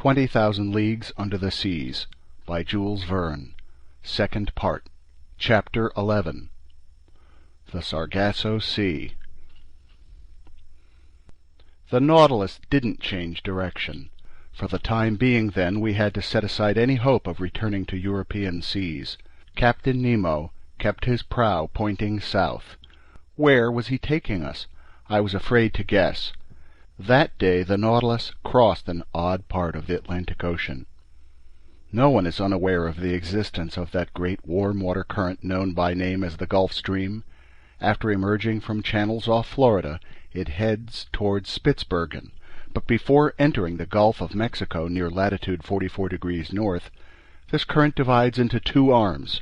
20,000 Leagues Under the Seas by Jules Verne. Second Part. Chapter 11. The Sargasso Sea. The Nautilus didn't change direction. For the time being, then, we had to set aside any hope of returning to European seas. Captain Nemo kept his prow pointing south. Where was he taking us? I was afraid to guess. That day the Nautilus crossed an odd part of the Atlantic Ocean. No one is unaware of the existence of that great warm water current known by name as the Gulf Stream. After emerging from channels off Florida, it heads towards Spitzbergen, but before entering the Gulf of Mexico near latitude 44 degrees north, this current divides into two arms.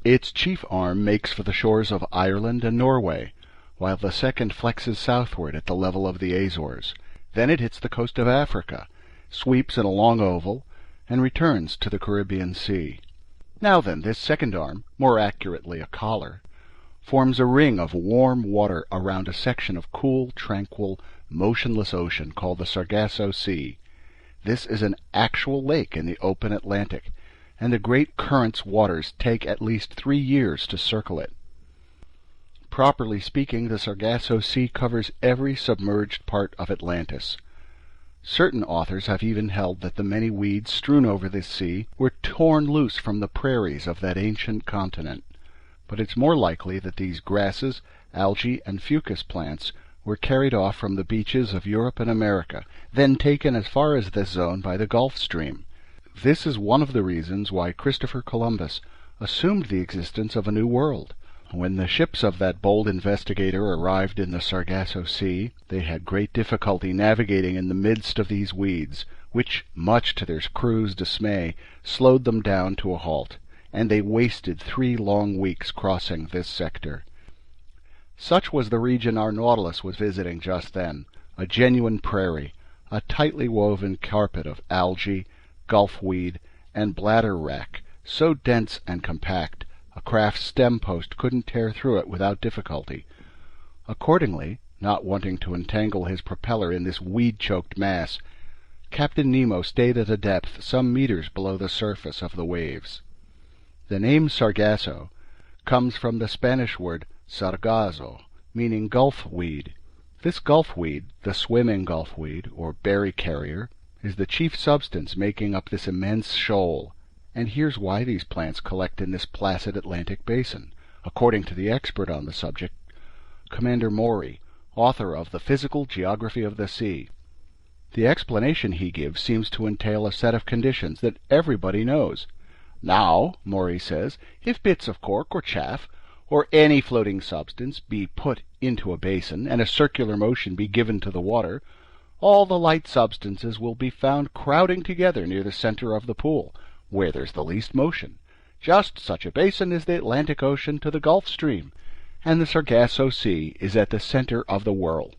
Its chief arm makes for the shores of Ireland and Norway, while the second flexes southward at the level of the Azores. Then it hits the coast of Africa, sweeps in a long oval, and returns to the Caribbean Sea. Now then, this second arm, more accurately a collar, forms a ring of warm water around a section of cool, tranquil, motionless ocean called the Sargasso Sea. This is an actual lake in the open Atlantic, and the great current's waters take at least 3 years to circle it. Properly speaking, the Sargasso Sea covers every submerged part of Atlantis. Certain authors have even held that the many weeds strewn over this sea were torn loose from the prairies of that ancient continent. But it's more likely that these grasses, algae, and fucus plants were carried off from the beaches of Europe and America, then taken as far as this zone by the Gulf Stream. This is one of the reasons why Christopher Columbus assumed the existence of a new world. When the ships of that bold investigator arrived in the Sargasso Sea, they had great difficulty navigating in the midst of these weeds, which, much to their crews' dismay, slowed them down to a halt, and they wasted 3 long weeks crossing this sector. Such was the region our Nautilus was visiting just then, a genuine prairie, a tightly woven carpet of algae, gulfweed, and bladder wrack, so dense and compact a craft's stem post couldn't tear through it without difficulty. Accordingly, not wanting to entangle his propeller in this weed-choked mass, Captain Nemo stayed at a depth some meters below the surface of the waves. The name Sargasso comes from the Spanish word sargazo, meaning gulfweed. This gulfweed, the swimming gulfweed, or berry carrier, is the chief substance making up this immense shoal. And here's why these plants collect in this placid Atlantic basin, according to the expert on the subject, Commander Maury, author of The Physical Geography of the Sea. The explanation he gives seems to entail a set of conditions that everybody knows. Now, Maury says, if bits of cork or chaff, or any floating substance, be put into a basin, and a circular motion be given to the water, all the light substances will be found crowding together near the center of the pool, where there's the least motion. Just such a basin is the Atlantic Ocean to the Gulf Stream, and the Sargasso Sea is at the center of the whirl.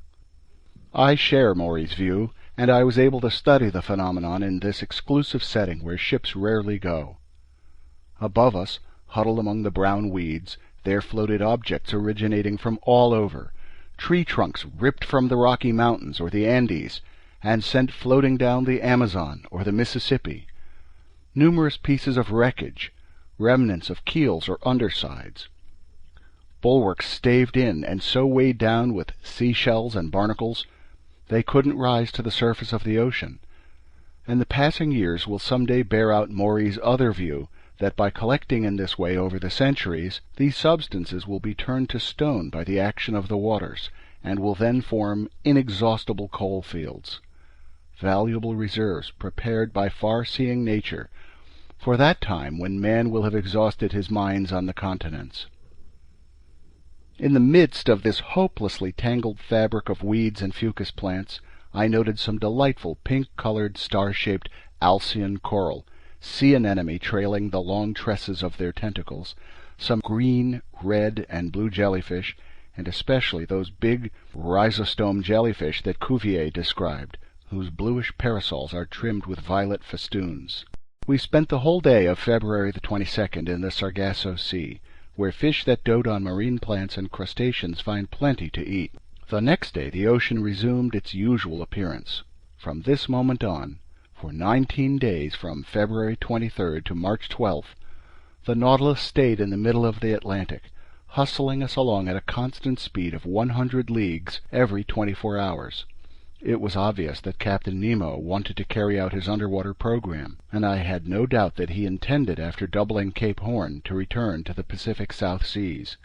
I share Maury's view, and I was able to study the phenomenon in this exclusive setting where ships rarely go. Above us, huddled among the brown weeds, there floated objects originating from all over, tree trunks ripped from the Rocky Mountains or the Andes, and sent floating down the Amazon or the Mississippi. Numerous pieces of wreckage, remnants of keels or undersides, bulwarks staved in and so weighed down with seashells and barnacles they couldn't rise to the surface of the ocean. And the passing years will some day bear out Maury's other view, that by collecting in this way over the centuries, these substances will be turned to stone by the action of the waters, and will then form inexhaustible coal fields, valuable reserves prepared by far-seeing nature for that time when man will have exhausted his mines on the continents. In the midst of this hopelessly tangled fabric of weeds and fucus plants, I noted some delightful pink-colored, star-shaped Alcyon coral, sea anemone trailing the long tresses of their tentacles, some green, red, and blue jellyfish, and especially those big rhizostome jellyfish that Cuvier described, whose bluish parasols are trimmed with violet festoons. We spent the whole day of February the 22nd in the Sargasso Sea, where fish that dote on marine plants and crustaceans find plenty to eat. The next day the ocean resumed its usual appearance. From this moment on, For 19 days, from February 23rd to March 12th, the Nautilus stayed in the middle of the Atlantic, hustling us along at a constant speed of 100 leagues every 24 hours. It was obvious that Captain Nemo wanted to carry out his underwater program, and I had no doubt that he intended, after doubling Cape Horn, to return to the Pacific South Seas.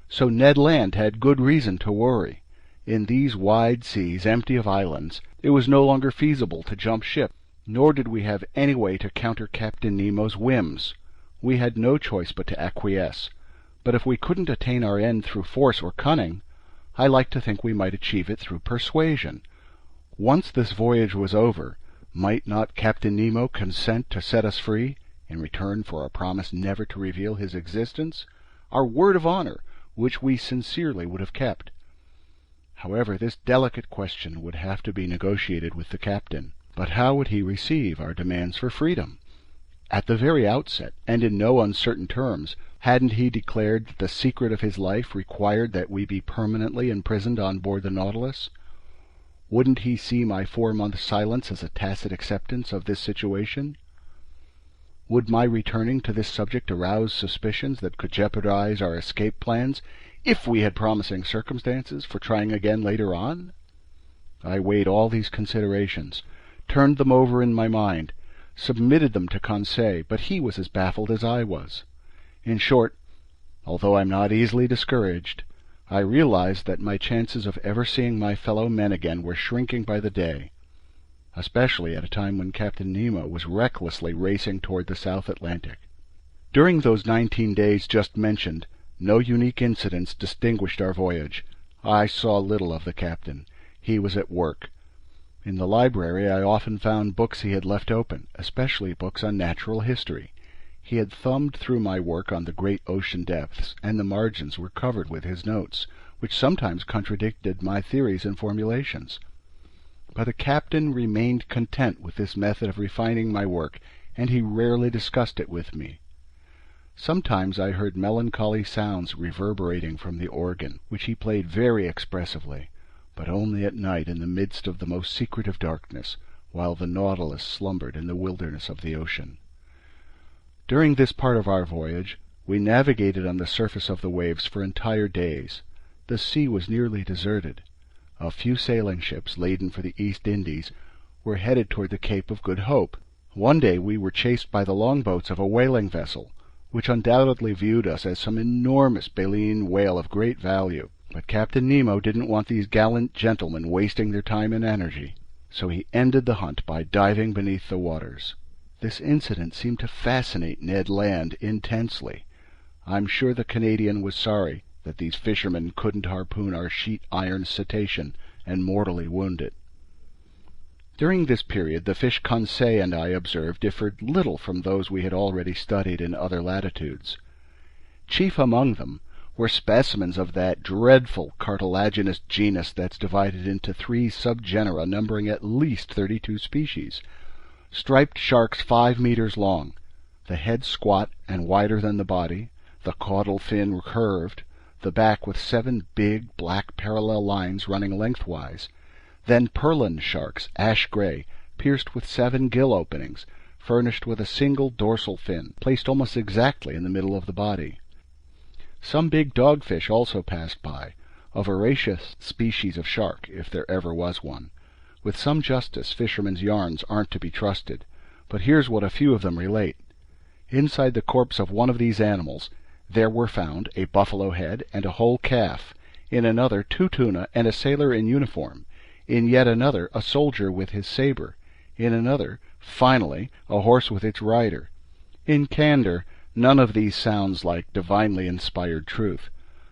So Ned Land had good reason to worry. In these wide seas, empty of islands, it was no longer feasible to jump ship, nor did we have any way to counter Captain Nemo's whims. We had no choice but to acquiesce. But if we couldn't attain our end through force or cunning, I like to think we might achieve it through persuasion. Once this voyage was over, might not Captain Nemo consent to set us free, in return for our promise never to reveal his existence, our word of honor, which we sincerely would have kept? However, this delicate question would have to be negotiated with the captain. But how would he receive our demands for freedom? At the very outset, and in no uncertain terms, hadn't he declared that the secret of his life required that we be permanently imprisoned on board the Nautilus? Wouldn't he see my 4-month silence as a tacit acceptance of this situation? Would my returning to this subject arouse suspicions that could jeopardize our escape plans, if we had promising circumstances for trying again later on? I weighed all these considerations, turned them over in my mind, submitted them to Conseil, but he was as baffled as I was. In short, although I'm not easily discouraged, I realized that my chances of ever seeing my fellow men again were shrinking by the day, especially at a time when Captain Nemo was recklessly racing toward the South Atlantic. During those 19 days just mentioned, no unique incidents distinguished our voyage. I saw little of the captain. He was at work. In the library I often found books he had left open, especially books on natural history. He had thumbed through my work on the great ocean depths, and the margins were covered with his notes, which sometimes contradicted my theories and formulations. But the captain remained content with this method of refining my work, and he rarely discussed it with me. Sometimes I heard melancholy sounds reverberating from the organ, which he played very expressively, but only at night in the midst of the most secretive darkness, while the Nautilus slumbered in the wilderness of the ocean. During this part of our voyage, we navigated on the surface of the waves for entire days. The sea was nearly deserted. A few sailing ships, laden for the East Indies, were headed toward the Cape of Good Hope. One day we were chased by the longboats of a whaling vessel, which undoubtedly viewed us as some enormous baleen whale of great value. But Captain Nemo didn't want these gallant gentlemen wasting their time and energy, so he ended the hunt by diving beneath the waters. This incident seemed to fascinate Ned Land intensely. I'm sure the Canadian was sorry that these fishermen couldn't harpoon our sheet-iron cetacean and mortally wound it. During this period, the fish Conseil and I observed differed little from those we had already studied in other latitudes. Chief among them were specimens of that dreadful cartilaginous genus that's divided into 3 subgenera numbering at least 32 species. Striped sharks 5 meters long, the head squat and wider than the body, the caudal fin curved, the back with 7 big black parallel lines running lengthwise. Then purlin sharks, ash-gray, pierced with 7 gill openings, furnished with a single dorsal fin, placed almost exactly in the middle of the body. Some big dogfish also passed by, a voracious species of shark, if there ever was one. With some justice, fishermen's yarns aren't to be trusted, but here's what a few of them relate. Inside the corpse of one of these animals there were found a buffalo head and a whole calf, in another 2 tuna and a sailor in uniform, in yet another a soldier with his saber, in another, finally, a horse with its rider. In candor, none of these sounds like divinely inspired truth,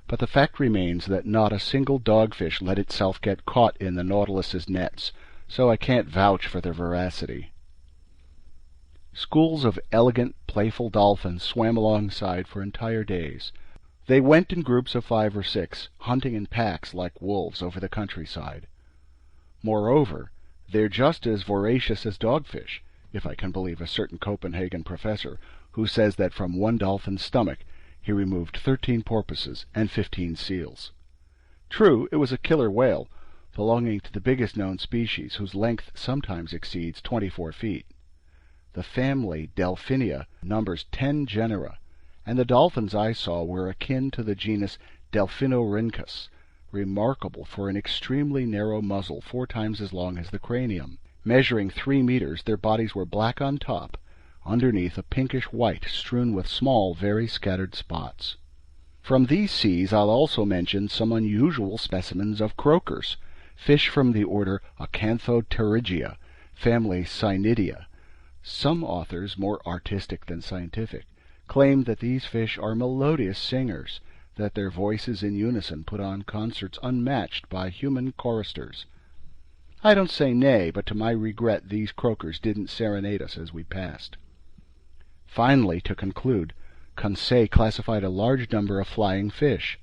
but the fact remains that not a single dogfish let itself get caught in the Nautilus's nets, so I can't vouch for their veracity. Schools of elegant, playful dolphins swam alongside for entire days. They went in groups of 5 or 6, hunting in packs like wolves over the countryside. Moreover, they're just as voracious as dogfish, if I can believe a certain Copenhagen professor who says that from one dolphin's stomach he removed 13 porpoises and 15 seals. True, it was a killer whale, belonging to the biggest known species, whose length sometimes exceeds 24 feet. The family Delphinia numbers 10 genera, and the dolphins I saw were akin to the genus Delphinorhynchus, remarkable for an extremely narrow muzzle 4 times as long as the cranium. Measuring 3 meters, their bodies were black on top, underneath a pinkish white strewn with small, very scattered spots. From these seas I'll also mention some unusual specimens of croakers, fish from the order Acanthopterygia, family Cynidea. Some authors, more artistic than scientific, claim that these fish are melodious singers, that their voices in unison put on concerts unmatched by human choristers. I don't say nay, but to my regret these croakers didn't serenade us as we passed. Finally, to conclude, Conseil classified a large number of flying fish.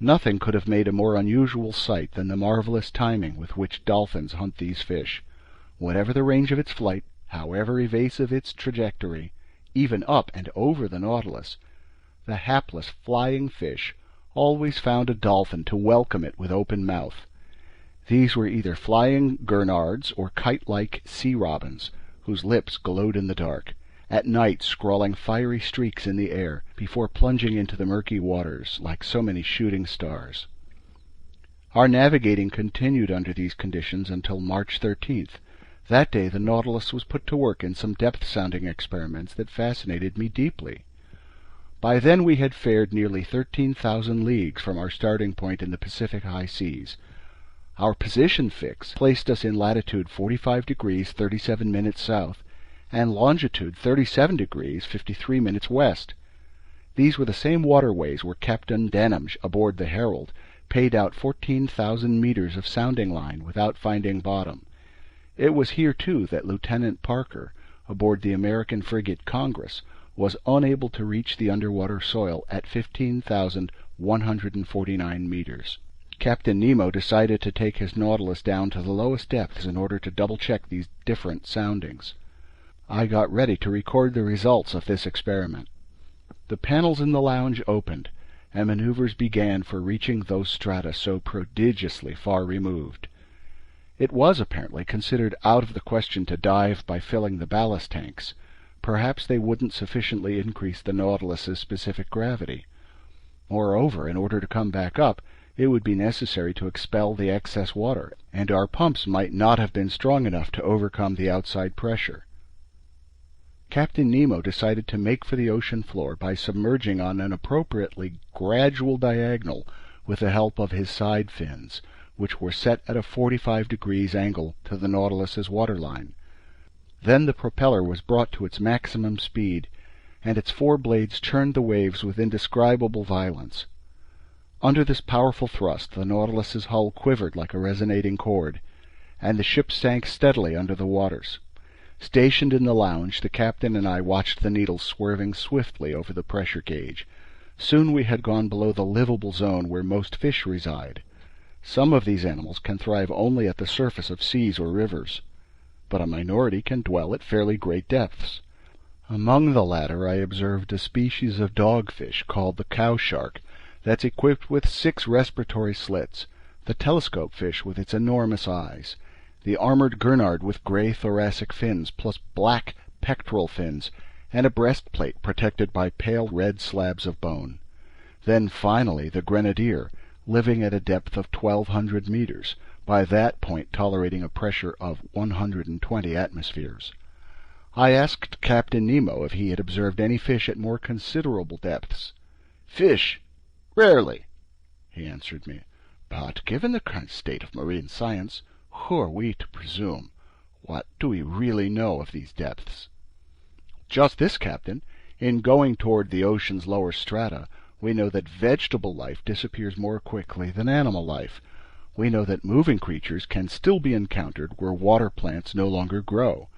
Nothing could have made a more unusual sight than the marvelous timing with which dolphins hunt these fish. Whatever the range of its flight, however evasive its trajectory, even up and over the Nautilus, the hapless flying fish always found a dolphin to welcome it with open mouth. These were either flying gurnards or kite-like sea robins, whose lips glowed in the dark, at night scrawling fiery streaks in the air before plunging into the murky waters like so many shooting stars. Our navigating continued under these conditions until March 13th. That day the Nautilus was put to work in some depth-sounding experiments that fascinated me deeply. By then we had fared nearly 13,000 leagues from our starting point in the Pacific high seas. Our position fix placed us in latitude 45 degrees 37 minutes south and longitude 37 degrees 53 minutes west. These were the same waterways where Captain Denham, aboard the Herald, paid out 14,000 meters of sounding line without finding bottom. It was here, too, that Lieutenant Parker, aboard the American frigate Congress, was unable to reach the underwater soil at 15,149 meters. Captain Nemo decided to take his Nautilus down to the lowest depths in order to double-check these different soundings. I got ready to record the results of this experiment. The panels in the lounge opened, and maneuvers began for reaching those strata so prodigiously far removed. It was apparently considered out of the question to dive by filling the ballast tanks. Perhaps they wouldn't sufficiently increase the Nautilus's specific gravity. Moreover, in order to come back up, it would be necessary to expel the excess water, and our pumps might not have been strong enough to overcome the outside pressure. Captain Nemo decided to make for the ocean floor by submerging on an appropriately gradual diagonal with the help of his side fins, which were set at a 45 degrees angle to the Nautilus's waterline. Then the propeller was brought to its maximum speed, and its 4 blades churned the waves with indescribable violence. Under this powerful thrust the Nautilus's hull quivered like a resonating cord, and the ship sank steadily under the waters. Stationed in the lounge, the captain and I watched the needles swerving swiftly over the pressure gauge. Soon we had gone below the livable zone where most fish reside. Some of these animals can thrive only at the surface of seas or rivers, but a minority can dwell at fairly great depths. Among the latter I observed a species of dogfish called the cow shark, that's equipped with 6 respiratory slits, the telescope fish with its enormous eyes, the armored gurnard with gray thoracic fins plus black pectoral fins, and a breastplate protected by pale red slabs of bone. Then finally the grenadier, living at a depth of 1,200 meters, by that point tolerating a pressure of 120 atmospheres. I asked Captain Nemo if he had observed any fish at more considerable depths. "Fish? Rarely," he answered me. "But given the current state of marine science, who are we to presume? What do we really know of these depths?" "Just this, Captain. In going toward the ocean's lower strata, we know that vegetable life disappears more quickly than animal life. We know that moving creatures can still be encountered where water plants no longer grow.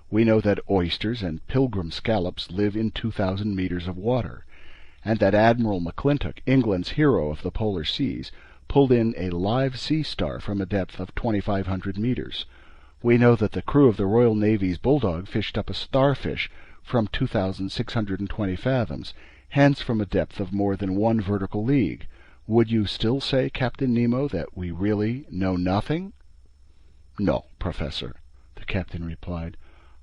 We know that oysters and pilgrim scallops live in 2,000 meters of water, and that Admiral McClintock, England's hero of the polar seas, pulled in a live sea star from a depth of 2,500 meters. We know that the crew of the Royal Navy's Bulldog fished up a starfish from 2,620 fathoms, hence from a depth of more than 1 vertical league. Would you still say, Captain Nemo, that we really know nothing?" "No, Professor," the captain replied.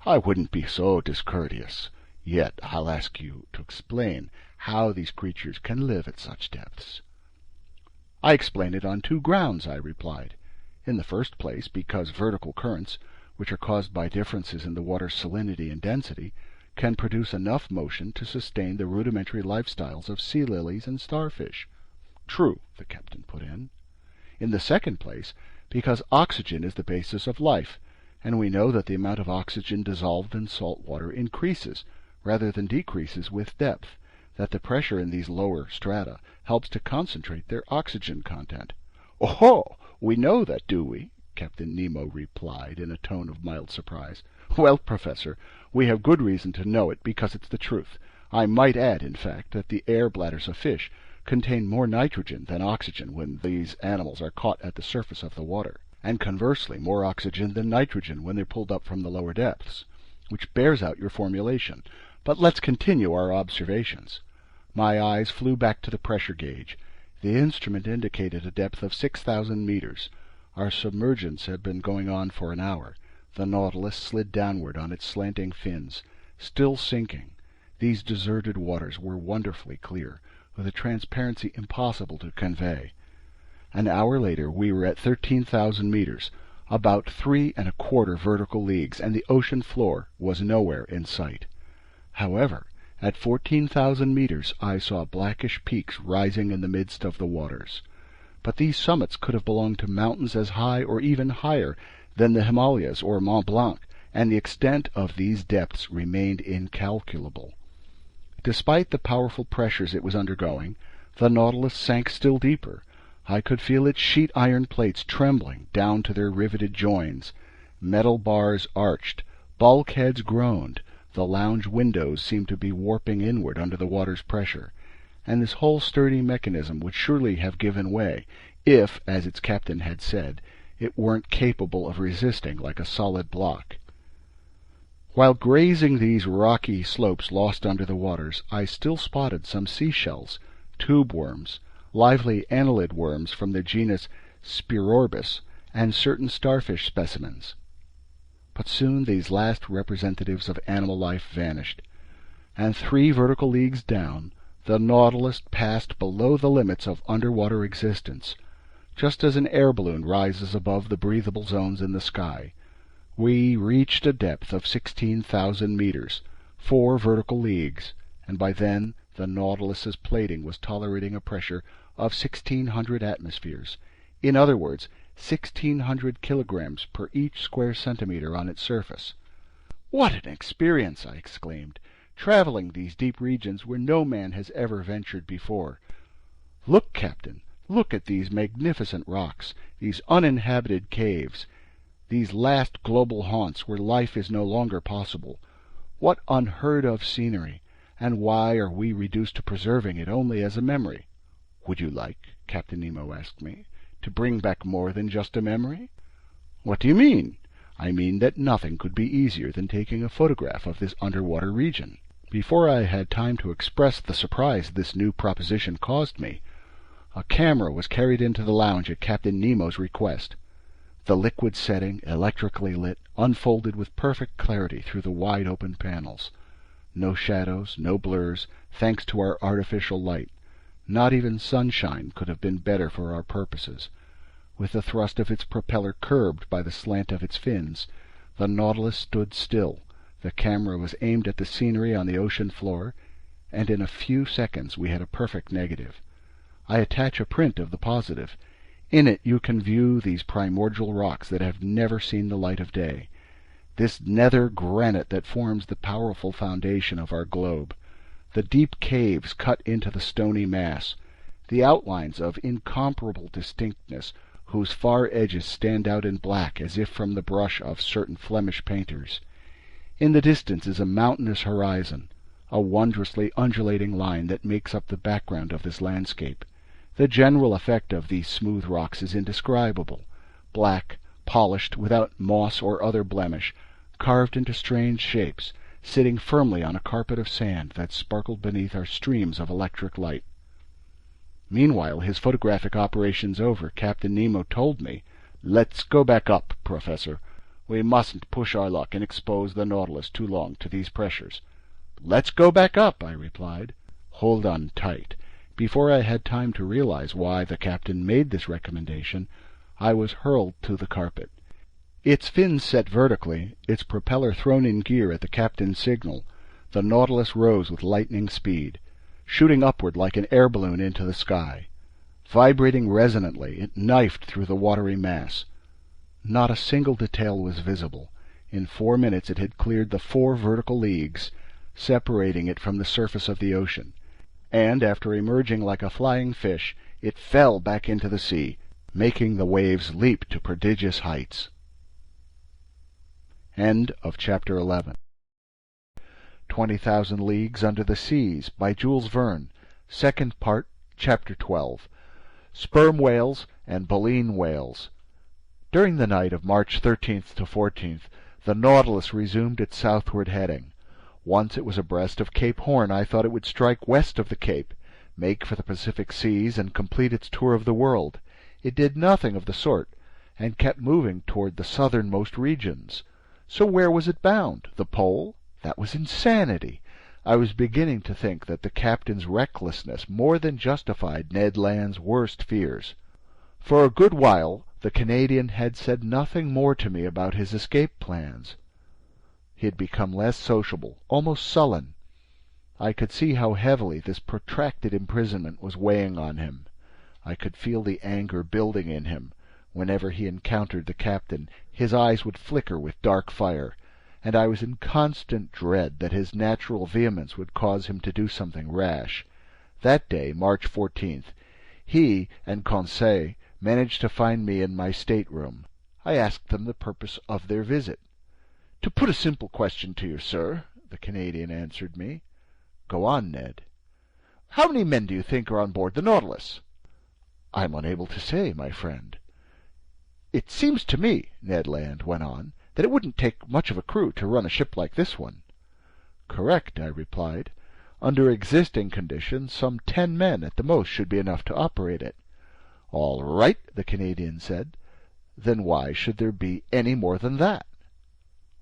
"I wouldn't be so discourteous. Yet I'll ask you to explain how these creatures can live at such depths." "I explain it on two grounds," I replied. "In the first place, because vertical currents, which are caused by differences in the water's salinity and density, can produce enough motion to sustain the rudimentary lifestyles of sea lilies and starfish." "True," the captain put in. "In the second place, because oxygen is the basis of life, and we know that the amount of oxygen dissolved in salt water increases rather than decreases with depth, that the pressure in these lower strata helps to concentrate their oxygen content." "Oh, we know that, do we?" Captain Nemo replied in a tone of mild surprise. "Well, Professor, we have good reason to know it because it's the truth. I might add, in fact, that the air bladders of fish contain more nitrogen than oxygen when these animals are caught at the surface of the water, and conversely more oxygen than nitrogen when they're pulled up from the lower depths, which bears out your formulation. But let's continue our observations." My eyes flew back to the pressure gauge. The instrument indicated a depth of 6,000 meters. Our submergence had been going on for an hour. The Nautilus slid downward on its slanting fins, still sinking. These deserted waters were wonderfully clear, with a transparency impossible to convey. An hour later we were at 13,000 meters, about 3¼ vertical leagues, and the ocean floor was nowhere in sight. However, at 14,000 meters I saw blackish peaks rising in the midst of the waters. But these summits could have belonged to mountains as high or even higher than the Himalayas or Mont Blanc, and the extent of these depths remained incalculable. Despite the powerful pressures it was undergoing, the Nautilus sank still deeper. I could feel its sheet iron plates trembling down to their riveted joins. Metal bars arched, bulkheads groaned, the lounge windows seemed to be warping inward under the water's pressure, and this whole sturdy mechanism would surely have given way if, as its captain had said, it weren't capable of resisting like a solid block. While grazing these rocky slopes lost under the waters, I still spotted some seashells, tube worms, lively annelid worms from the genus Spirorbis, and certain starfish specimens. But soon these last representatives of animal life vanished, and 3 vertical leagues down, the Nautilus passed below the limits of underwater existence, just as an air balloon rises above the breathable zones in the sky. We reached a depth of 16,000 meters, 4 vertical leagues, and by then the Nautilus's plating was tolerating a pressure of 1,600 atmospheres. In other words, 1,600 kilograms per each square centimeter on its surface. "What an experience!" I exclaimed, "traveling these deep regions where no man has ever ventured before. Look, Captain, look at these magnificent rocks, these uninhabited caves, these last global haunts where life is no longer possible. What unheard-of scenery, and why are we reduced to preserving it only as a memory?" "Would you like," Captain Nemo asked me, "to bring back more than just a memory?" "What do you mean?" "I mean that nothing could be easier than taking a photograph of this underwater region." Before I had time to express the surprise this new proposition caused me, a camera was carried into the lounge at Captain Nemo's request. The liquid setting, electrically lit, unfolded with perfect clarity through the wide-open panels. No shadows, no blurs, thanks to our artificial light. Not even sunshine could have been better for our purposes. With the thrust of its propeller curbed by the slant of its fins, the Nautilus stood still. The camera was aimed at the scenery on the ocean floor, and in a few seconds we had a perfect negative. I attach a print of the positive. In it you can view these primordial rocks that have never seen the light of day, this nether granite that forms the powerful foundation of our globe, the deep caves cut into the stony mass, the outlines of incomparable distinctness whose far edges stand out in black as if from the brush of certain Flemish painters. In the distance is a mountainous horizon, a wondrously undulating line that makes up the background of this landscape. The general effect of these smooth rocks is indescribable, black, polished, without moss or other blemish, carved into strange shapes, sitting firmly on a carpet of sand that sparkled beneath our streams of electric light. Meanwhile, his photographic operations over, Captain Nemo told me, "Let's go back up, Professor. "We mustn't push our luck and expose the Nautilus too long to these pressures." "Let's go back up," I replied. "Hold on tight." Before I had time to realize why the captain made this recommendation, I was hurled to the carpet. Its fins set vertically, its propeller thrown in gear at the captain's signal, the Nautilus rose with lightning speed, shooting upward like an air balloon into the sky. Vibrating resonantly, it knifed through the watery mass. Not a single detail was visible. In 4 minutes it had cleared the 4 vertical leagues separating it from the surface of the ocean, and after emerging like a flying fish, it fell back into the sea, making the waves leap to prodigious heights. End of Chapter 11. 20,000 Leagues Under the Seas by Jules Verne. Second part, Chapter 12. Sperm whales and baleen whales. During the night of March 13th to 14th, the Nautilus resumed its southward heading. Once it was abreast of Cape Horn, I thought it would strike west of the Cape, make for the Pacific seas, and complete its tour of the world. It did nothing of the sort, and kept moving toward the southernmost regions. So where was it bound? The pole? That was insanity. I was beginning to think that the captain's recklessness more than justified Ned Land's worst fears. For a good while the Canadian had said nothing more to me about his escape plans. He had become less sociable, almost sullen. I could see how heavily this protracted imprisonment was weighing on him. I could feel the anger building in him. Whenever he encountered the captain, his eyes would flicker with dark fire, and I was in constant dread that his natural vehemence would cause him to do something rash. That day, March 14th, he and Conseil managed to find me in my stateroom. I asked them the purpose of their visit. "To put a simple question to you, sir," the Canadian answered me. "Go on, Ned." "How many men do you think are on board the Nautilus?" "I'm unable to say, my friend." "It seems to me," Ned Land went on, "that it wouldn't take much of a crew to run a ship like this one." "Correct," I replied. "Under existing conditions, some 10 men at the most should be enough to operate it." "All right," the Canadian said. "Then why should there be any more than that?"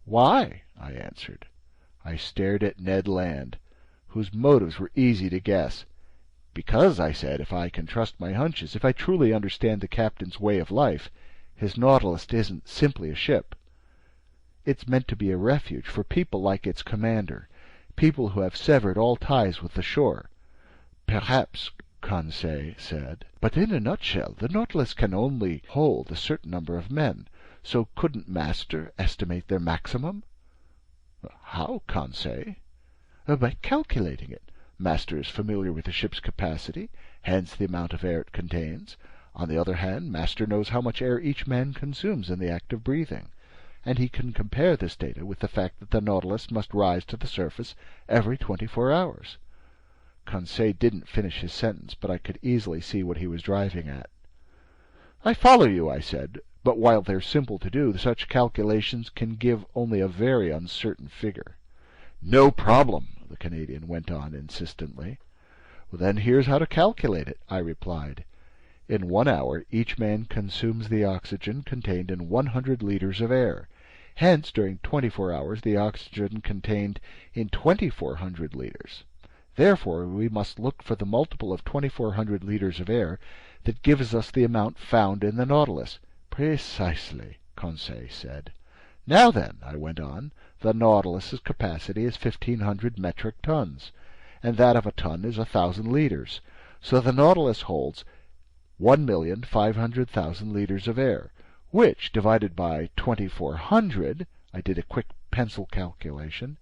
"Why?" I answered. I stared at Ned Land, whose motives were easy to guess. "Because," I said, "if I can trust my hunches, if I truly understand the captain's way of life, his Nautilus isn't simply a ship. It's meant to be a refuge for people like its commander, people who have severed all ties with the shore." "Perhaps," Conseil said. "But in a nutshell, the Nautilus can only hold a certain number of men. So couldn't Master estimate their maximum?" "How, Conseil?" "By calculating it. Master is familiar with the ship's capacity, hence the amount of air it contains. On the other hand, Master knows how much air each man consumes in the act of breathing, and he can compare this data with the fact that the Nautilus must rise to the surface every 24 hours. Conseil didn't finish his sentence, but I could easily see what he was driving at. "I follow you," I said, "but while they're simple to do, such calculations can give only a very uncertain figure." "No problem," the Canadian went on insistently. "Then here's how to calculate it," I replied. "In 1 hour, each man consumes the oxygen contained in 100 liters of air. Hence, during 24 hours, the oxygen contained in 2,400 liters. Therefore, we must look for the multiple of 2,400 liters of air that gives us the amount found in the Nautilus." "Precisely," Conseil said. "Now then," I went on, "the Nautilus's capacity is 1,500 metric tons, and that of a ton is 1,000 liters. So the Nautilus holds 1,500,000 liters of air, which, divided by 2,400, I did a quick pencil calculation,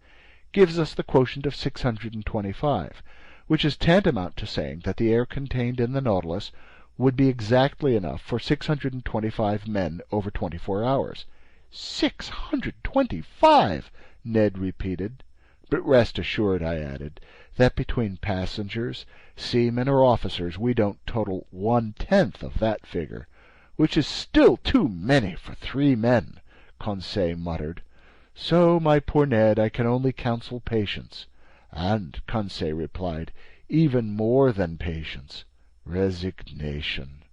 gives us the quotient of 625, which is tantamount to saying that the air contained in the Nautilus would be exactly enough for 625 men over 24 hours. 625! Ned repeated. "But rest assured," I added, "that between passengers, seamen, or officers, we don't total 1/10 of that figure." "Which is still too many for 3 men," Conseil muttered. "So, my poor Ned, I can only counsel patience." "And," Conseil replied, "even more than patience, resignation."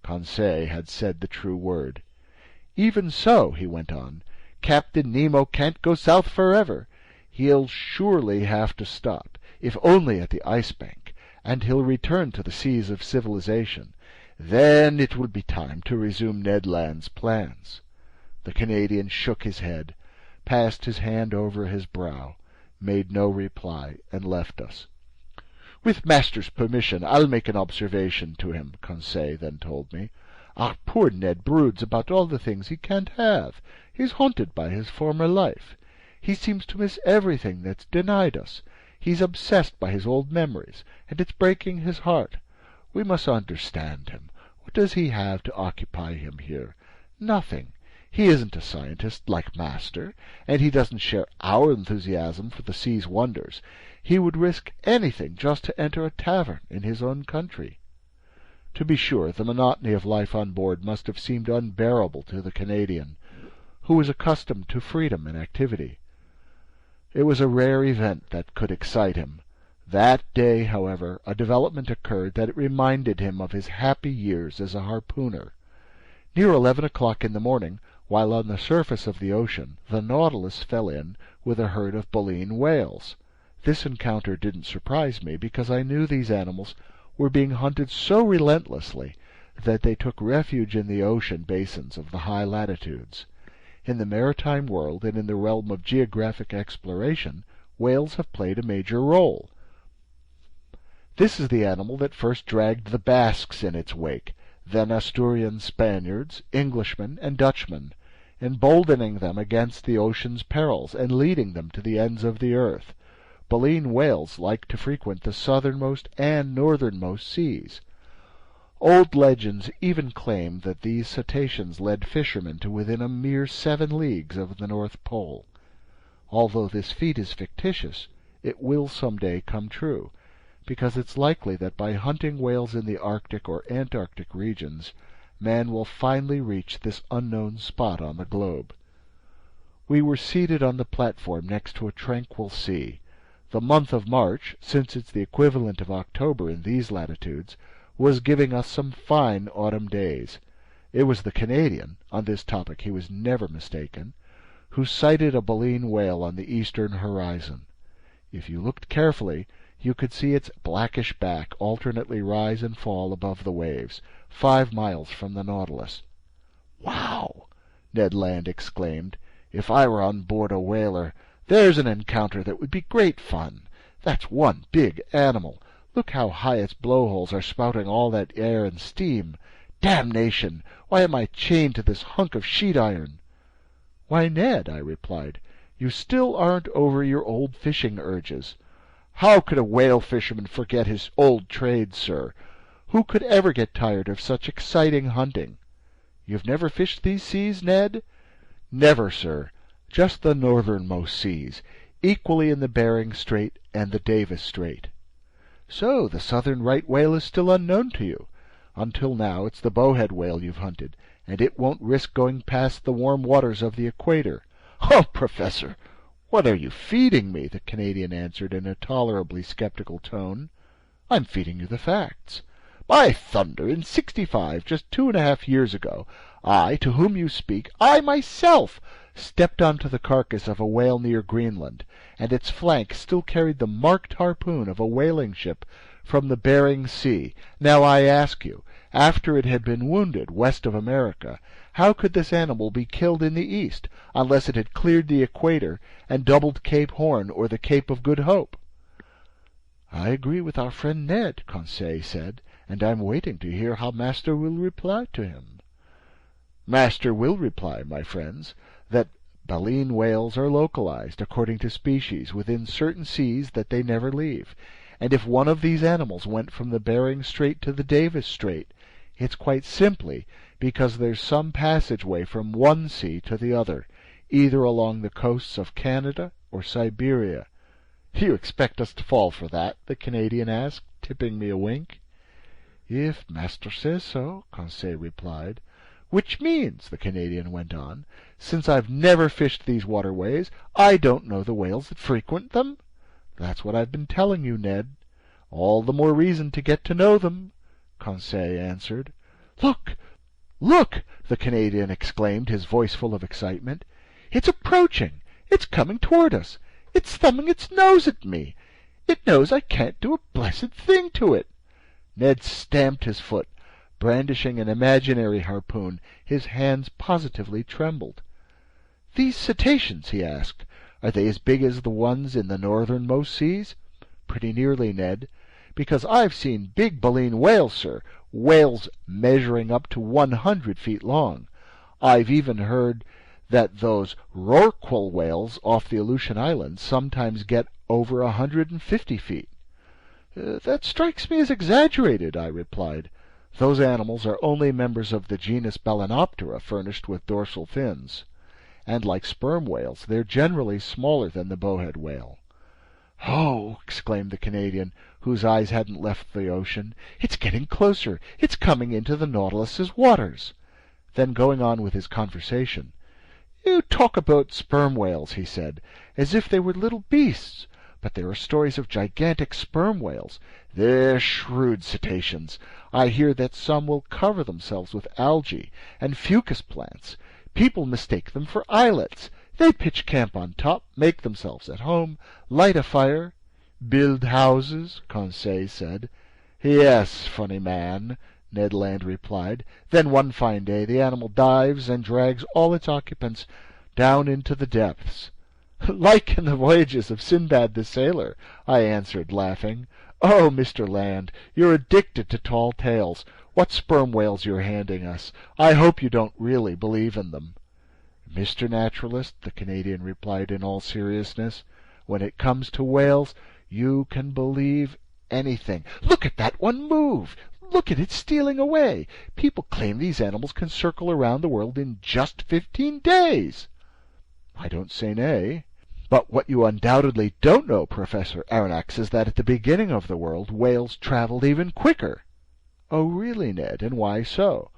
Conseil had said the true word. Even so," he went on, "Captain Nemo can't go south forever. He'll surely have to stop, if only at the Ice Bank, and he'll return to the seas of civilization. Then it will be time to resume Ned Land's plans." The Canadian shook his head, passed his hand over his brow, made no reply, and left us. "With master's permission, I'll make an observation to him," Conseil then told me. "Our poor Ned broods about all the things he can't have. He's haunted by his former life. He seems to miss everything that's denied us. He's obsessed by his old memories, and it's breaking his heart. We must understand him. What does he have to occupy him here? Nothing. He isn't a scientist like master, and he doesn't share our enthusiasm for the sea's wonders. He would risk anything just to enter a tavern in his own country." To be sure, the monotony of life on board must have seemed unbearable to the Canadian, who was accustomed to freedom and activity. It was a rare event that could excite him. That day, however, a development occurred that reminded him of his happy years as a harpooner. Near 11 o'clock in the morning, while on the surface of the ocean, the Nautilus fell in with a herd of baleen whales. This encounter didn't surprise me, because I knew these animals were being hunted so relentlessly that they took refuge in the ocean basins of the high latitudes. In the maritime world and in the realm of geographic exploration, whales have played a major role. This is the animal that first dragged the Basques in its wake, then Asturian Spaniards, Englishmen, and Dutchmen, emboldening them against the ocean's perils and leading them to the ends of the earth. Baleen whales like to frequent the southernmost and northernmost seas. Old legends even claim that these cetaceans led fishermen to within a mere 7 leagues of the North Pole. Although this feat is fictitious, it will some day come true, because it's likely that by hunting whales in the Arctic or Antarctic regions, man will finally reach this unknown spot on the globe. We were seated on the platform next to a tranquil sea. The month of March, since it's the equivalent of October in these latitudes, was giving us some fine autumn days. It was the Canadian, on this topic he was never mistaken, who sighted a baleen whale on the eastern horizon. If you looked carefully, you could see its blackish back alternately rise and fall above the waves, 5 miles from the Nautilus. "Wow!" Ned Land exclaimed. "If I were on board a whaler, there's an encounter that would be great fun. That's one big animal. Look how high its blowholes are spouting all that air and steam. Damnation! Why am I chained to this hunk of sheet iron?" "Why, Ned," I replied, "you still aren't over your old fishing urges." "How could a whale fisherman forget his old trade, sir? Who could ever get tired of such exciting hunting?" "You've never fished these seas, Ned?" "Never, sir. Just the northernmost seas, equally in the Bering Strait and the Davis Strait." "So the southern right whale is still unknown to you. Until now it's the bowhead whale you've hunted, and it won't risk going past the warm waters of the equator." "Oh, Professor, what are you feeding me?" the Canadian answered in a tolerably skeptical tone. "I'm feeding you the facts. By thunder, in '65, just 2.5 years ago, I, to whom you speak, I myself, stepped onto the carcass of a whale near Greenland, and its flank still carried the marked harpoon of a whaling ship from the Bering Sea. Now I ask you, after it had been wounded west of America, how could this animal be killed in the east, unless it had cleared the equator and doubled Cape Horn or the Cape of Good Hope?" "I agree with our friend Ned," Conseil said, "and I'm waiting to hear how master will reply to him." "Master will reply, my friends, that baleen whales are localized, according to species, within certain seas that they never leave, and if one of these animals went from the Bering Strait to the Davis Strait, it's quite simply because there's some passageway from one sea to the other, either along the coasts of Canada or Siberia." "You expect us to fall for that?" the Canadian asked, tipping me a wink. "If master says so," Conseil replied. "Which means," the Canadian went on, "since I've never fished these waterways, I don't know the whales that frequent them?" "That's what I've been telling you, Ned." "All the more reason to get to know them," Conseil answered. "Look! "Look!" the Canadian exclaimed, his voice full of excitement. "It's approaching! It's coming toward us! It's thumbing its nose at me! It knows I can't do a blessed thing to it!" Ned stamped his foot. Brandishing an imaginary harpoon, his hands positively trembled. "These cetaceans," he asked, "are they as big as the ones in the northernmost seas?" "Pretty nearly, Ned. Because I've seen big baleen whales, sir, whales measuring up to 100 feet long. I've even heard that those rorqual whales off the Aleutian Islands sometimes get over 150 feet. "That strikes me as exaggerated," I replied. "Those animals are only members of the genus Balænoptera furnished with dorsal fins. And like sperm whales, they're generally smaller than the bowhead whale." "Oh!" exclaimed the Canadian, whose eyes hadn't left the ocean. "It's getting closer! It's coming into the Nautilus's waters!" Then, going on with his conversation, "You talk about sperm whales," he said, "as if they were little beasts. But there are stories of gigantic sperm whales. They're shrewd cetaceans. I hear that some will cover themselves with algae and fucus plants. People mistake them for islets. They pitch camp on top, make themselves at home, light a fire—" "Build houses," Conseil said. "Yes, funny man," Ned Land replied. "Then one fine day the animal dives and drags all its occupants down into the depths." "Like in the voyages of Sinbad the Sailor," I answered, laughing. "Oh, Mr. Land, you're addicted to tall tales. What sperm whales you're handing us! I hope you don't really believe in them." "Mr. Naturalist," the Canadian replied in all seriousness, "when it comes to whales, you can believe anything. Look at that one move! Look at it stealing away! People claim these animals can circle around the world in just 15 days." "I don't say nay." "But what you undoubtedly don't know, Professor Aronnax, is that at the beginning of the world whales traveled even quicker." "Oh, really, Ned? And why so?"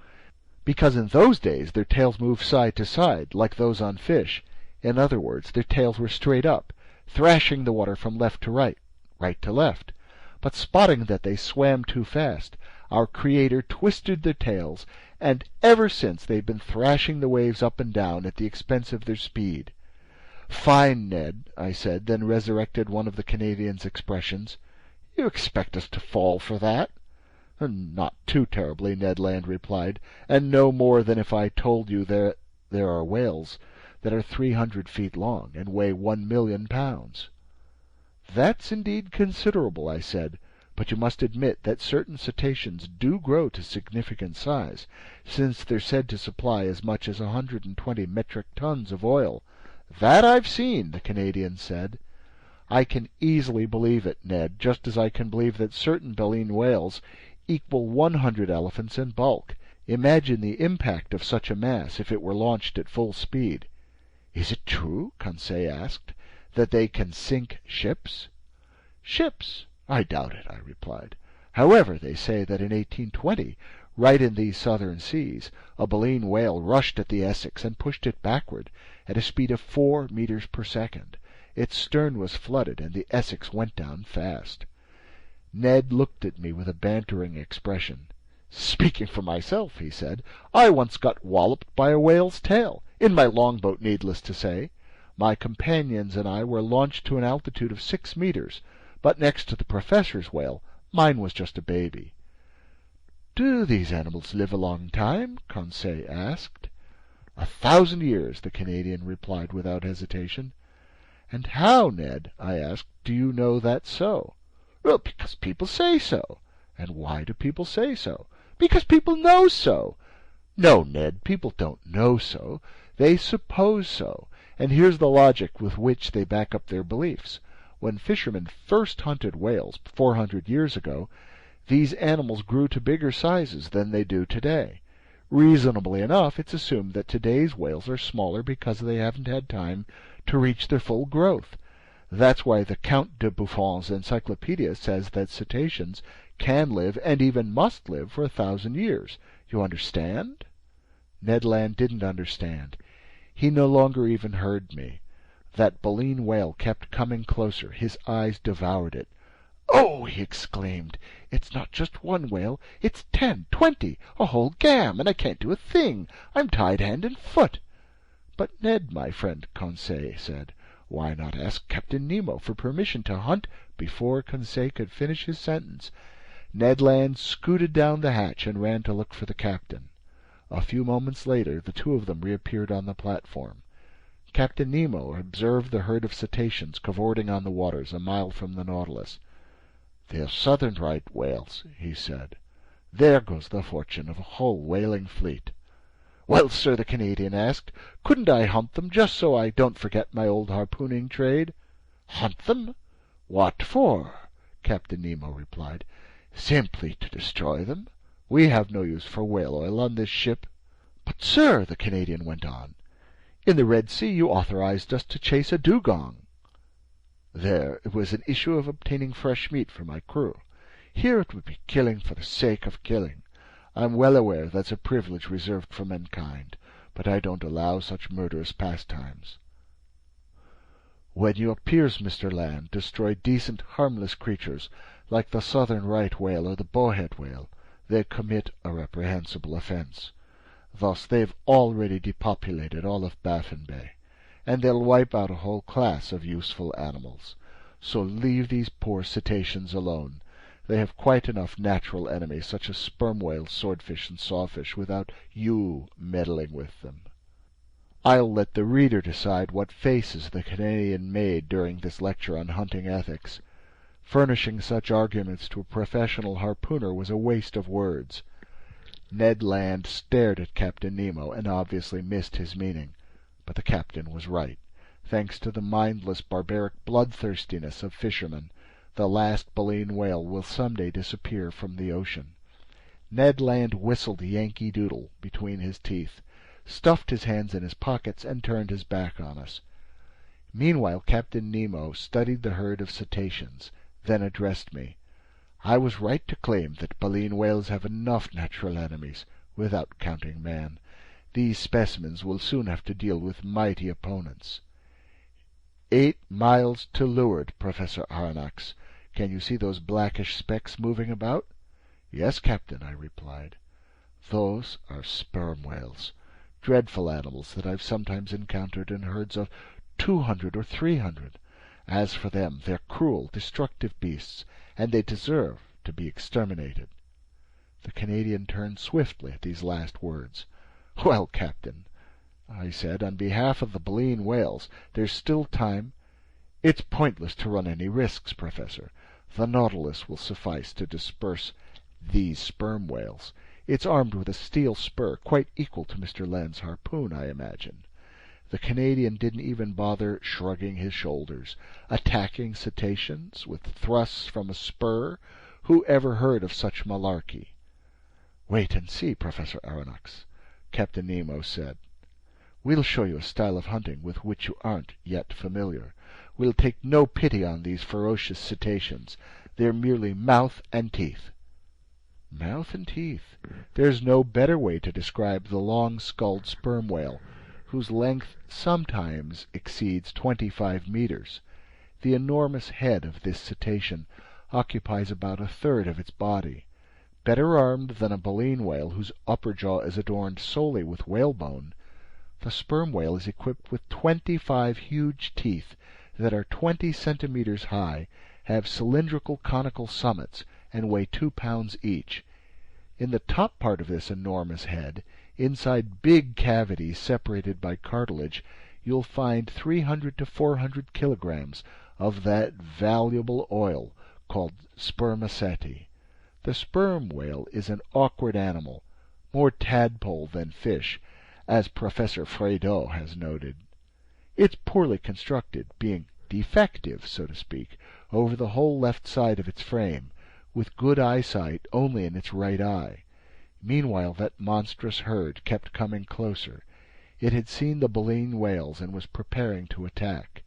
"Because in those days their tails moved side to side, like those on fish. In other words, their tails were straight up, thrashing the water from left to right, right to left. But spotting that they swam too fast, our Creator twisted their tails, and ever since they've been thrashing the waves up and down at the expense of their speed." "Fine, Ned," I said, then resurrected one of the Canadian's expressions. "You expect us to fall for that?" "Not too terribly," Ned Land replied, "and no more than if I told you there are whales that are 300 feet long and weigh 1,000,000 pounds." "That's indeed considerable," I said, "but you must admit that certain cetaceans do grow to significant size, since they're said to supply as much as 120 metric tons of oil." "That I've seen," the Canadian said. "I can easily believe it, Ned, just as I can believe that certain baleen whales equal 100 elephants in bulk. Imagine the impact of such a mass if it were launched at full speed." "Is it true," Conseil asked, "that they can sink ships?" "Ships? I doubt it," I replied. "However, they say that in 1820, right in these southern seas, a baleen whale rushed at the Essex and pushed it backward at a speed of 4 meters per second. Its stern was flooded and the Essex went down fast." Ned looked at me with a bantering expression. "Speaking for myself," he said, "I once got walloped by a whale's tail, in my longboat, needless to say. My companions and I were launched to an altitude of 6 meters, but next to the professor's whale, mine was just a baby." "Do these animals live a long time?" Conseil asked. 1,000 years," the Canadian replied without hesitation. "And how, Ned," I asked, "do you know that's so?" "Well, because people say so." "And why do people say so?" "Because people know so." "No, Ned, people don't know so. They suppose so. And here's the logic with which they back up their beliefs. When fishermen first hunted whales 400 years ago, these animals grew to bigger sizes than they do today. Reasonably enough, it's assumed that today's whales are smaller because they haven't had time to reach their full growth. That's why the Count de Buffon's encyclopedia says that cetaceans can live, and even must live, for 1,000 years. You understand?" Ned Land didn't understand. He no longer even heard me. That baleen whale kept coming closer. His eyes devoured it. "Oh!" he exclaimed, "it's not just one whale, it's 10, 20, a whole gam, and I can't do a thing. I'm tied hand and foot." "But, Ned, my friend," Conseil said, "why not ask Captain Nemo for permission to hunt—" Before Conseil could finish his sentence, Ned Land scooted down the hatch and ran to look for the captain. A few moments later, the two of them reappeared on the platform. Captain Nemo observed the herd of cetaceans cavorting on the waters a mile from the Nautilus. "They're southern right whales," he said. "There goes the fortune of a whole whaling fleet." "Well, sir," the Canadian asked, "couldn't I hunt them, just so I don't forget my old harpooning trade?" "Hunt them? What for?" Captain Nemo replied. "Simply to destroy them. We have no use for whale oil on this ship." "But, sir," the Canadian went on, "in the Red Sea you authorized us to chase a dugong." "There it was an issue of obtaining fresh meat for my crew. Here it would be killing for the sake of killing. I'm well aware that's a privilege reserved for mankind, but I don't allow such murderous pastimes." "When your peers, Mr. Land, destroy decent, harmless creatures like the southern right whale or the bowhead whale, they commit a reprehensible offense. Thus they've already depopulated all of Baffin Bay, and they'll wipe out a whole class of useful animals. So leave these poor cetaceans alone. They have quite enough natural enemies, such as sperm whales, swordfish, and sawfish, without you meddling with them." I'll let the reader decide what faces the Canadian made during this lecture on hunting ethics. Furnishing such arguments to a professional harpooner was a waste of words. Ned Land stared at Captain Nemo and obviously missed his meaning. But the captain was right. Thanks to the mindless, barbaric bloodthirstiness of fishermen, the last baleen whale will someday disappear from the ocean. Ned Land whistled Yankee Doodle between his teeth, stuffed his hands in his pockets, and turned his back on us. Meanwhile, Captain Nemo studied the herd of cetaceans, then addressed me. "I was right to claim that baleen whales have enough natural enemies, without counting man. These specimens will soon have to deal with mighty opponents." 8 miles to leeward, Professor Aronnax. Can you see those blackish specks moving about?" "Yes, Captain," I replied. "Those are sperm whales. Dreadful animals that I've sometimes encountered in herds of 200 or 300. As for them, they're cruel, destructive beasts, and they deserve to be exterminated." The Canadian turned swiftly at these last words. "Well, Captain," I said, "on behalf of the baleen whales, there's still time—" "It's pointless to run any risks, Professor. The Nautilus will suffice to disperse these sperm whales. It's armed with a steel spur, quite equal to Mr. Land's harpoon, I imagine." The Canadian didn't even bother shrugging his shoulders. Attacking cetaceans with thrusts from a spur? Who ever heard of such malarkey? "Wait and see, Professor Aronnax," Captain Nemo said. "We'll show you a style of hunting with which you aren't yet familiar. We'll take no pity on these ferocious cetaceans. They're merely mouth and teeth." Mouth and teeth. There's no better way to describe the long-skulled sperm whale, whose length sometimes exceeds 25 meters. The enormous head of this cetacean occupies about a third of its body. Better armed than a baleen whale, whose upper jaw is adorned solely with whalebone, the sperm whale is equipped with 25 huge teeth that are 20 centimeters high, have cylindrical conical summits, and weigh 2 pounds each. In the top part of this enormous head, inside big cavities separated by cartilage, you'll find 300 to 400 kilograms of that valuable oil called spermaceti. The sperm whale is an awkward animal, more tadpole than fish, as Professor Fredo has noted. It's poorly constructed, being defective, so to speak, over the whole left side of its frame, with good eyesight only in its right eye. Meanwhile, that monstrous herd kept coming closer. It had seen the baleen whales and was preparing to attack.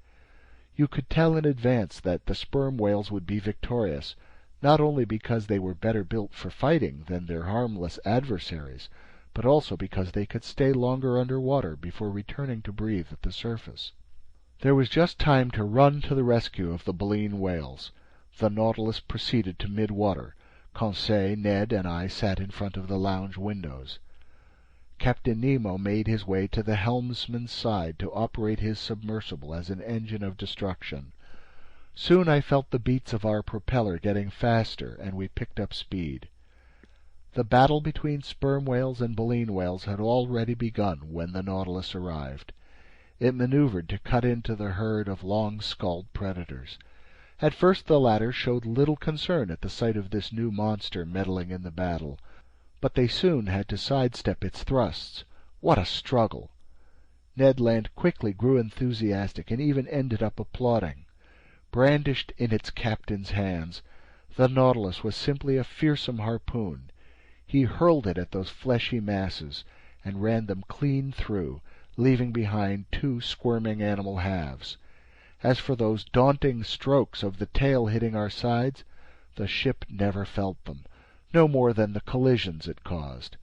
You could tell in advance that the sperm whales would be victorious, not only because they were better built for fighting than their harmless adversaries, but also because they could stay longer under water before returning to breathe at the surface. There was just time to run to the rescue of the baleen whales. The Nautilus proceeded to mid-water. Conseil, Ned, and I sat in front of the lounge windows. Captain Nemo made his way to the helmsman's side to operate his submersible as an engine of destruction. Soon I felt the beats of our propeller getting faster, and we picked up speed. The battle between sperm whales and baleen whales had already begun when the Nautilus arrived. It maneuvered to cut into the herd of long-skulled predators. At first the latter showed little concern at the sight of this new monster meddling in the battle, but they soon had to sidestep its thrusts. What a struggle! Ned Land quickly grew enthusiastic and even ended up applauding. Brandished in its captain's hands, the Nautilus was simply a fearsome harpoon. He hurled it at those fleshy masses and ran them clean through, leaving behind two squirming animal halves. As for those daunting strokes of the tail hitting our sides, the ship never felt them, no more than the collisions it caused.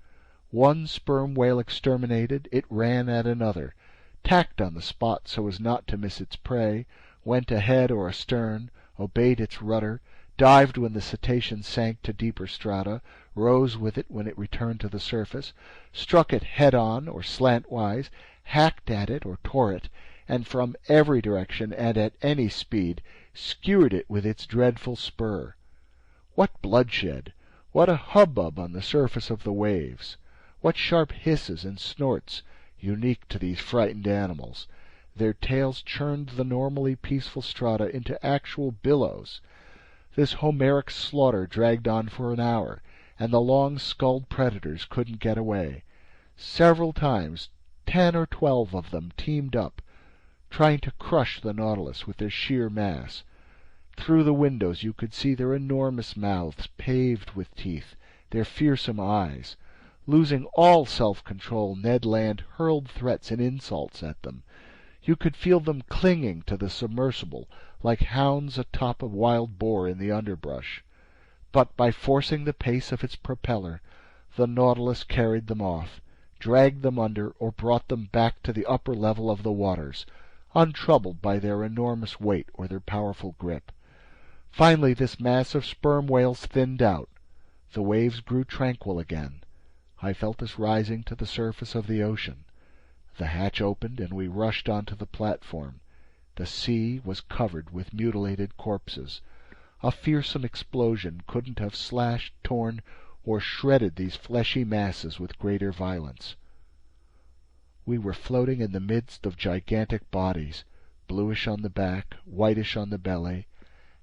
One sperm whale exterminated, it ran at another, tacked on the spot so as not to miss its prey, went ahead or astern, obeyed its rudder, dived when the cetacean sank to deeper strata, rose with it when it returned to the surface, struck it head-on or slantwise, hacked at it or tore it, and from every direction and at any speed skewered it with its dreadful spur. What bloodshed! What a hubbub on the surface of the waves! What sharp hisses and snorts, unique to these frightened animals! Their tails churned the normally peaceful strata into actual billows. This Homeric slaughter dragged on for an hour, and the long-skulled predators couldn't get away. Several times 10 or 12 of them teamed up, trying to crush the Nautilus with their sheer mass. Through the windows you could see their enormous mouths paved with teeth, their fearsome eyes. Losing all self-control, Ned Land hurled threats and insults at them. You could feel them clinging to the submersible, like hounds atop a wild boar in the underbrush. But by forcing the pace of its propeller, the Nautilus carried them off, dragged them under, or brought them back to the upper level of the waters, untroubled by their enormous weight or their powerful grip. Finally this mass of sperm whales thinned out. The waves grew tranquil again. I felt us rising to the surface of the ocean. The hatch opened, and we rushed onto the platform. The sea was covered with mutilated corpses. A fearsome explosion couldn't have slashed, torn, or shredded these fleshy masses with greater violence. We were floating in the midst of gigantic bodies, bluish on the back, whitish on the belly,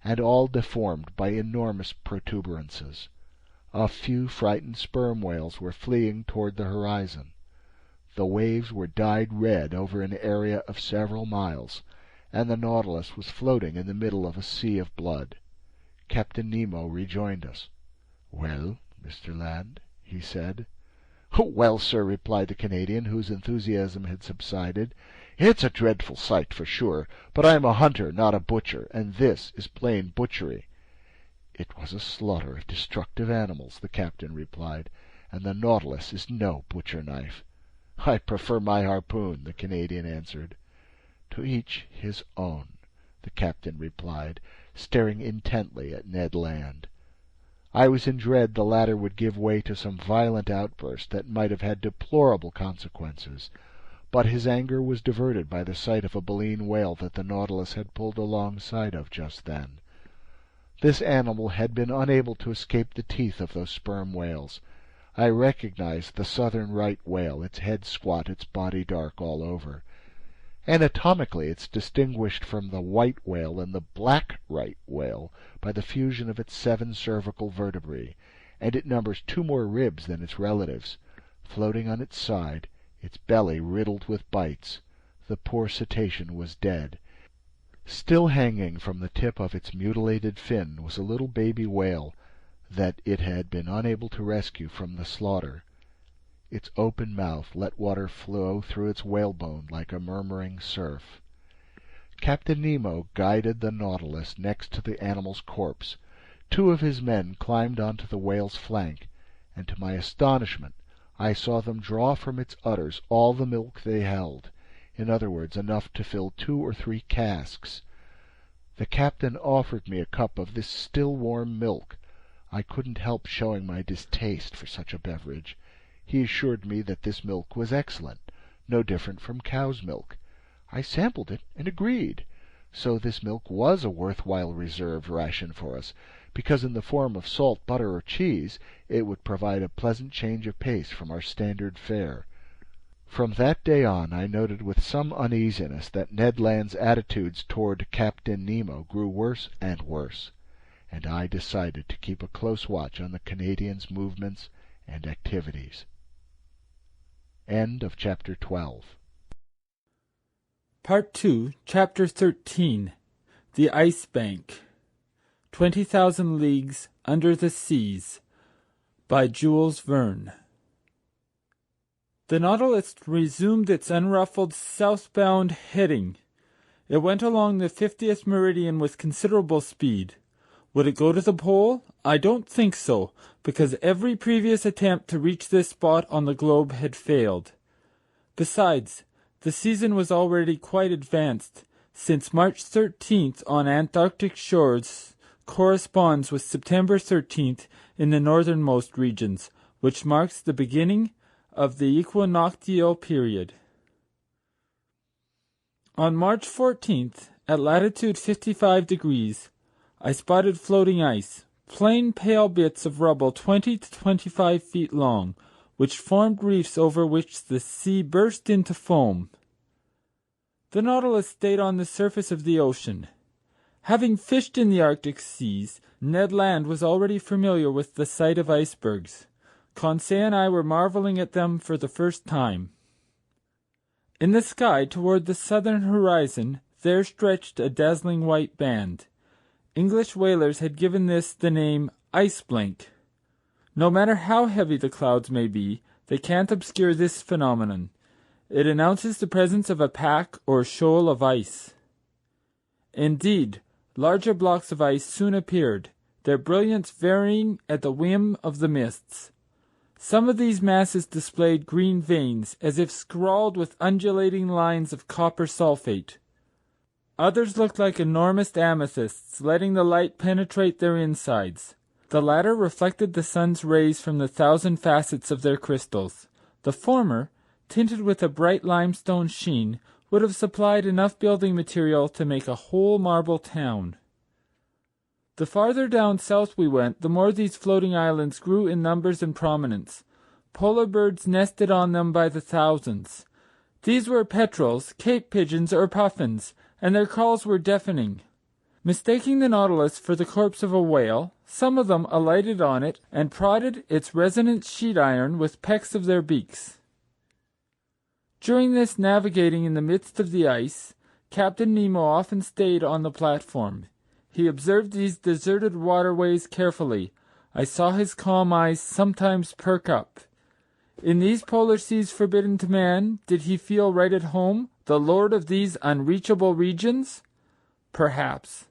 and all deformed by enormous protuberances. A few frightened sperm whales were fleeing toward the horizon. The waves were dyed red over an area of several miles, and the Nautilus was floating in the middle of a sea of blood. Captain Nemo rejoined us. "Well, Mr. Land?" he said. "Well, sir," replied the Canadian, whose enthusiasm had subsided, "it's a dreadful sight, for sure, but I am a hunter, not a butcher, and this is plain butchery." "It was a slaughter of destructive animals," the captain replied, "and the Nautilus is no butcher-knife." "I prefer my harpoon," the Canadian answered. "To each his own," the captain replied, staring intently at Ned Land. I was in dread the latter would give way to some violent outburst that might have had deplorable consequences, but his anger was diverted by the sight of a baleen whale that the Nautilus had pulled alongside of just then. This animal had been unable to escape the teeth of those sperm whales. I recognized the southern right whale, its head squat, its body dark all over. Anatomically it's distinguished from the white whale and the black right whale by the fusion of its 7 cervical vertebrae, and it numbers 2 more ribs than its relatives. Floating on its side, its belly riddled with bites, the poor cetacean was dead. Still hanging from the tip of its mutilated fin was a little baby whale that it had been unable to rescue from the slaughter. Its open mouth let water flow through its whalebone like a murmuring surf. Captain Nemo guided the Nautilus next to the animal's corpse. 2 of his men climbed onto the whale's flank, and to my astonishment I saw them draw from its udders all the milk they held, in other words, enough to fill 2 or 3 casks. The captain offered me a cup of this still-warm milk. I couldn't help showing my distaste for such a beverage. He assured me that this milk was excellent, no different from cow's milk. I sampled it and agreed. So this milk was a worthwhile reserved ration for us, because in the form of salt, butter, or cheese, it would provide a pleasant change of pace from our standard fare. From that day on, I noted with some uneasiness that Ned Land's attitudes toward Captain Nemo grew worse and worse, and I decided to keep a close watch on the Canadian's movements and activities. End of Chapter 12. Part 2, Chapter 13. The Ice Bank. 20,000 Leagues Under the Seas, by Jules Verne. The Nautilus resumed its unruffled southbound heading. It went along the 50th meridian with considerable speed. Would it go to the pole? I don't think so, because every previous attempt to reach this spot on the globe had failed. Besides, the season was already quite advanced, since March 13th on Antarctic shores corresponds with September 13th in the northernmost regions, which marks the beginning of the equinoctial period. On March 14th, at latitude 55 degrees, I spotted floating ice, plain pale bits of rubble 20 to 25 feet long, which formed reefs over which the sea burst into foam. The Nautilus stayed on the surface of the ocean. Having fished in the Arctic seas, Ned Land was already familiar with the sight of icebergs. Conseil and I were marveling at them for the first time. In the sky toward the southern horizon there stretched a dazzling white band. English whalers had given this the name ice blink. No matter how heavy the clouds may be, they can't obscure this phenomenon. It announces the presence of a pack or shoal of ice. Indeed, larger blocks of ice soon appeared, their brilliance varying at the whim of the mists. Some of these masses displayed green veins, as if scrawled with undulating lines of copper sulfate. Others looked like enormous amethysts, letting the light penetrate their insides. The latter reflected the sun's rays from the 1,000 facets of their crystals. The former, tinted with a bright limestone sheen, would have supplied enough building material to make a whole marble town. The farther down south we went, the more these floating islands grew in numbers and prominence. Polar birds nested on them by the thousands. These were petrels, cape pigeons, or puffins, and their calls were deafening. Mistaking the Nautilus for the corpse of a whale, some of them alighted on it and prodded its resonant sheet iron with pecks of their beaks. During this navigating in the midst of the ice, Captain Nemo often stayed on the platform. He observed these deserted waterways carefully. I saw his calm eyes sometimes perk up. In these polar seas forbidden to man, did he feel right at home, the lord of these unreachable regions? Perhaps.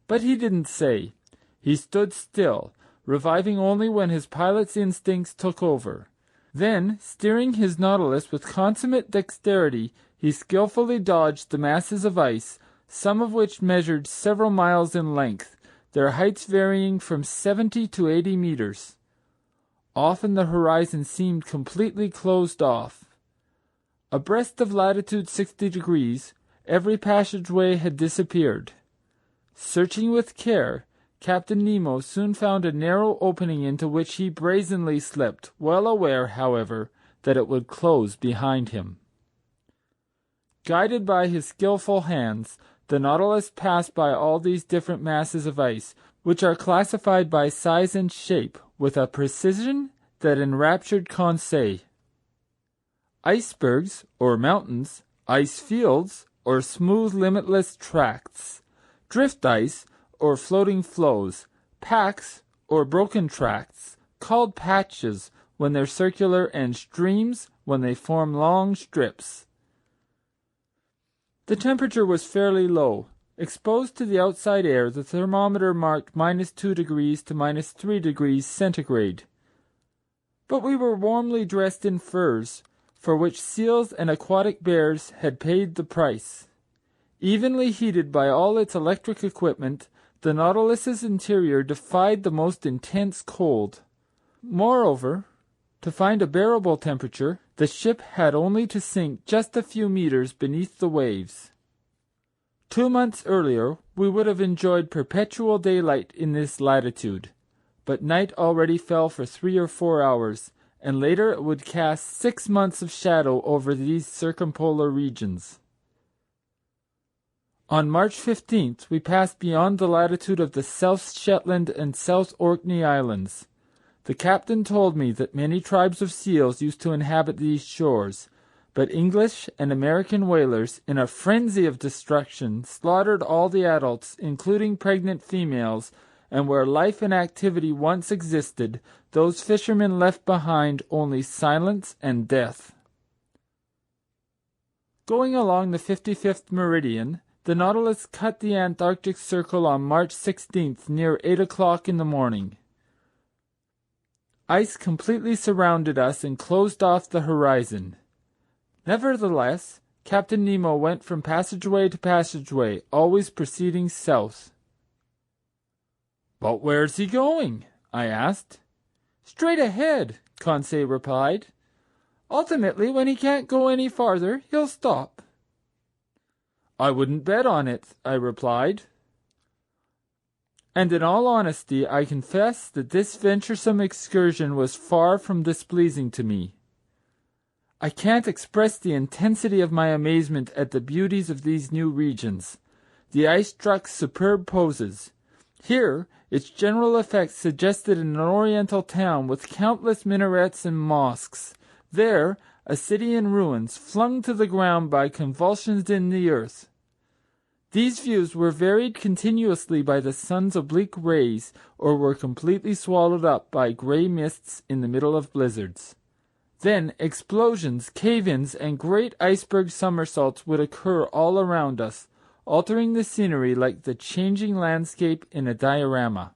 But he didn't say. He stood still, reviving only when his pilot's instincts took over. Then, steering his Nautilus with consummate dexterity, he skillfully dodged the masses of ice, some of which measured several miles in length, their heights varying from 70 to 80 meters. Often the horizon seemed completely closed off. Abreast of latitude 60 degrees, every passageway had disappeared. Searching with care, Captain Nemo soon found a narrow opening into which he brazenly slipped, well aware, however, that it would close behind him. Guided by his skillful hands, the Nautilus passed by all these different masses of ice, which are classified by size and shape with a precision that enraptured Conseil. Icebergs, or mountains, ice fields, or smooth limitless tracts, drift ice, or floating floes, packs, or broken tracts, called patches when they're circular, and streams when they form long strips. The temperature was fairly low. Exposed to the outside air, the thermometer marked -2 degrees to -3 degrees centigrade. But we were warmly dressed in furs, for which seals and aquatic bears had paid the price. Evenly heated by all its electric equipment, the Nautilus's interior defied the most intense cold. Moreover, to find a bearable temperature, the ship had only to sink just a few meters beneath the waves. 2 months earlier, we would have enjoyed perpetual daylight in this latitude, but night already fell for 3 or 4 hours, and later it would cast 6 months of shadow over these circumpolar regions. On March 15th, we passed beyond the latitude of the South Shetland and South Orkney Islands. The captain told me that many tribes of seals used to inhabit these shores, but English and American whalers, in a frenzy of destruction, slaughtered all the adults, including pregnant females, and where life and activity once existed, those fishermen left behind only silence and death. Going along the 55th meridian, the Nautilus cut the Antarctic Circle on March 16th near 8 o'clock in the morning. Ice completely surrounded us and closed off the horizon. Nevertheless, Captain Nemo went from passageway to passageway, always proceeding south. "But where's he going?" I asked. "Straight ahead," Conseil replied. "Ultimately, when he can't go any farther, he'll stop." "I wouldn't bet on it," I replied. And in all honesty, I confess that this venturesome excursion was far from displeasing to me. I can't express the intensity of my amazement at the beauties of these new regions. The ice struck superb poses. Here, its general effect suggested an oriental town with countless minarets and mosques. There, a city in ruins, flung to the ground by convulsions in the earth. These views were varied continuously by the sun's oblique rays, or were completely swallowed up by gray mists in the middle of blizzards. Then explosions, cave-ins, and great iceberg somersaults would occur all around us, altering the scenery like the changing landscape in a diorama.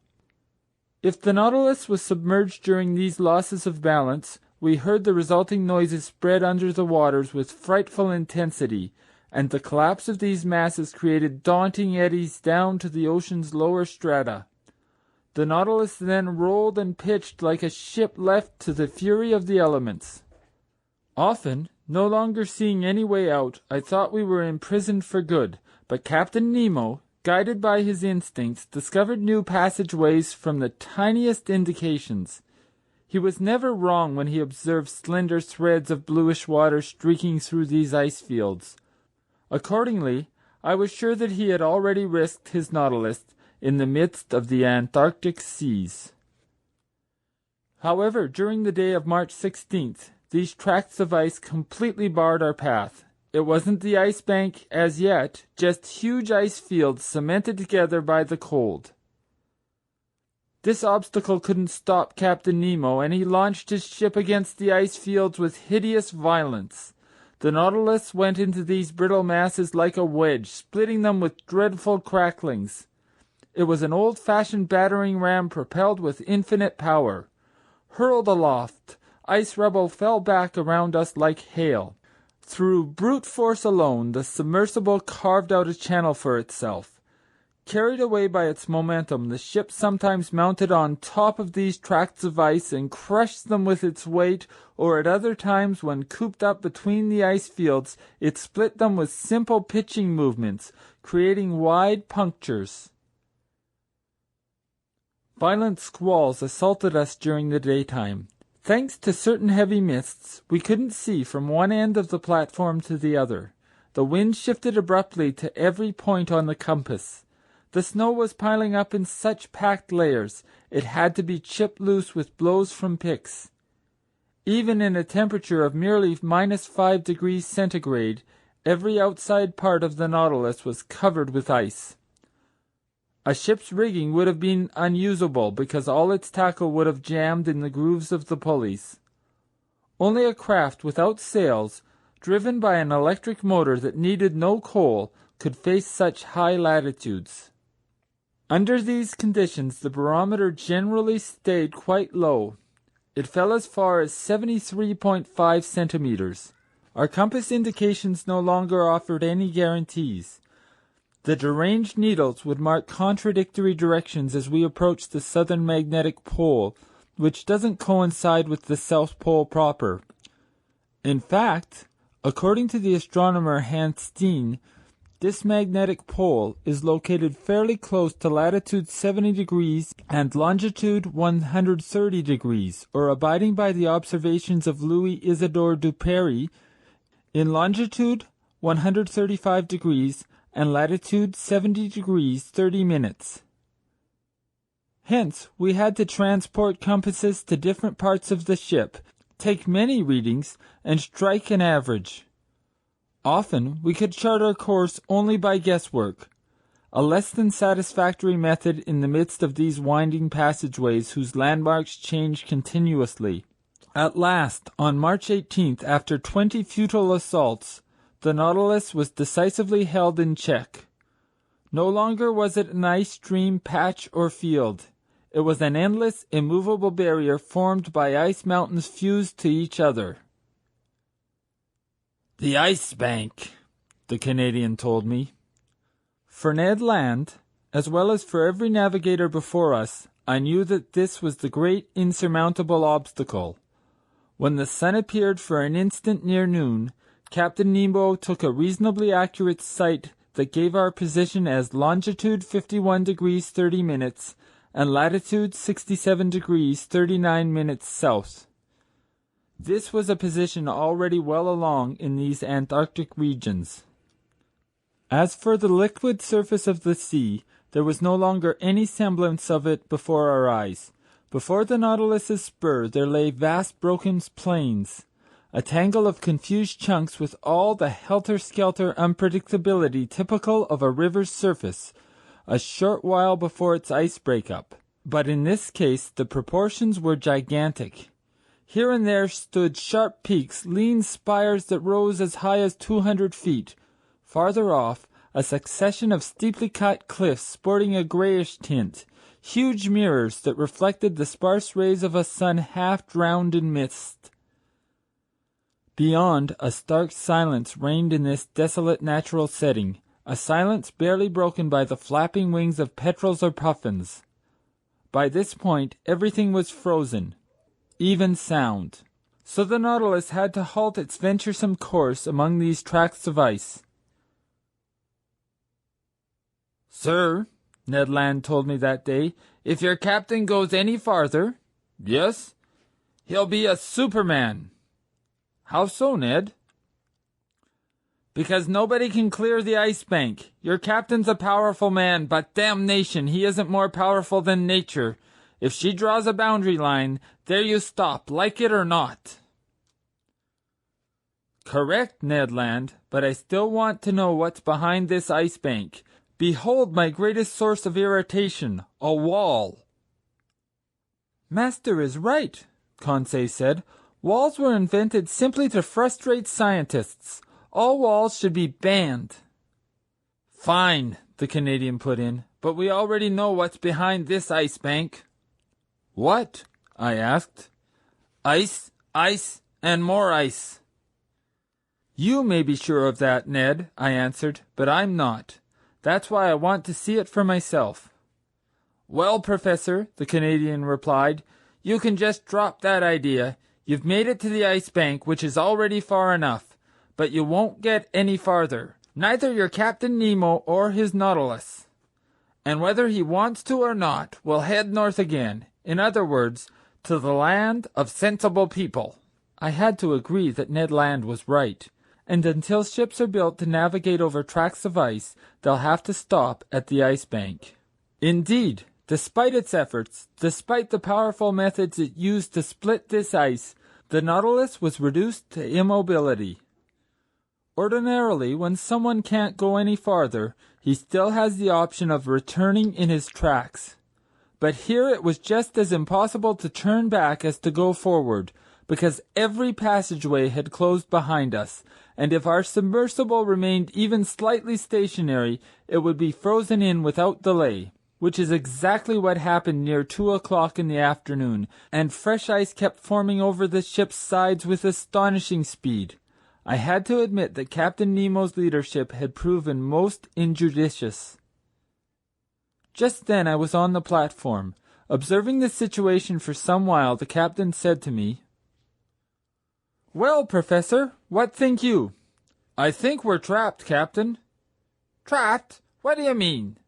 If the Nautilus was submerged during these losses of balance, we heard the resulting noises spread under the waters with frightful intensity, and the collapse of these masses created daunting eddies down to the ocean's lower strata. The Nautilus then rolled and pitched like a ship left to the fury of the elements. Often, no longer seeing any way out, I thought we were imprisoned for good, but Captain Nemo, guided by his instincts, discovered new passageways from the tiniest indications. He was never wrong when he observed slender threads of bluish water streaking through these ice fields. Accordingly, I was sure that he had already risked his Nautilus in the midst of the Antarctic seas. However, during the day of March 16th, these tracts of ice completely barred our path. It wasn't the ice bank as yet, just huge ice fields cemented together by the cold. This obstacle couldn't stop Captain Nemo, and he launched his ship against the ice fields with hideous violence. The Nautilus went into these brittle masses like a wedge, splitting them with dreadful cracklings. It was an old-fashioned battering ram propelled with infinite power. Hurled aloft, ice rubble fell back around us like hail. Through brute force alone, the submersible carved out a channel for itself. Carried away by its momentum, the ship sometimes mounted on top of these tracts of ice and crushed them with its weight, or at other times, when cooped up between the ice fields, it split them with simple pitching movements, creating wide punctures. Violent squalls assaulted us during the daytime. Thanks to certain heavy mists, we couldn't see from one end of the platform to the other. The wind shifted abruptly to every point on the compass. The snow was piling up in such packed layers, it had to be chipped loose with blows from picks. Even in a temperature of merely -5 degrees centigrade, every outside part of the Nautilus was covered with ice. A ship's rigging would have been unusable because all its tackle would have jammed in the grooves of the pulleys. Only a craft without sails, driven by an electric motor that needed no coal, could face such high latitudes. Under these conditions, the barometer generally stayed quite low. It fell as far as 73.5 centimeters. Our compass indications no longer offered any guarantees. The deranged needles would mark contradictory directions as we approached the southern magnetic pole, which doesn't coincide with the South Pole proper. In fact, according to the astronomer Hans Steen, this magnetic pole is located fairly close to latitude 70 degrees and longitude 130 degrees, or abiding by the observations of Louis Isidore Duperrey, in longitude 135 degrees and latitude 70 degrees 30 minutes. Hence, we had to transport compasses to different parts of the ship, take many readings, and strike an average. Often, we could chart our course only by guesswork, a less than satisfactory method in the midst of these winding passageways whose landmarks change continuously. At last, on March 18th, after 20 futile assaults, the Nautilus was decisively held in check. No longer was it an ice stream, patch, or field. It was an endless, immovable barrier formed by ice mountains fused to each other. "The Ice Bank," the Canadian told me. For Ned Land, as well as for every navigator before us, I knew that this was the great insurmountable obstacle. When the sun appeared for an instant near noon, Captain Nemo took a reasonably accurate sight that gave our position as longitude 51 degrees 30 minutes and latitude 67 degrees 39 minutes south. This was a position already well along in these Antarctic regions. As for the liquid surface of the sea, there was no longer any semblance of it before our eyes. Before the Nautilus's spur there lay vast broken plains, a tangle of confused chunks with all the helter-skelter unpredictability typical of a river's surface, a short while before its ice breakup. But in this case the proportions were gigantic. Here and there stood sharp peaks, lean spires that rose as high as 200 feet. Farther off, a succession of steeply cut cliffs sporting a grayish tint, huge mirrors that reflected the sparse rays of a sun half drowned in mist. Beyond, a stark silence reigned in this desolate natural setting, a silence barely broken by the flapping wings of petrels or puffins. By this point, everything was frozen, even sound. So the Nautilus had to halt its venturesome course among these tracts of ice. "Sir," Ned Land told me that day, "if your captain goes any farther—" "Yes?" "He'll be a Superman." "How so, Ned?" "Because nobody can clear the Ice Bank. Your captain's a powerful man, but damnation, he isn't more powerful than nature. If she draws a boundary line, there you stop, like it or not." "Correct, Ned Land, but I still want to know what's behind this Ice Bank. Behold my greatest source of irritation, a wall." "Master is right," Conseil said. "Walls were invented simply to frustrate scientists. All walls should be banned." "Fine," the Canadian put in, "but we already know what's behind this Ice Bank." "What?" I asked. "Ice, ice, and more ice." "You may be sure of that, Ned," I answered, "but I'm not. That's why I want to see it for myself." "Well, Professor," the Canadian replied, "you can just drop that idea. You've made it to the Ice Bank, which is already far enough, but you won't get any farther. Neither your Captain Nemo or his Nautilus. And whether he wants to or not, we'll head north again. In other words, to the land of sensible people." I had to agree that Ned Land was right, and until ships are built to navigate over tracts of ice, they'll have to stop at the Ice Bank. Indeed, despite its efforts, despite the powerful methods it used to split this ice, the Nautilus was reduced to immobility. Ordinarily, when someone can't go any farther, he still has the option of returning in his tracks. But here it was just as impossible to turn back as to go forward, because every passageway had closed behind us, and if our submersible remained even slightly stationary, it would be frozen in without delay, which is exactly what happened near 2 o'clock in the afternoon, and fresh ice kept forming over the ship's sides with astonishing speed. I had to admit that Captain Nemo's leadership had proven most injudicious. Just then I was on the platform. Observing the situation for some while, the captain said to me, "Well, Professor, what think you?" "I think we're trapped, Captain." "Trapped? What do you mean?"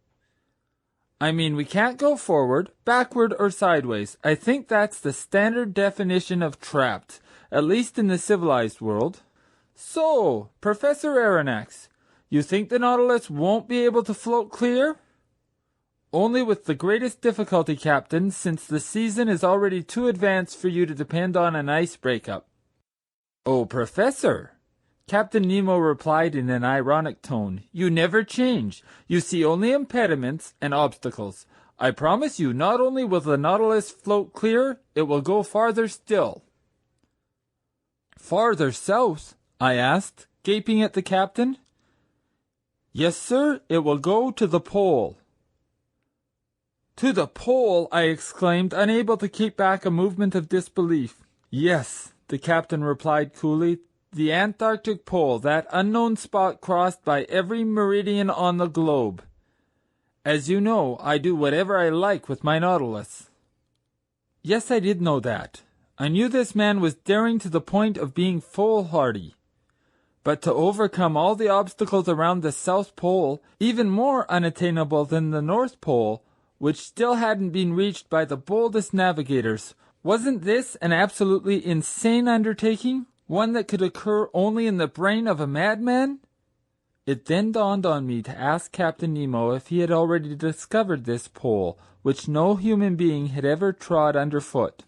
"I mean we can't go forward, backward, or sideways. I think that's the standard definition of trapped, at least in the civilized world." "So, Professor Aronnax, you think the Nautilus won't be able to float clear?" "Only with the greatest difficulty, Captain, since the season is already too advanced for you to depend on an ice breakup." "Oh, Professor," Captain Nemo replied in an ironic tone, "you never change. You see only impediments and obstacles. I promise you not only will the Nautilus float clear, it will go farther still." "Farther south?" I asked, gaping at the captain. "Yes, sir, it will go to the pole." "To the pole!" I exclaimed, unable to keep back a movement of disbelief. "Yes," the captain replied coolly, "the Antarctic pole, that unknown spot crossed by every meridian on the globe. As you know, I do whatever I like with my Nautilus." Yes, I did know that. I knew this man was daring to the point of being foolhardy. But to overcome all the obstacles around the South Pole, even more unattainable than the North Pole, which still hadn't been reached by the boldest navigators, wasn't this an absolutely insane undertaking, one that could occur only in the brain of a madman? It then dawned on me to ask Captain Nemo if he had already discovered this pole, which no human being had ever trod underfoot.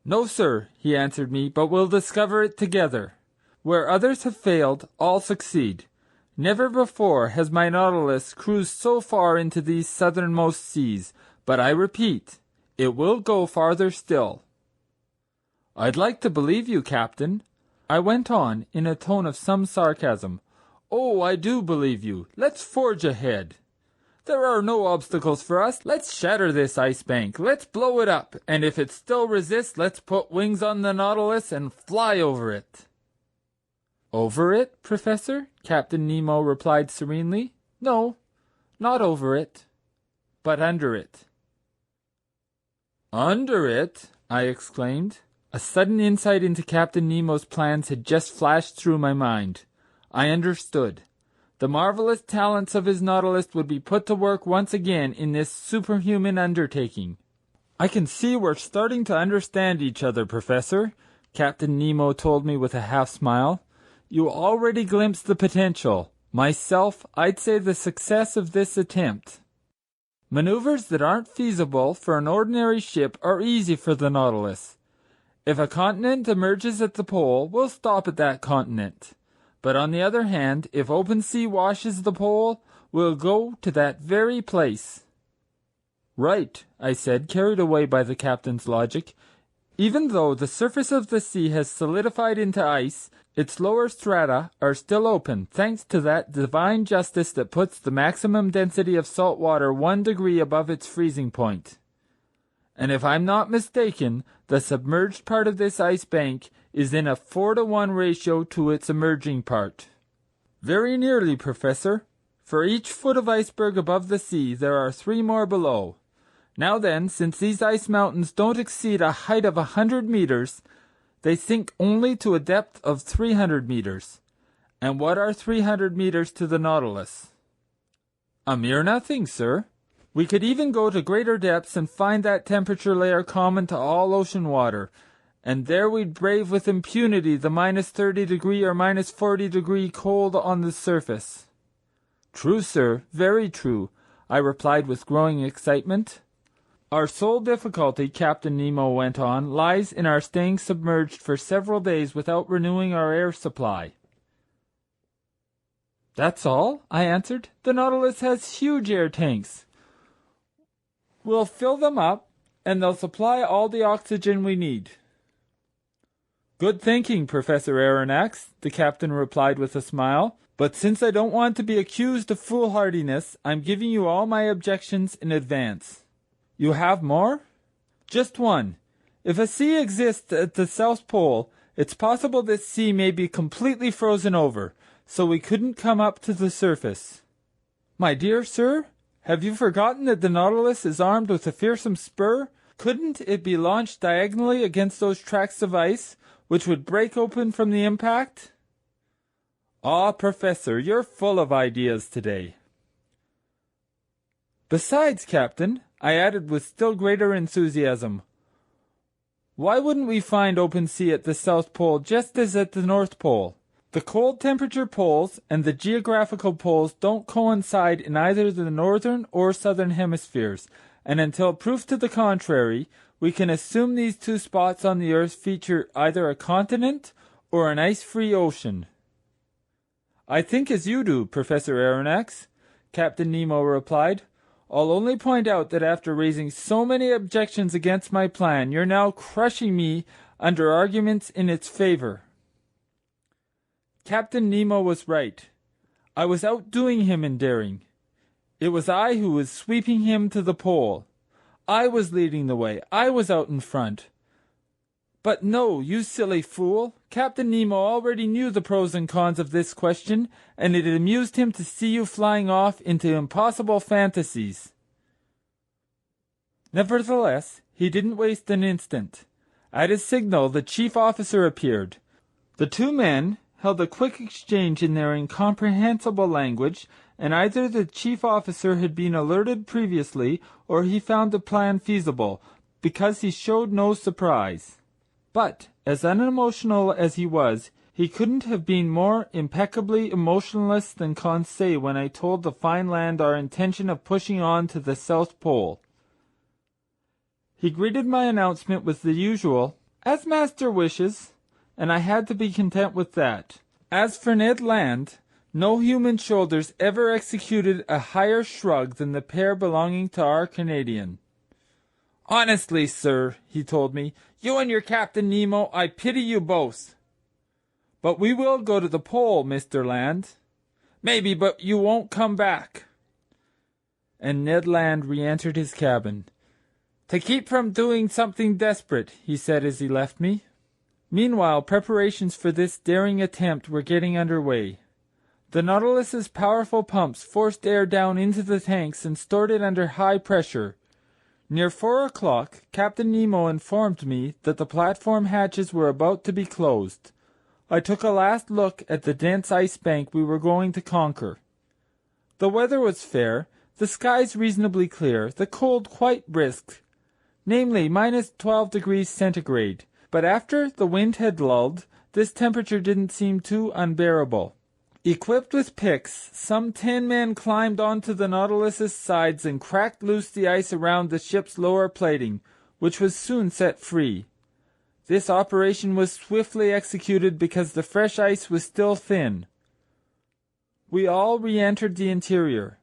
"No, sir," he answered me, "but we'll discover it together. Where others have failed, all succeed. Never before has my Nautilus cruised so far into these southernmost seas, but I repeat, it will go farther still." "I'd like to believe you, Captain," I went on in a tone of some sarcasm. "Oh, I do believe you. Let's forge ahead. There are no obstacles for us. Let's shatter this ice bank. Let's blow it up, and if it still resists, let's put wings on the Nautilus and fly over it." "Over it, Professor?" Captain Nemo replied serenely. "No, not over it, but under it." "Under it?" I exclaimed. A sudden insight into Captain Nemo's plans had just flashed through my mind. I understood. The marvelous talents of his Nautilus would be put to work once again in this superhuman undertaking. "I can see we're starting to understand each other, Professor," Captain Nemo told me with a half-smile. "You already glimpse the potential. Myself, I'd say the success of this attempt. Maneuvers that aren't feasible for an ordinary ship are easy for the Nautilus. If a continent emerges at the pole, we'll stop at that continent. But on the other hand, if open sea washes the pole, we'll go to that very place." "Right," I said, carried away by the captain's logic. "Even though the surface of the sea has solidified into ice, its lower strata are still open, thanks to that divine justice that puts the maximum density of salt water 1 degree above its freezing point. And if I'm not mistaken, the submerged part of this ice bank is in a 4-to-1 ratio to its emerging part." "Very nearly, Professor. For each foot of iceberg above the sea, there are 3 more below. Now then, since these ice mountains don't exceed a height of 100 meters, they sink only to a depth of 300 meters. And what are 300 meters to the Nautilus?" "A mere nothing, sir. We could even go to greater depths and find that temperature layer common to all ocean water, and there we'd brave with impunity the -30° or -40° cold on the surface." "True, sir, very true," I replied with growing excitement. "Our sole difficulty," Captain Nemo went on, "lies in our staying submerged for several days without renewing our air supply." "That's all," I answered. "The Nautilus has huge air tanks. We'll fill them up, and they'll supply all the oxygen we need." "Good thinking, Professor Aronnax," the captain replied with a smile. "But since I don't want to be accused of foolhardiness, I'm giving you all my objections in advance." "You have more?" "Just one. If a sea exists at the South Pole, It's possible this sea may be completely frozen over, so we couldn't come up to the surface. My dear sir, have you forgotten that the Nautilus is armed with a fearsome spur? Couldn't it be launched diagonally against those tracts of ice, which would break open from the impact? Ah, Professor, you're full of ideas today. Besides, Captain, I added with still greater enthusiasm, why wouldn't we find open sea at the South Pole just as at the North Pole? The cold temperature poles and the geographical poles don't coincide in either the northern or southern hemispheres, and until proof to the contrary, we can assume these two spots on the Earth feature either a continent or an ice-free ocean. I think as you do, Professor Aronnax, Captain Nemo replied. I'll only point out that after raising so many objections against my plan, you're now crushing me under arguments in its favor. Captain Nemo was right. I was outdoing him in daring. It was I who was sweeping him to the pole. I was leading the way. I was out in front. But no, you silly fool. Captain Nemo already knew the pros and cons of this question, and it amused him to see you flying off into impossible fantasies. Nevertheless, he didn't waste an instant. At his signal, the chief officer appeared. The two men held a quick exchange in their incomprehensible language, and either the chief officer had been alerted previously, or he found the plan feasible, because he showed no surprise. But, as unemotional as he was, he couldn't have been more impeccably emotionless than Conseil when I told the fine land our intention of pushing on to the South Pole. He greeted my announcement with the usual, "As master wishes," and I had to be content with that. As for Ned Land, no human shoulders ever executed a higher shrug than the pair belonging to our Canadian. "Honestly, sir," he told me, "you and your Captain Nemo, I pity you both. But we will go to the pole, Mr. Land. Maybe, but you won't come back." And Ned Land re-entered his cabin. "To keep from doing something desperate," he said as he left me. Meanwhile, preparations for this daring attempt were getting under way. The Nautilus's powerful pumps forced air down into the tanks and stored it under high pressure. Near 4 o'clock, Captain Nemo informed me that the platform hatches were about to be closed. I took a last look at the dense ice bank we were going to conquer. The weather was fair, the skies reasonably clear, the cold quite brisk, namely -12°C, but after the wind had lulled, this temperature didn't seem too unbearable. Equipped with picks, some 10 men climbed onto the Nautilus's sides and cracked loose the ice around the ship's lower plating, which was soon set free. This operation was swiftly executed because the fresh ice was still thin. We all re-entered the interior.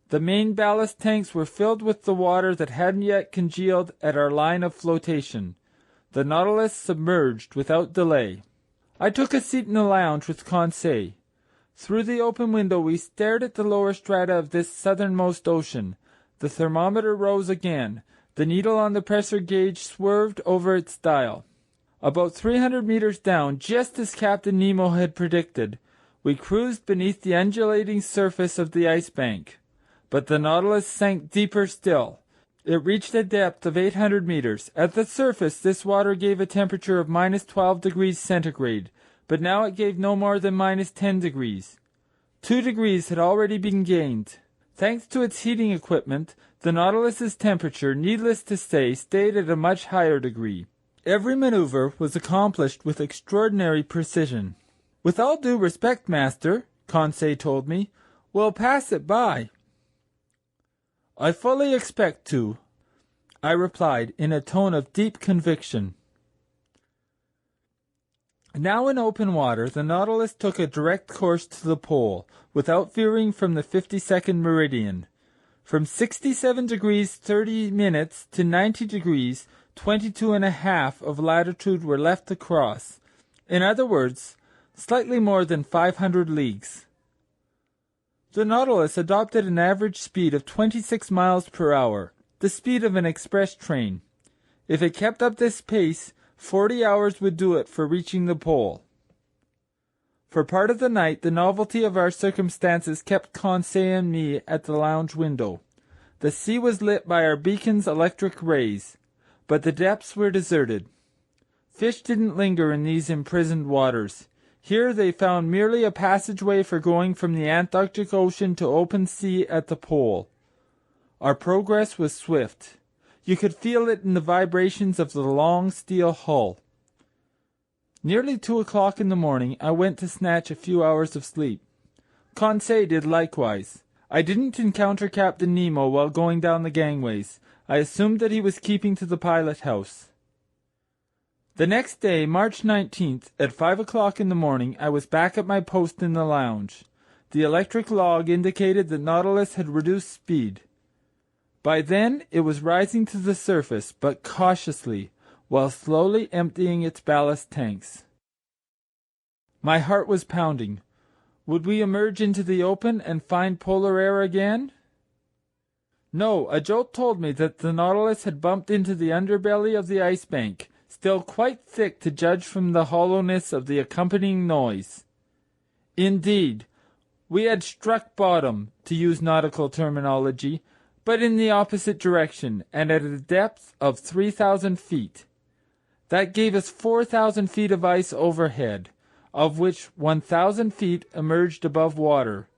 The main ballast tanks were filled with the water that hadn't yet congealed at our line of flotation. The Nautilus submerged without delay. I took a seat in the lounge with Conseil. Through the open window we stared at the lower strata of this southernmost ocean. The thermometer rose again. The needle on the pressure gauge swerved over its dial. About 300 meters down, just as Captain Nemo had predicted, we cruised beneath the undulating surface of the ice bank. But the Nautilus sank deeper still. It reached a depth of 800 meters. At the surface, this water gave a temperature of -12°C, but now it gave no more than -10°. 2 degrees had already been gained. Thanks to its heating equipment, the Nautilus's temperature, needless to say, stayed at a much higher degree. Every maneuver was accomplished with extraordinary precision. "With all due respect, master," Conseil told me, "we'll pass it by." "I fully expect to," I replied in a tone of deep conviction. Now in open water, the Nautilus took a direct course to the pole, without veering from the 52nd meridian. From 67 degrees 30 minutes to 90 degrees 22½ of latitude were left to cross. In other words, slightly more than 500 leagues. The Nautilus adopted an average speed of 26 miles per hour, the speed of an express train. If it kept up this pace 40 hours would do it for reaching the pole. For part of the night, the novelty of our circumstances kept Conseil and me at the lounge window. The sea was lit by our beacon's electric rays, but the depths were deserted. Fish didn't linger in these imprisoned waters. Here they found merely a passageway for going from the Antarctic Ocean to open sea at the pole. Our progress was swift. You could feel it in the vibrations of the long steel hull. Nearly 2 o'clock in the morning, I went to snatch a few hours of sleep. Conseil did likewise. I didn't encounter Captain Nemo while going down the gangways. I assumed that he was keeping to the pilot house. The next day, March 19th, at 5 o'clock in the morning, I was back at my post in the lounge. The electric log indicated that Nautilus had reduced speed. By then, it was rising to the surface, but cautiously, while slowly emptying its ballast tanks. My heart was pounding. Would we emerge into the open and find polar air again? No, a jolt told me that the Nautilus had bumped into the underbelly of the ice bank, still quite thick to judge from the hollowness of the accompanying noise. Indeed, we had struck bottom, to use nautical terminology, but in the opposite direction and at a depth of 3,000 feet. That gave us 4,000 feet of ice overhead, of which 1,000 feet emerged above water.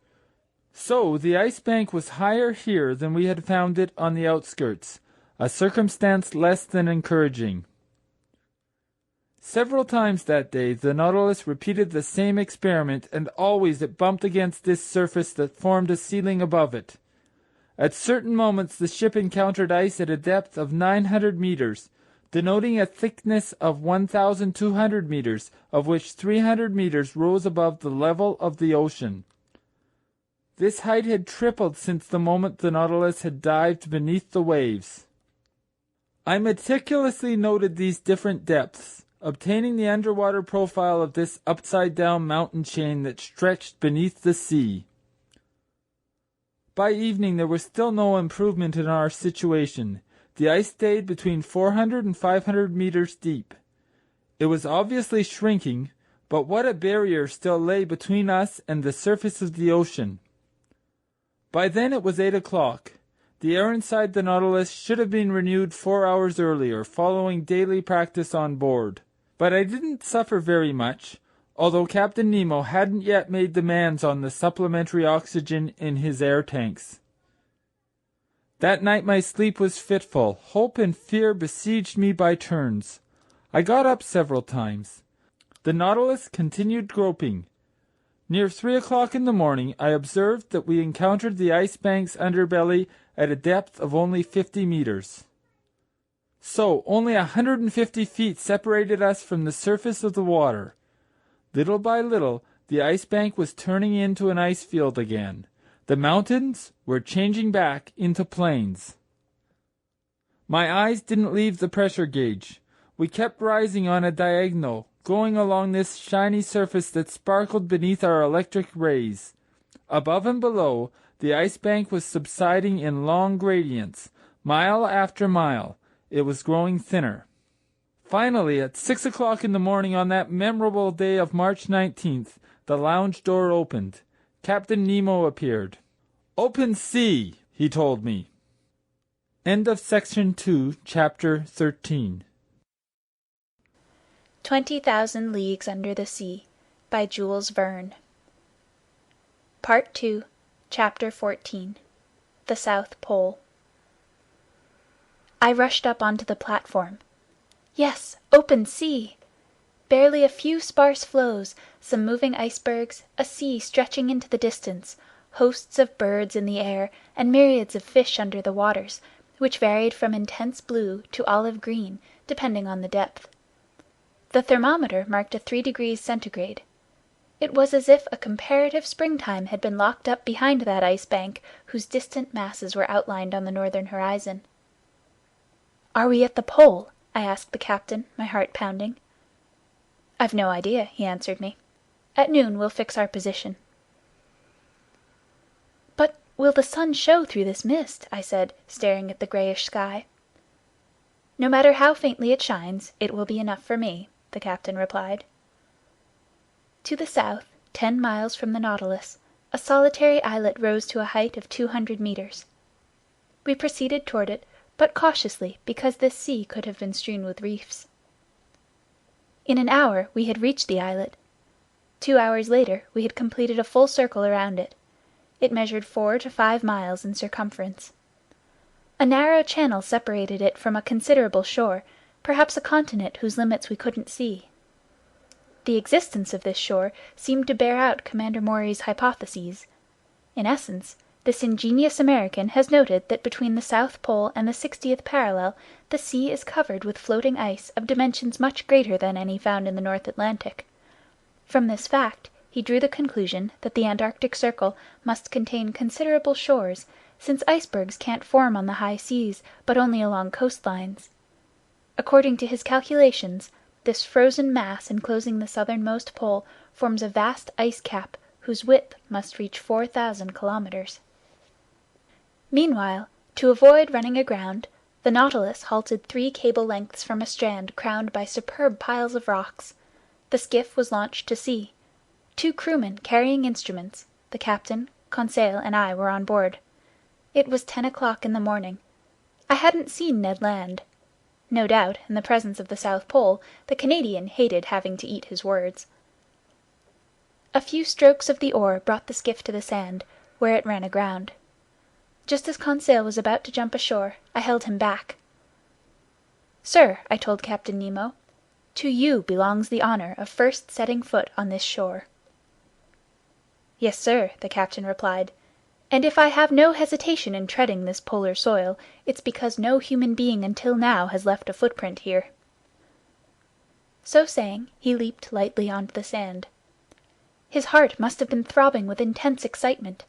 So the ice bank was higher here than we had found it on the outskirts, a circumstance less than encouraging. Several times that day the Nautilus repeated the same experiment, and always it bumped against this surface that formed a ceiling above it. At certain moments the ship encountered ice at a depth of 900 meters, denoting a thickness of 1,200 meters, of which 300 meters rose above the level of the ocean. This height had tripled since the moment the Nautilus had dived beneath the waves. I meticulously noted these different depths, obtaining the underwater profile of this upside-down mountain chain that stretched beneath the sea. By evening there was still no improvement in our situation. The ice stayed between 400 and 500 meters deep. It was obviously shrinking, but what a barrier still lay between us and the surface of the ocean. By then it was 8 o'clock. The air inside the Nautilus should have been renewed 4 hours earlier, following daily practice on board. But I didn't suffer very much, although Captain Nemo hadn't yet made demands on the supplementary oxygen in his air tanks. That night my sleep was fitful. Hope and fear besieged me by turns. I got up several times. The Nautilus continued groping. Near 3 o'clock in the morning I observed that we encountered the ice bank's underbelly at a depth of only 50 meters. So, only 150 feet separated us from the surface of the water. Little by little, the ice bank was turning into an ice field again. The mountains were changing back into plains. My eyes didn't leave the pressure gauge. We kept rising on a diagonal, going along this shiny surface that sparkled beneath our electric rays. Above and below, the ice bank was subsiding in long gradients, mile after mile. It was growing thinner. Finally, at 6 o'clock in the morning on that memorable day of March 19th, the lounge door opened. Captain Nemo appeared. "Open sea," he told me. End of Section 2, Chapter 13. 20,000 Leagues Under the Sea by Jules Verne. Part 2, Chapter 14. The South Pole. I rushed up onto the platform. Yes, open sea! Barely a few sparse floes, some moving icebergs, a sea stretching into the distance, hosts of birds in the air, and myriads of fish under the waters, which varied from intense blue to olive green, depending on the depth. The thermometer marked a 3 degrees centigrade. It was as if a comparative springtime had been locked up behind that ice bank whose distant masses were outlined on the northern horizon. "Are we at the pole?" I asked the captain, my heart pounding. "I've no idea," he answered me. "At noon we'll fix our position." "But will the sun show through this mist?" I said, staring at the grayish sky. No matter how faintly it shines, it will be enough for me," the captain replied. To the south, 10 miles from the Nautilus, a solitary islet rose to a height of 200 meters. We proceeded toward it, but cautiously because this sea could have been strewn with reefs. In an hour we had reached the islet. 2 hours later we had completed a full circle around it. It measured 4 to 5 miles in circumference. A narrow channel separated it from a considerable shore, perhaps a continent whose limits we couldn't see. The existence of this shore seemed to bear out Commander Maury's hypotheses. In essence, this ingenious American has noted that between the South Pole and the 60th parallel the sea is covered with floating ice of dimensions much greater than any found in the North Atlantic. From this fact he drew the conclusion that the Antarctic Circle must contain considerable shores, since icebergs can't form on the high seas, but only along coastlines. According to his calculations, this frozen mass enclosing the southernmost pole forms a vast ice cap whose width must reach 4,000 kilometers. Meanwhile, to avoid running aground, the Nautilus halted 3 cable lengths from a strand crowned by superb piles of rocks. The skiff was launched to sea. 2 crewmen carrying instruments, the captain, Conseil, and I were on board. It was 10 o'clock in the morning. I hadn't seen Ned Land. No doubt, in the presence of the South Pole, the Canadian hated having to eat his words. A few strokes of the oar brought the skiff to the sand, where it ran aground. Just as Conseil was about to jump ashore, I held him back. "Sir," I told Captain Nemo, "to you belongs the honor of first setting foot on this shore." "Yes, sir," the captain replied, "and if I have no hesitation in treading this polar soil, it's because no human being until now has left a footprint here." So saying, he leaped lightly onto the sand. His heart must have been throbbing with intense excitement.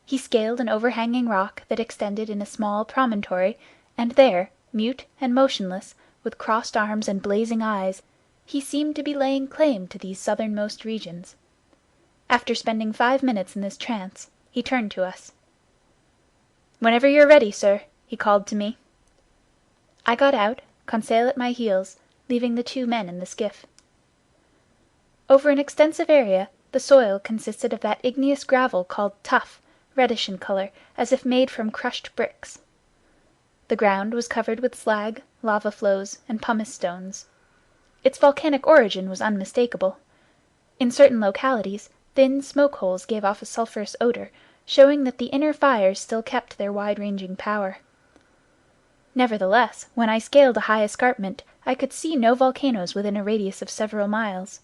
He scaled an overhanging rock that extended in a small promontory, and there, mute and motionless, with crossed arms and blazing eyes, he seemed to be laying claim to these southernmost regions. After spending 5 minutes in this trance, he turned to us. "Whenever you're ready, sir," he called to me. I got out, Conseil at my heels, leaving the 2 men in the skiff. Over an extensive area the soil consisted of that igneous gravel called tuff, reddish in color, as if made from crushed bricks. The ground was covered with slag, lava flows, and pumice stones. Its volcanic origin was unmistakable. In certain localities thin smoke holes gave off a sulphurous odor, showing that the inner fires still kept their wide-ranging power. Nevertheless, when I scaled a high escarpment, I could see no volcanoes within a radius of several miles.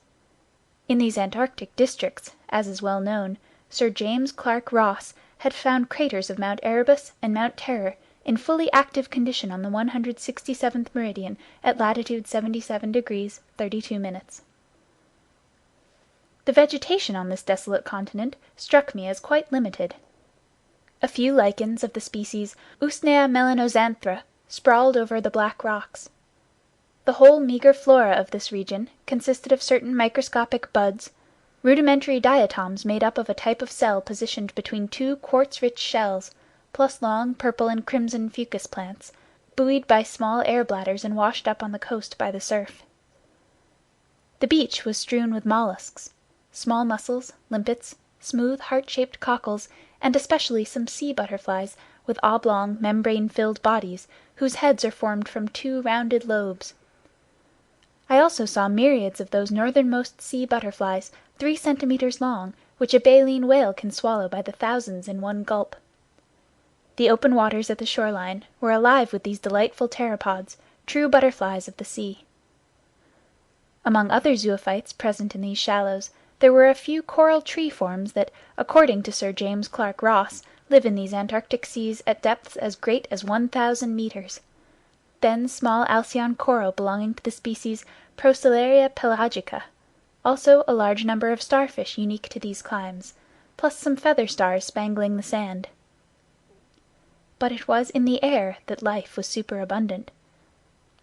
In these Antarctic districts, as is well known, Sir James Clark Ross had found craters of Mount Erebus and Mount Terror in fully active condition on the 167th meridian at latitude 77 degrees 32 minutes. The vegetation on this desolate continent struck me as quite limited. A few lichens of the species Usnea melanoxanthra sprawled over the black rocks. The whole meager flora of this region consisted of certain microscopic buds, rudimentary diatoms made up of a type of cell positioned between 2 quartz-rich shells, plus long purple and crimson fucus plants, buoyed by small air bladders and washed up on the coast by the surf. The beach was strewn with mollusks, small mussels, limpets, smooth heart-shaped cockles, and especially some sea butterflies with oblong membrane-filled bodies whose heads are formed from 2 rounded lobes. I also saw myriads of those northernmost sea butterflies 3 centimeters long, which a baleen whale can swallow by the thousands in one gulp. The open waters at the shoreline were alive with these delightful pteropods, true butterflies of the sea. Among other zoophytes present in these shallows, there were a few coral tree forms that, according to Sir James Clark Ross, live in these Antarctic seas at depths as great as 1,000 meters. Then small Alcyon coral belonging to the species Procellaria pelagica, also a large number of starfish unique to these climes, plus some feather stars spangling the sand. But it was in the air that life was superabundant.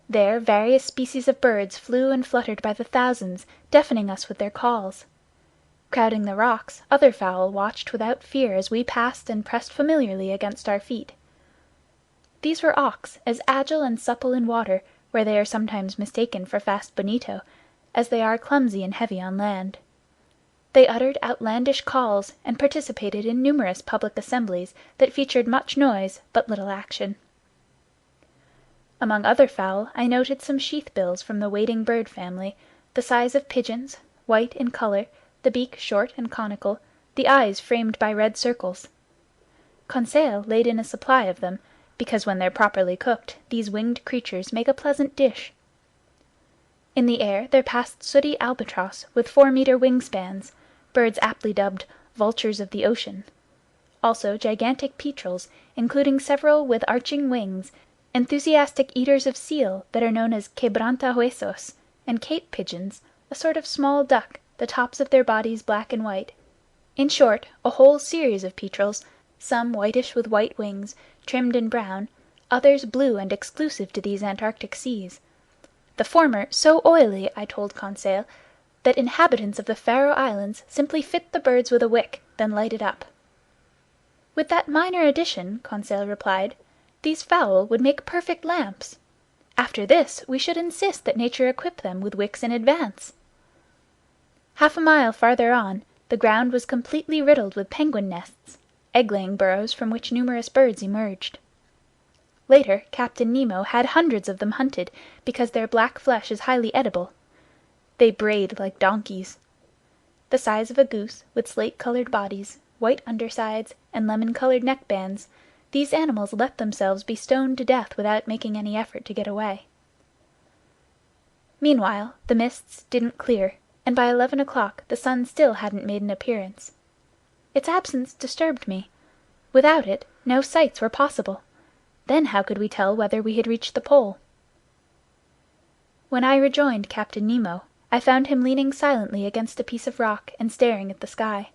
There various species of birds flew and fluttered by the thousands, deafening us with their calls. Crowding the rocks, other fowl watched without fear as we passed and pressed familiarly against our feet. These were auks, as agile and supple in water, where they are sometimes mistaken for fast bonito, as they are clumsy and heavy on land. They uttered outlandish calls and participated in numerous public assemblies that featured much noise but little action. Among other fowl I noted some sheath-bills from the wading bird family, the size of pigeons, white in color, the beak short and conical, the eyes framed by red circles. Conseil laid in a supply of them, because when they're properly cooked these winged creatures make a pleasant dish. In the air there passed sooty albatross with 4-meter wingspans, birds aptly dubbed vultures of the ocean. Also gigantic petrels, including several with arching wings, enthusiastic eaters of seal that are known as quebrantahuesos, and cape pigeons, a sort of small duck, the tops of their bodies black and white. In short, a whole series of petrels, some whitish with white wings, trimmed in brown, others blue and exclusive to these Antarctic seas. The former so oily, I told Conseil, that inhabitants of the Faroe Islands simply fit the birds with a wick, then light it up. With that minor addition, Conseil replied, these fowl would make perfect lamps. After this we should insist that nature equip them with wicks in advance. Half a mile farther on, the ground was completely riddled with penguin nests, egg-laying burrows from which numerous birds emerged. Later, Captain Nemo had hundreds of them hunted, because their black flesh is highly edible. They brayed like donkeys. The size of a goose, with slate-colored bodies, white undersides, and lemon-colored neckbands, these animals let themselves be stoned to death without making any effort to get away. Meanwhile, the mists didn't clear, and by 11 o'clock the sun still hadn't made an appearance. Its absence disturbed me. Without it, no sights were possible. Then how could we tell whether we had reached the pole? When I rejoined Captain Nemo, I found him leaning silently against a piece of rock and staring at the sky.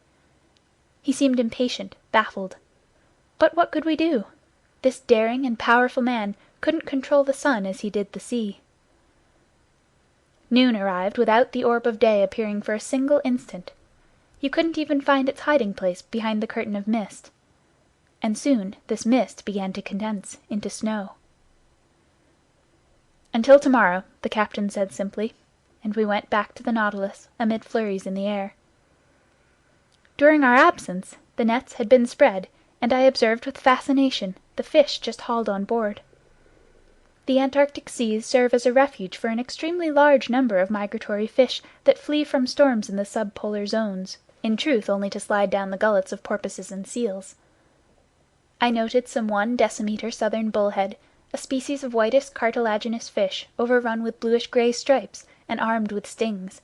He seemed impatient, baffled. But what could we do? This daring and powerful man couldn't control the sun as he did the sea. Noon arrived without the orb of day appearing for a single instant. You couldn't even find its hiding place behind the curtain of mist. And soon this mist began to condense into snow. "Until tomorrow," the captain said simply, and we went back to the Nautilus amid flurries in the air. During our absence the nets had been spread, and I observed with fascination the fish just hauled on board. The Antarctic seas serve as a refuge for an extremely large number of migratory fish that flee from storms in the subpolar zones, in truth only to slide down the gullets of porpoises and seals. I noted some 1 decimeter southern bullhead, a species of whitest cartilaginous fish overrun with bluish-gray stripes and armed with stings.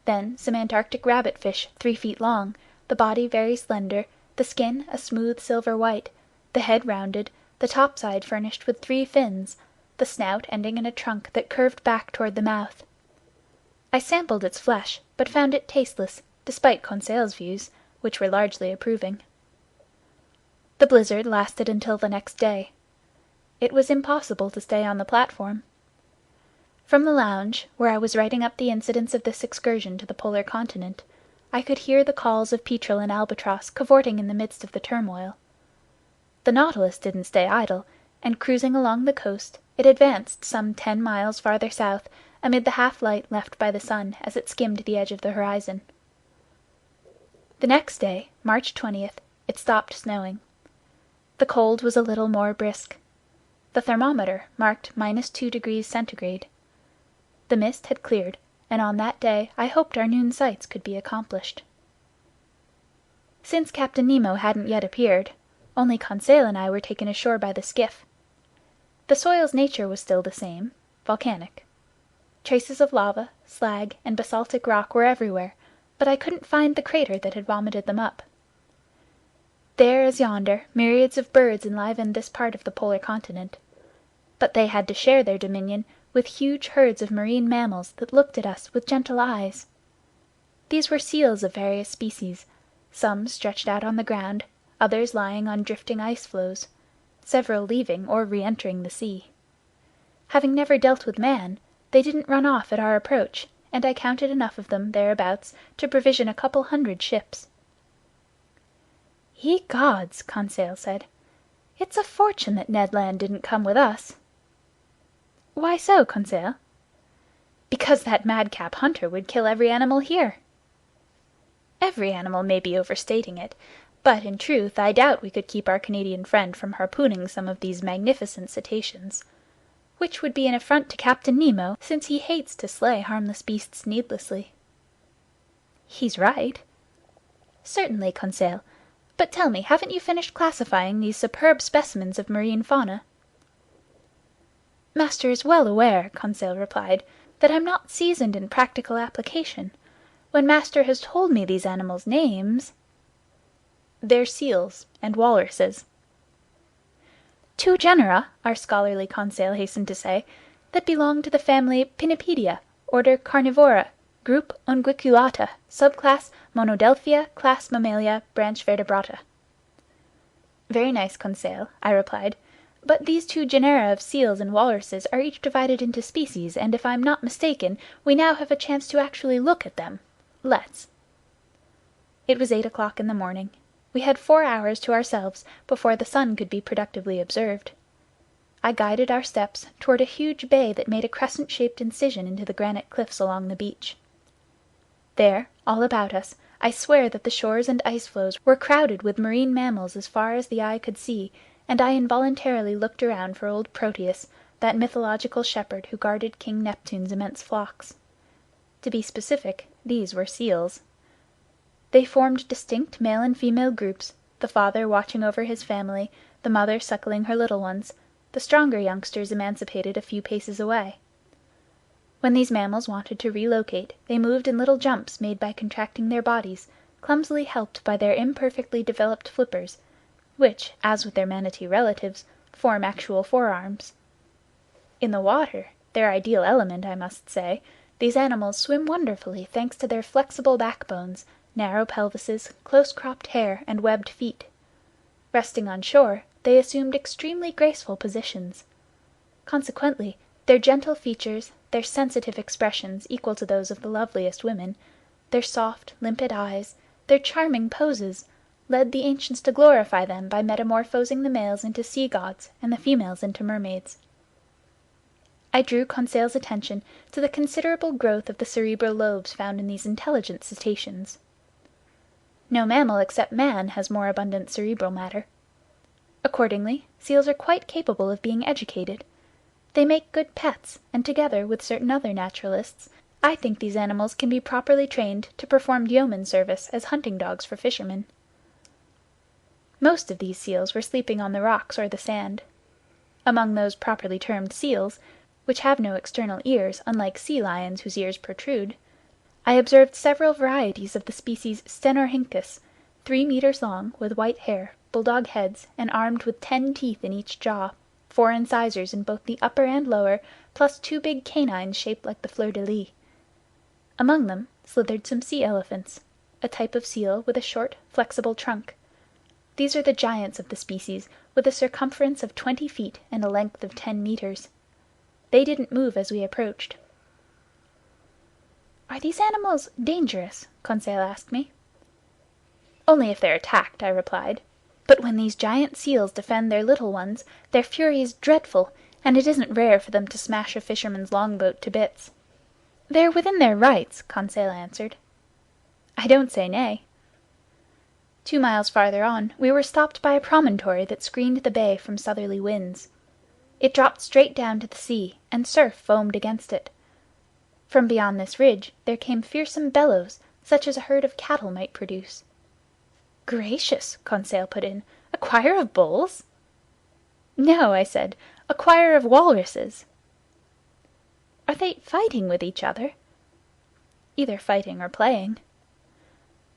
Then some Antarctic rabbit-fish 3 feet long, the body very slender, the skin a smooth silver white, the head rounded, the top side furnished with 3 fins, the snout ending in a trunk that curved back toward the mouth. I sampled its flesh, but found it tasteless, despite Conseil's views, which were largely approving. The blizzard lasted until the next day. It was impossible to stay on the platform. From the lounge, where I was writing up the incidents of this excursion to the polar continent, I could hear the calls of petrel and albatross cavorting in the midst of the turmoil. The Nautilus didn't stay idle, and cruising along the coast, it advanced some 10 miles farther south amid the half-light left by the sun as it skimmed the edge of the horizon. The next day, March 20th, it stopped snowing. The cold was a little more brisk. The thermometer marked -2° centigrade. The mist had cleared, and on that day I hoped our noon sights could be accomplished. Since Captain Nemo hadn't yet appeared, only Conseil and I were taken ashore by the skiff. The soil's nature was still the same, volcanic. Traces of lava, slag, and basaltic rock were everywhere, but I couldn't find the crater that had vomited them up. There as yonder, myriads of birds enlivened this part of the polar continent. But they had to share their dominion with huge herds of marine mammals that looked at us with gentle eyes. These were seals of various species, some stretched out on the ground, others lying on drifting ice floes, several leaving or re-entering the sea. Having never dealt with man, they didn't run off at our approach, and I counted enough of them thereabouts to provision a couple 100 ships. "Ye gods," Conseil said, "it's a fortune that Ned Land didn't come with us." Why so, Conseil? Because that madcap hunter would kill every animal here. Every animal may be overstating it, but in truth I doubt we could keep our Canadian friend from harpooning some of these magnificent cetaceans. Which would be an affront to Captain Nemo, since he hates to slay harmless beasts needlessly. He's right. Certainly, Conseil. But tell me, haven't you finished classifying these superb specimens of marine fauna? Master is well aware, Conseil replied, that I'm not seasoned in practical application. When master has told me these animals' names... They're seals and walruses. Two genera, our scholarly Conseil hastened to say, that belong to the family Pinnipedia, order Carnivora, group Unguiculata, subclass Monodelphia, class Mammalia, branch Vertebrata. Very nice, Conseil, I replied. But these two genera of seals and walruses are each divided into species, and if I'm not mistaken, we now have a chance to actually look at them. Let's. It was 8 o'clock in the morning. We had 4 hours to ourselves before the sun could be productively observed. I guided our steps toward a huge bay that made a crescent-shaped incision into the granite cliffs along the beach. There, all about us, I swear that the shores and ice-floes were crowded with marine mammals as far as the eye could see, and I involuntarily looked around for old Proteus, that mythological shepherd who guarded King Neptune's immense flocks. To be specific, these were seals. They formed distinct male and female groups, the father watching over his family, the mother suckling her little ones, the stronger youngsters emancipated a few paces away. When these mammals wanted to relocate, they moved in little jumps made by contracting their bodies, clumsily helped by their imperfectly developed flippers, which, as with their manatee relatives, form actual forearms. In the water, their ideal element, I must say, these animals swim wonderfully thanks to their flexible backbones, narrow pelvises, close-cropped hair, and webbed feet. Resting on shore, they assumed extremely graceful positions. Consequently, their gentle features, their sensitive expressions equal to those of the loveliest women, their soft, limpid eyes, their charming poses, led the ancients to glorify them by metamorphosing the males into sea gods and the females into mermaids. I drew Conseil's attention to the considerable growth of the cerebral lobes found in these intelligent cetaceans. No mammal except man has more abundant cerebral matter. Accordingly, seals are quite capable of being educated. They make good pets, and together with certain other naturalists, I think these animals can be properly trained to perform yeoman service as hunting dogs for fishermen. Most of these seals were sleeping on the rocks or the sand. Among those properly termed seals, which have no external ears, unlike sea lions whose ears protrude, I observed several varieties of the species Stenorhynchus, 3 meters long, with white hair, bulldog heads, and armed with 10 teeth in each jaw, 4 incisors in both the upper and lower, plus 2 big canines shaped like the fleur-de-lis. Among them slithered some sea elephants, a type of seal with a short, flexible trunk. These are the giants of the species, with a circumference of 20 feet and a length of 10 meters. They didn't move as we approached. "Are these animals dangerous?" Conseil asked me. "Only if they're attacked," I replied. "But when these giant seals defend their little ones, their fury is dreadful, and it isn't rare for them to smash a fisherman's longboat to bits." "They're within their rights," Conseil answered. "I don't say nay." 2 miles farther on we were stopped by a promontory that screened the bay from southerly winds. It dropped straight down to the sea, and surf foamed against it. From beyond this ridge there came fearsome bellows, such as a herd of cattle might produce. "Gracious!" Conseil put in. "A choir of bulls?" "No," I said. "A choir of walruses." "Are they fighting with each other?" "Either fighting or playing."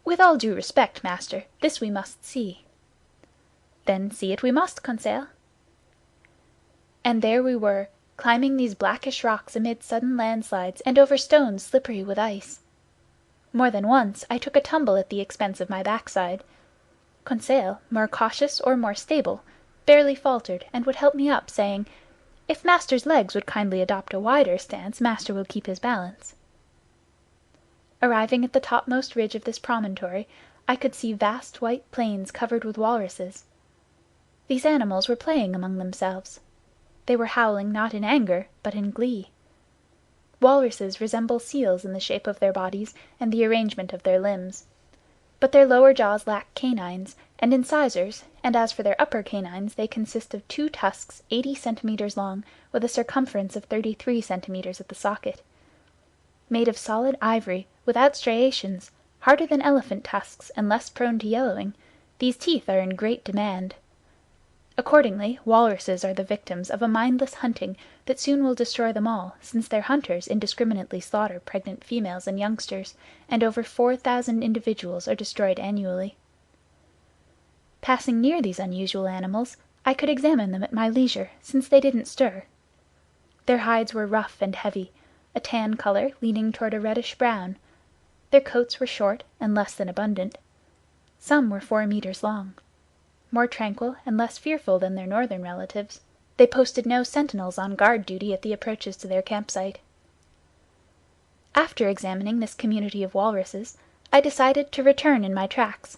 "With all due respect, master, this we must see." "Then see it we must, Conseil." And there we were, climbing these blackish rocks amid sudden landslides and over stones slippery with ice. More than once I took a tumble at the expense of my backside. Conseil, more cautious or more stable, barely faltered and would help me up, saying, "If master's legs would kindly adopt a wider stance, master will keep his balance." Arriving at the topmost ridge of this promontory, I could see vast white plains covered with walruses. These animals were playing among themselves. They were howling not in anger, but in glee. Walruses resemble seals in the shape of their bodies and the arrangement of their limbs. But their lower jaws lack canines and incisors, and as for their upper canines, they consist of 2 tusks 80 centimeters long, with a circumference of 33 centimeters at the socket. Made of solid ivory, without striations, harder than elephant tusks and less prone to yellowing, these teeth are in great demand. Accordingly, walruses are the victims of a mindless hunting that soon will destroy them all, since their hunters indiscriminately slaughter pregnant females and youngsters, and over 4,000 individuals are destroyed annually. Passing near these unusual animals, I could examine them at my leisure, since they didn't stir. Their hides were rough and heavy, a tan color leaning toward a reddish-brown. Their coats were short and less than abundant. Some were 4 meters long. More tranquil and less fearful than their northern relatives, they posted no sentinels on guard duty at the approaches to their campsite. After examining this community of walruses, I decided to return in my tracks.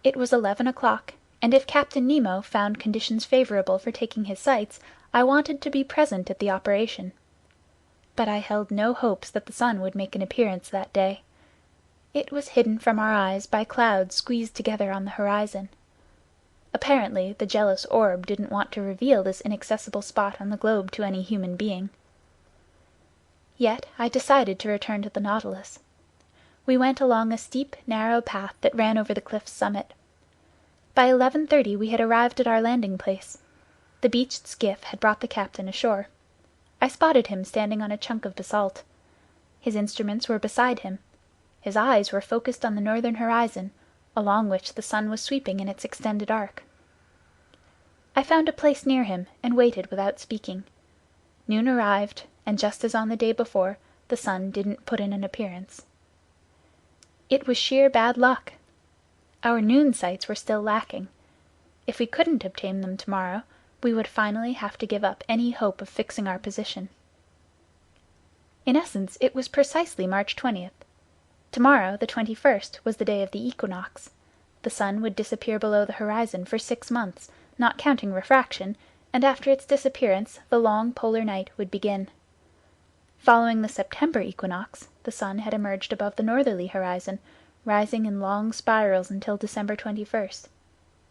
It was 11 o'clock, and if Captain Nemo found conditions favorable for taking his sights, I wanted to be present at the operation. But I held no hopes that the sun would make an appearance that day. It was hidden from our eyes by clouds squeezed together on the horizon. Apparently, the jealous orb didn't want to reveal this inaccessible spot on the globe to any human being. Yet I decided to return to the Nautilus. We went along a steep, narrow path that ran over the cliff's summit. By 11:30 we had arrived at our landing place. The beached skiff had brought the captain ashore. I spotted him standing on a chunk of basalt. His instruments were beside him. His eyes were focused on the northern horizon, along which the sun was sweeping in its extended arc. I found a place near him and waited without speaking. Noon arrived, and just as on the day before, the sun didn't put in an appearance. It was sheer bad luck. Our noon sights were still lacking. If we couldn't obtain them tomorrow, we would finally have to give up any hope of fixing our position. In essence, it was precisely March 20th. Tomorrow, the 21st, was the day of the equinox. The sun would disappear below the horizon for 6 months, not counting refraction, and after its disappearance the long polar night would begin. Following the September equinox, the sun had emerged above the northerly horizon, rising in long spirals until December 21st.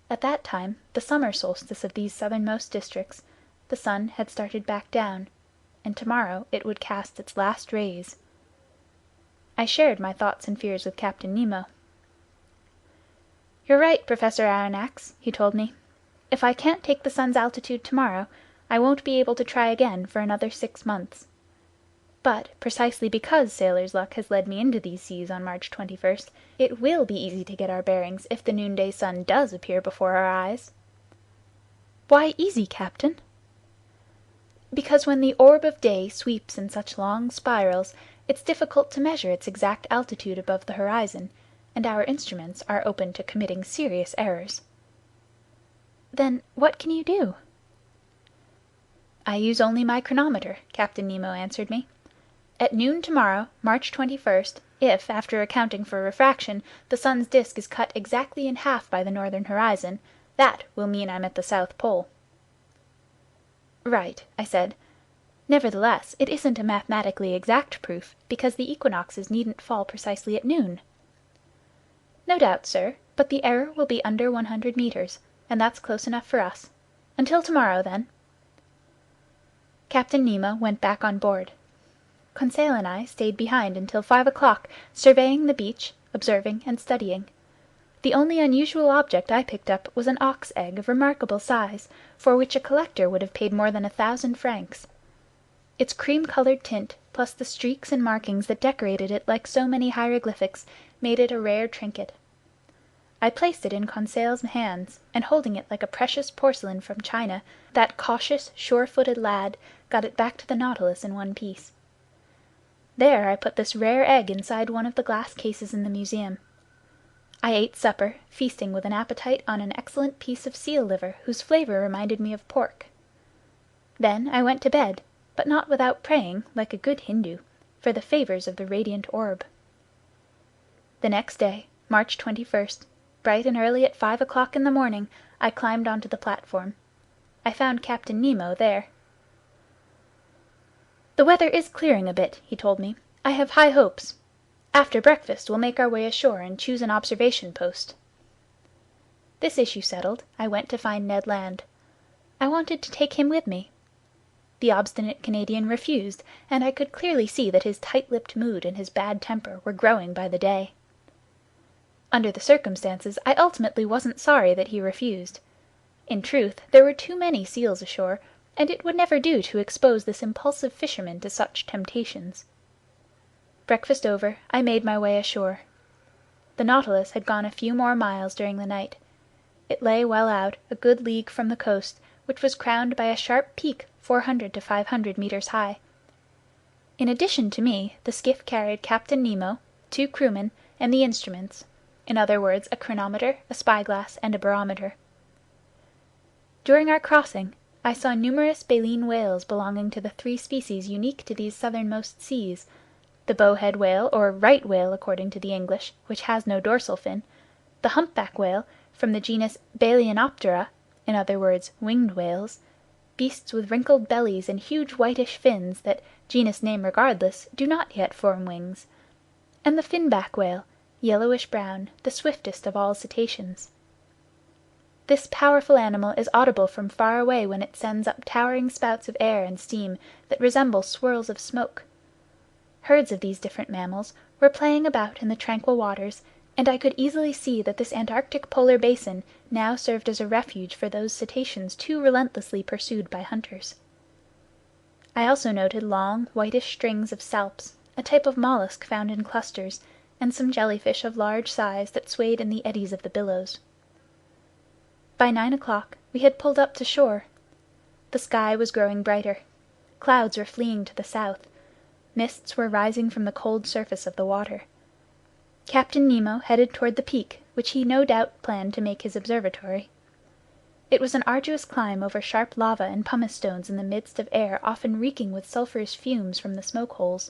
At that time, the summer solstice of these southernmost districts, the sun had started back down, and tomorrow it would cast its last rays. I shared my thoughts and fears with Captain Nemo. "You're right, Professor Aronnax," he told me. "If I can't take the sun's altitude tomorrow, I won't be able to try again for another 6 months. But, precisely because sailor's luck has led me into these seas on March 21st, it will be easy to get our bearings if the noonday sun does appear before our eyes." "Why easy, Captain?" "Because when the orb of day sweeps in such long spirals, it's difficult to measure its exact altitude above the horizon, and our instruments are open to committing serious errors." "Then what can you do?" "I use only my chronometer," Captain Nemo answered me. "At noon tomorrow, March 21st, if, after accounting for refraction, the sun's disk is cut exactly in half by the northern horizon, that will mean I'm at the South Pole." "Right," I said. "Nevertheless, it isn't a mathematically exact proof, because the equinoxes needn't fall precisely at noon." "No doubt, sir, but the error will be under 100 meters, and that's close enough for us. Until tomorrow, then." Captain Nemo went back on board. Conseil and I stayed behind until 5 o'clock, surveying the beach, observing and studying. The only unusual object I picked up was an auk's egg of remarkable size, for which a collector would have paid more than 1,000 francs. Its cream-colored tint, plus the streaks and markings that decorated it like so many hieroglyphics, made it a rare trinket. I placed it in Conseil's hands, and holding it like a precious porcelain from China, that cautious, sure-footed lad got it back to the Nautilus in one piece. There I put this rare egg inside one of the glass cases in the museum. I ate supper, feasting with an appetite on an excellent piece of seal liver whose flavor reminded me of pork. Then I went to bed, but not without praying, like a good Hindu, for the favors of the radiant orb. The next day, March 21st, bright and early at 5 o'clock in the morning, I climbed onto the platform. I found Captain Nemo there. "The weather is clearing a bit," he told me. "I have high hopes. After breakfast we'll make our way ashore and choose an observation post." This issue settled, I went to find Ned Land. I wanted to take him with me. The obstinate Canadian refused, and I could clearly see that his tight-lipped mood and his bad temper were growing by the day. Under the circumstances, I ultimately wasn't sorry that he refused. In truth, there were too many seals ashore, and it would never do to expose this impulsive fisherman to such temptations. Breakfast over, I made my way ashore. The Nautilus had gone a few more miles during the night. It lay well out, a good league from the coast, which was crowned by a sharp peak 400 to 500 meters high. In addition to me, the skiff carried Captain Nemo, 2 crewmen, and the instruments, in other words, a chronometer, a spyglass, and a barometer. During our crossing, I saw numerous baleen whales belonging to the 3 species unique to these southernmost seas: the bowhead whale, or right whale according to the English, which has no dorsal fin; the humpback whale, from the genus Balaenoptera, in other words, winged whales, beasts with wrinkled bellies and huge whitish fins that, genus name regardless, do not yet form wings; and the finback whale, yellowish-brown, the swiftest of all cetaceans. This powerful animal is audible from far away when it sends up towering spouts of air and steam that resemble swirls of smoke. Herds of these different mammals were playing about in the tranquil waters, and I could easily see that this Antarctic polar basin now served as a refuge for those cetaceans too relentlessly pursued by hunters. I also noted long, whitish strings of salps, a type of mollusk found in clusters, and some jellyfish of large size that swayed in the eddies of the billows. By 9 o'clock we had pulled up to shore. The sky was growing brighter. Clouds were fleeing to the south. Mists were rising from the cold surface of the water. Captain Nemo headed toward the peak, which he no doubt planned to make his observatory. It was an arduous climb over sharp lava and pumice stones in the midst of air often reeking with sulphurous fumes from the smoke holes.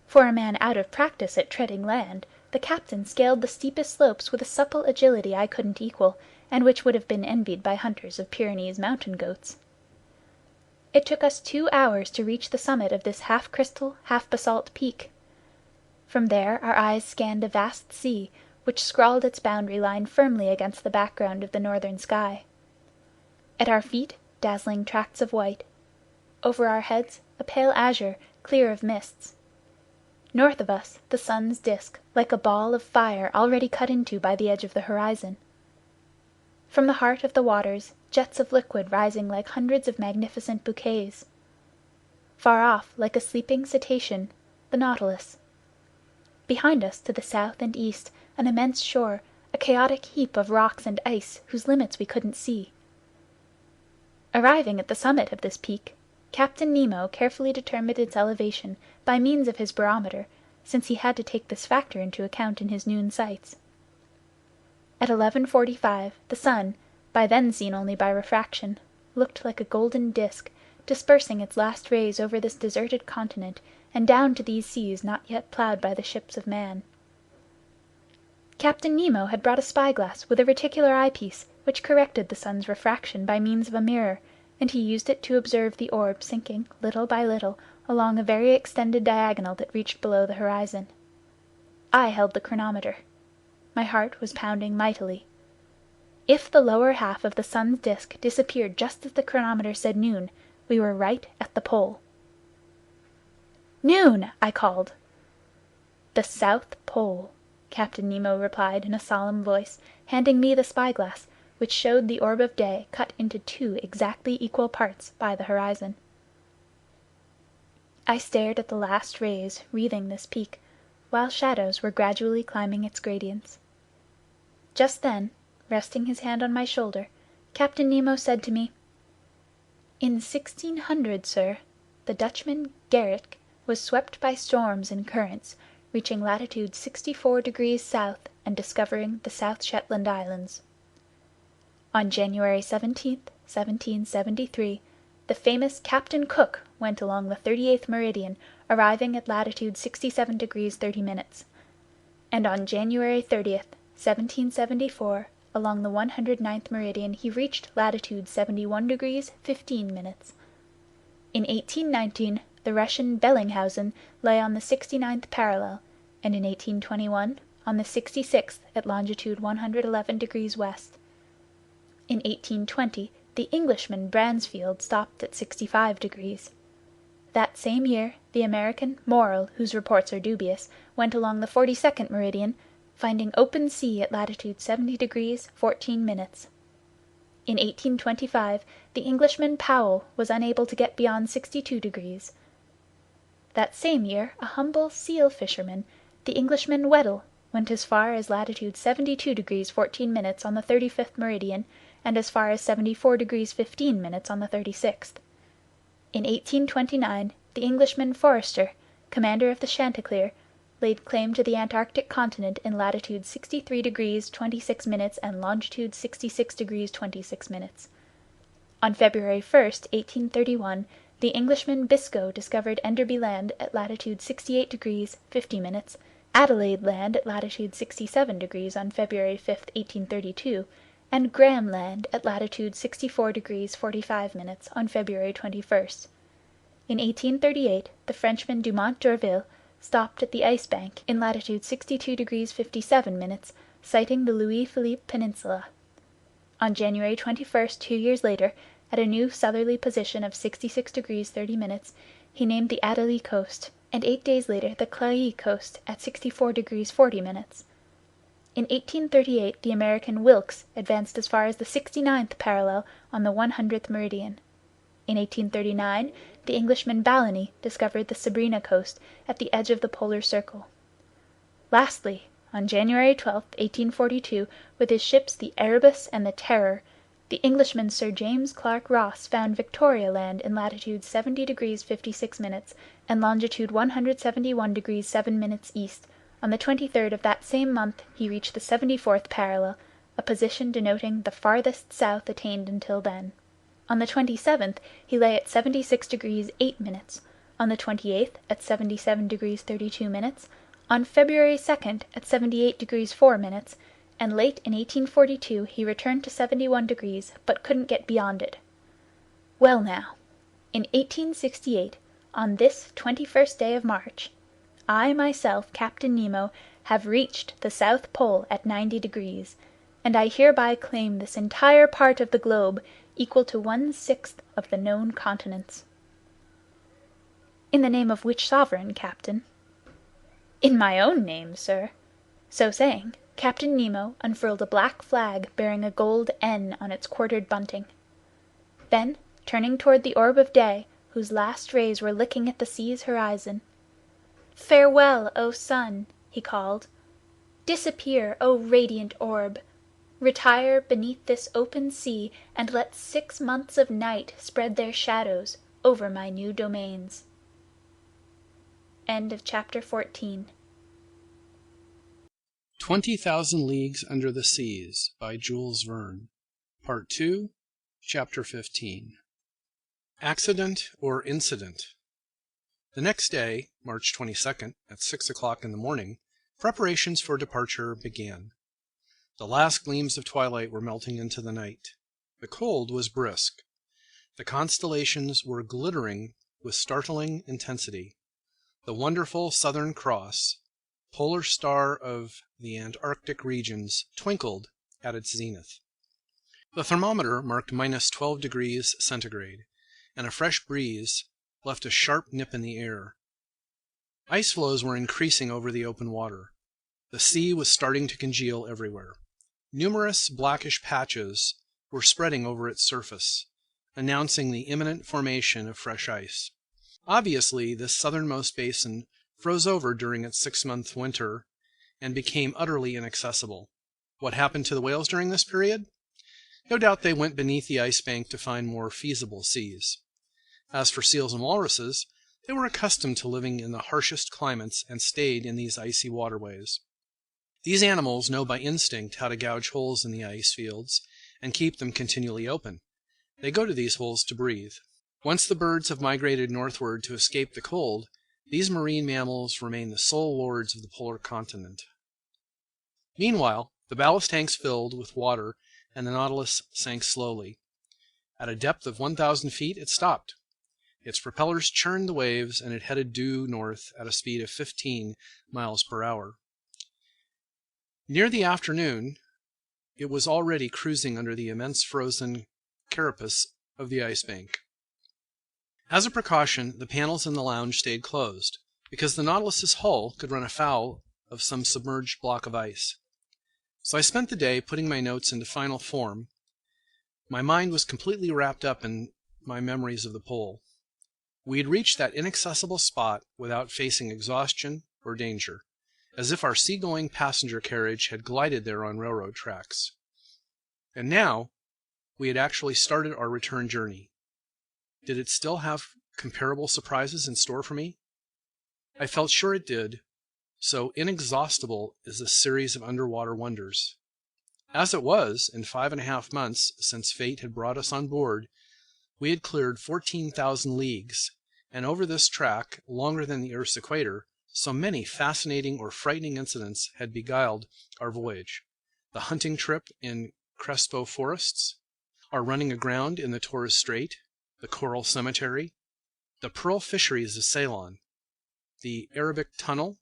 For a man out of practice at treading land, the captain scaled the steepest slopes with a supple agility I couldn't equal, and which would have been envied by hunters of Pyrenees mountain goats. It took us 2 hours to reach the summit of this half-crystal, half-basalt peak. From there our eyes scanned a vast sea, which scrawled its boundary line firmly against the background of the northern sky. At our feet, dazzling tracts of white. Over our heads, a pale azure, clear of mists. North of us, the sun's disk, like a ball of fire already cut into by the edge of the horizon. From the heart of the waters, jets of liquid rising like hundreds of magnificent bouquets. Far off, like a sleeping cetacean, the Nautilus. Behind us, to the south and east, an immense shore, a chaotic heap of rocks and ice whose limits we couldn't see. Arriving at the summit of this peak, Captain Nemo carefully determined its elevation by means of his barometer, since he had to take this factor into account in his noon sights. At 11:45 the sun, by then seen only by refraction, looked like a golden disk, dispersing its last rays over this deserted continent and down to these seas not yet ploughed by the ships of man. Captain Nemo had brought a spyglass with a reticular eyepiece, which corrected the sun's refraction by means of a mirror, and he used it to observe the orb sinking, little by little, along a very extended diagonal that reached below the horizon. I held the chronometer. My heart was pounding mightily. If the lower half of the sun's disk disappeared just as the chronometer said noon, we were right at the pole. "Noon!" I called. "The South Pole," Captain Nemo replied in a solemn voice, handing me the spyglass, which showed the orb of day cut into 2 exactly equal parts by the horizon. I stared at the last rays wreathing this peak, while shadows were gradually climbing its gradients. Just then, resting his hand on my shoulder, Captain Nemo said to me, "In 1600, sir, the Dutchman Gerrit was swept by storms and currents, reaching latitude 64 degrees south and discovering the South Shetland Islands. On January 17th, 1773, the famous Captain Cook went along the 38th meridian, arriving at latitude 67 degrees 30 minutes. And on January 30th, 1774, along the 109th meridian he reached latitude 71 degrees 15 minutes. In 1819 the Russian Bellinghausen lay on the 69th parallel, and in 1821 on the 66th at longitude 111 degrees west. In 1820 the Englishman Bransfield stopped at 65 degrees. That same year the American Morrell, whose reports are dubious, went along the 42nd meridian, finding open sea at latitude 70 degrees 14 minutes. In 1825 the Englishman Powell was unable to get beyond 62 degrees. That same year a humble seal fisherman, the Englishman Weddell, went as far as latitude 72 degrees 14 minutes on the 35th meridian, and as far as 74 degrees 15 minutes on the 36th. In 1829 the Englishman Forster, commander of the Chanticleer, laid claim to the Antarctic continent in latitude 63 degrees 26 minutes and longitude 66 degrees 26 minutes. On February 1st, 1831, the Englishman Biscoe discovered Enderby Land at latitude 68 degrees 50 minutes, Adelaide Land at latitude 67 degrees on February 5th, 1832, and Graham Land at latitude 64 degrees 45 minutes on February 21st. In 1838 the Frenchman Dumont d'Urville stopped at the Ice Bank in latitude 62 degrees 57 minutes, sighting the Louis Philippe Peninsula. On January 21st, 2 years later, at a new southerly position of 66 degrees 30 minutes, he named the Adélie coast, and 8 days later the Claye coast at 64 degrees 40 minutes. In 1838 the American Wilkes advanced as far as the 69th parallel on the 100th meridian. In 1839 the Englishman Balleny discovered the Sabrina coast at the edge of the polar circle. Lastly, on January 12, 1842, with his ships the Erebus and the Terror, the Englishman Sir James Clark Ross found Victoria Land in latitude 70 degrees 56 minutes and longitude 171 degrees 7 minutes east. On the 23rd of that same month he reached the 74th parallel, a position denoting the farthest south attained until then. On the 27th he lay at 76 degrees 8 minutes, on the 28th at 77 degrees 32 minutes, on February 2nd at 78 degrees 4 minutes, and late in 1842 he returned to 71 degrees, but couldn't get beyond it. Well now, in 1868, on this 21st day of March, I myself, Captain Nemo, have reached the South Pole at 90 degrees, and I hereby claim this entire part of the globe, equal to 1/6 of the known continents." "In the name of which sovereign, Captain?" "In my own name, sir." So saying, Captain Nemo unfurled a black flag bearing a gold N on its quartered bunting. Then, turning toward the orb of day, whose last rays were licking at the sea's horizon, "Farewell, O sun!" he called. "Disappear, O radiant orb! Retire beneath this open sea, and let 6 months of night spread their shadows over my new domains." End of chapter 14. 20,000 Leagues Under the Seas by Jules Verne. Part 2, Chapter 15. Accident or Incident. The next day, March 22nd, at 6 o'clock in the morning, preparations for departure began. The last gleams of twilight were melting into the night. The cold was brisk. The constellations were glittering with startling intensity. The wonderful Southern Cross, polar star of the Antarctic regions, twinkled at its zenith. The thermometer marked -12 degrees centigrade, and a fresh breeze left a sharp nip in the air. Ice floes were increasing over the open water. The sea was starting to congeal everywhere. Numerous blackish patches were spreading over its surface, announcing the imminent formation of fresh ice. Obviously, this southernmost basin froze over during its 6-month winter and became utterly inaccessible. What happened to the whales during this period? No doubt they went beneath the ice bank to find more feasible seas. As for seals and walruses, they were accustomed to living in the harshest climates and stayed in these icy waterways. These animals know by instinct how to gouge holes in the ice fields and keep them continually open. They go to these holes to breathe. Once the birds have migrated northward to escape the cold, these marine mammals remain the sole lords of the polar continent. Meanwhile, the ballast tanks filled with water and the Nautilus sank slowly. At a depth of 1,000 feet it stopped. Its propellers churned the waves, and it headed due north at a speed of 15 miles per hour. Near the afternoon, it was already cruising under the immense frozen carapace of the ice bank. As a precaution, the panels in the lounge stayed closed, because the Nautilus's hull could run afoul of some submerged block of ice. So I spent the day putting my notes into final form. My mind was completely wrapped up in my memories of the pole. We had reached that inaccessible spot without facing exhaustion or danger, as if our seagoing passenger carriage had glided there on railroad tracks. And now we had actually started our return journey. Did it still have comparable surprises in store for me? I felt sure it did, so inexhaustible is this series of underwater wonders. As it was, in 5.5 months since fate had brought us on board, we had cleared 14,000 leagues, and over this track, longer than the Earth's equator, so many fascinating or frightening incidents had beguiled our voyage. The hunting trip in Crespo forests, our running aground in the Torres Strait, the coral cemetery, the pearl fisheries of Ceylon, the Arabic tunnel,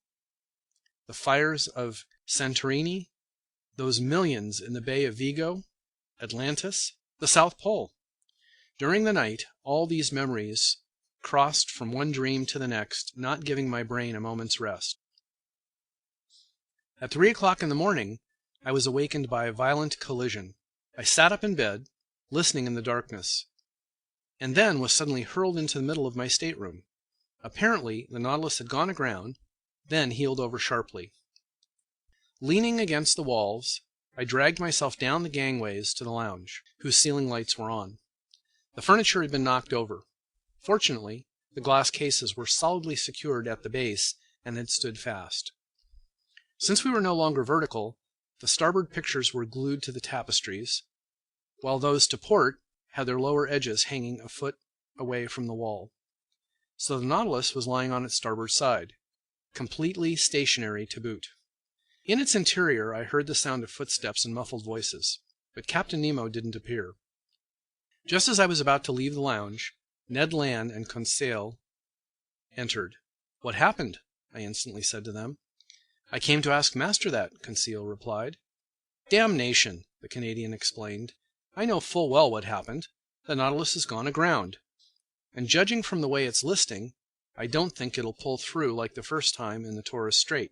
the fires of Santorini, those millions in the Bay of Vigo, Atlantis, the South Pole. During the night, all these memories crossed from one dream to the next, not giving my brain a moment's rest. At 3 o'clock in the morning, I was awakened by a violent collision. I sat up in bed, listening in the darkness, and then was suddenly hurled into the middle of my stateroom. Apparently, the Nautilus had gone aground, then heeled over sharply. Leaning against the walls, I dragged myself down the gangways to the lounge, whose ceiling lights were on. The furniture had been knocked over. Fortunately, the glass cases were solidly secured at the base and had stood fast. Since we were no longer vertical, the starboard pictures were glued to the tapestries, while those to port had their lower edges hanging a foot away from the wall. So the Nautilus was lying on its starboard side, completely stationary to boot. In its interior I heard the sound of footsteps and muffled voices, but Captain Nemo didn't appear. Just as I was about to leave the lounge, Ned Land and Conseil entered. "What happened?" I instantly said to them. "I came to ask Master that," Conseil replied. "Damnation," the Canadian explained. "I know full well what happened. The Nautilus has gone aground. And judging from the way it's listing, I don't think it'll pull through like the first time in the Torres Strait."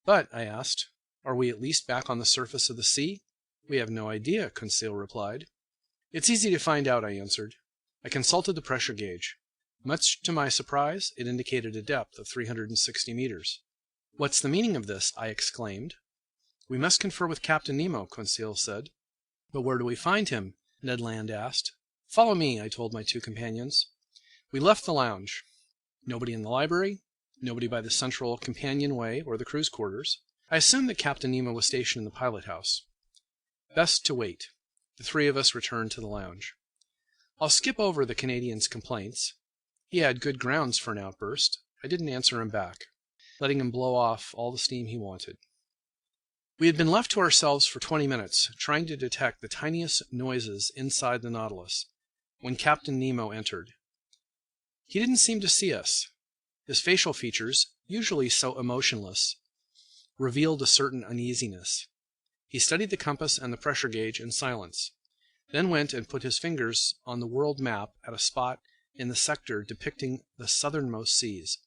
"But," I asked, "are we at least back on the surface of the sea?" "We have no idea," Conseil replied. "It's easy to find out," I answered. I consulted the pressure gauge. Much to my surprise, it indicated a depth of 360 meters. "What's the meaning of this?" I exclaimed. "We must confer with Captain Nemo," Conseil said. "But where do we find him?" Ned Land asked. "Follow me," I told my two companions. We left the lounge. Nobody in the library, nobody by the central companionway or the crew's quarters. I assumed that Captain Nemo was stationed in the pilot house. Best to wait. The three of us returned to the lounge. I'll skip over the Canadian's complaints. He had good grounds for an outburst. I didn't answer him back, letting him blow off all the steam he wanted. We had been left to ourselves for 20 minutes, trying to detect the tiniest noises inside the Nautilus, when Captain Nemo entered. He didn't seem to see us. His facial features, usually so emotionless, revealed a certain uneasiness. He studied the compass and the pressure gauge in silence, then went and put his fingers on the world map at a spot in the sector depicting the southernmost seas.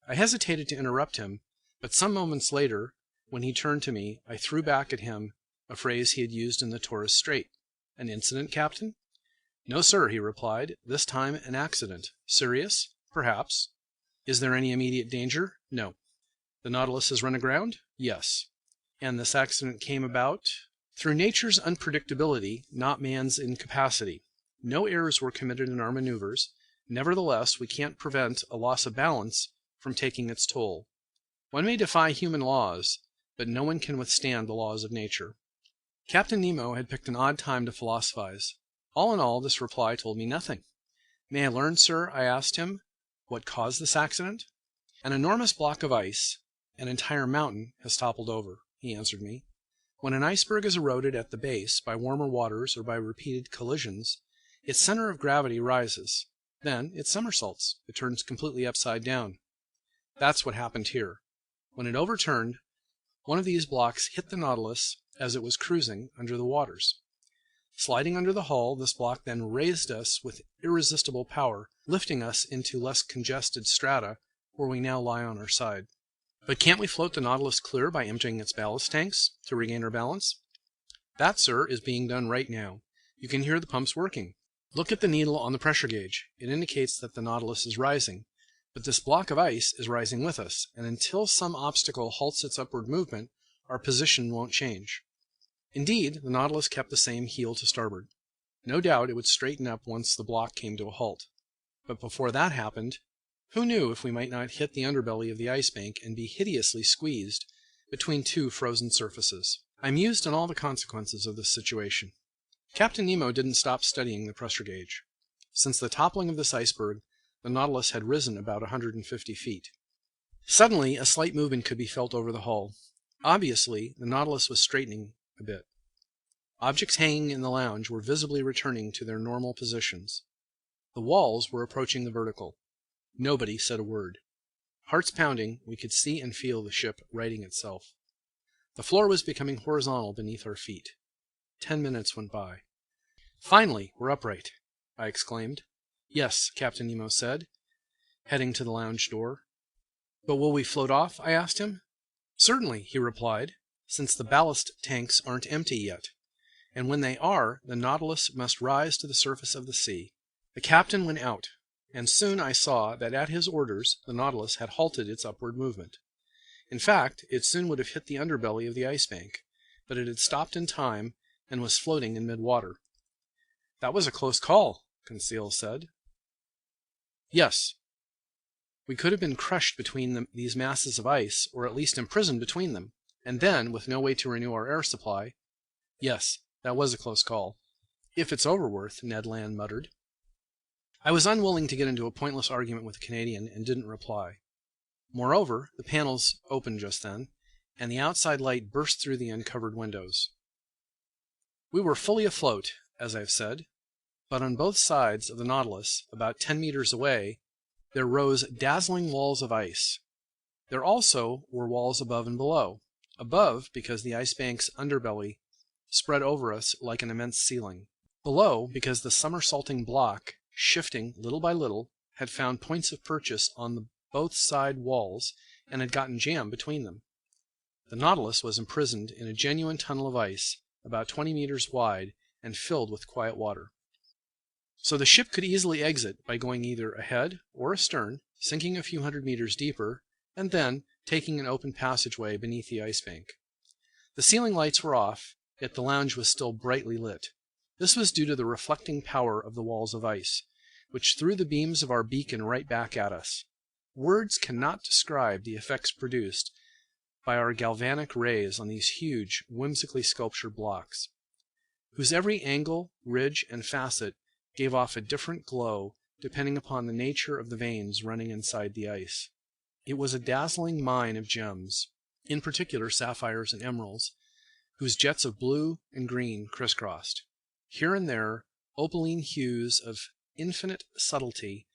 I hesitated to interrupt him, but some moments later, when he turned to me, I threw back at him a phrase he had used in the Torres Strait. "An incident, Captain?" "No, sir," he replied. "This time an accident. Serious? Perhaps. Is there any immediate danger? No. The Nautilus has run aground? Yes. And this accident came about through nature's unpredictability, not man's incapacity. No errors were committed in our maneuvers. Nevertheless, we can't prevent a loss of balance from taking its toll. One may defy human laws, but no one can withstand the laws of nature." Captain Nemo had picked an odd time to philosophize. All in all, this reply told me nothing. "May I learn, sir," I asked him, "what caused this accident?" "An enormous block of ice, an entire mountain, has toppled over," he answered me. "When an iceberg is eroded at the base by warmer waters or by repeated collisions, its center of gravity rises. Then it somersaults. It turns completely upside down. That's what happened here. When it overturned, one of these blocks hit the Nautilus as it was cruising under the waters. Sliding under the hull, this block then raised us with irresistible power, lifting us into less congested strata where we now lie on our side. But can't we float the Nautilus clear by emptying its ballast tanks to regain our balance? That, sir, is being done right now. You can hear the pumps working. Look at the needle on the pressure gauge. It indicates that the Nautilus is rising. But this block of ice is rising with us, and until some obstacle halts its upward movement, our position won't change. Indeed, the Nautilus kept the same heel to starboard. No doubt it would straighten up once the block came to a halt. But before that happened, who knew if we might not hit the underbelly of the ice bank and be hideously squeezed between two frozen surfaces? I mused on all the consequences of this situation. Captain Nemo didn't stop studying the pressure gauge. Since the toppling of this iceberg, the Nautilus had risen about 150 feet. Suddenly, a slight movement could be felt over the hull. Obviously, the Nautilus was straightening a bit. Objects hanging in the lounge were visibly returning to their normal positions. The walls were approaching the vertical. Nobody said a word. Hearts pounding, we could see and feel the ship righting itself. The floor was becoming horizontal beneath our feet. 10 minutes went by. "Finally, we're upright," I exclaimed. "Yes," Captain Nemo said, heading to the lounge door. "But will we float off?" I asked him. "Certainly," he replied, "since the ballast tanks aren't empty yet. And when they are, the Nautilus must rise to the surface of the sea." The captain went out, and soon I saw that at his orders the Nautilus had halted its upward movement. In fact, it soon would have hit the underbelly of the ice bank, but it had stopped in time and was floating in mid-water. "That was a close call," Conseil said. "Yes. We could have been crushed between these masses of ice, or at least imprisoned between them, and then, with no way to renew our air supply—" "Yes, that was a close call. If it's Overworth," Ned Land muttered. I was unwilling to get into a pointless argument with the Canadian and didn't reply. Moreover, the panels opened just then, and the outside light burst through the uncovered windows. We were fully afloat, as I've said, but on both sides of the Nautilus, about 10 meters away, there rose dazzling walls of ice. There also were walls above and below. Above, because the ice bank's underbelly spread over us like an immense ceiling. Below, because the somersaulting block, shifting little by little, had found points of purchase on the both side walls and had gotten jammed between them. The Nautilus was imprisoned in a genuine tunnel of ice, about 20 meters wide and filled with quiet water. So the ship could easily exit by going either ahead or astern, sinking a few hundred meters deeper, and then taking an open passageway beneath the ice bank. The ceiling lights were off, yet the lounge was still brightly lit. This was due to the reflecting power of the walls of ice, which threw the beams of our beacon right back at us. Words cannot describe the effects produced by our galvanic rays on these huge, whimsically sculptured blocks, whose every angle, ridge, and facet gave off a different glow depending upon the nature of the veins running inside the ice. It was a dazzling mine of gems, in particular sapphires and emeralds, whose jets of blue and green crisscrossed. Here and there, opaline hues of infinite subtlety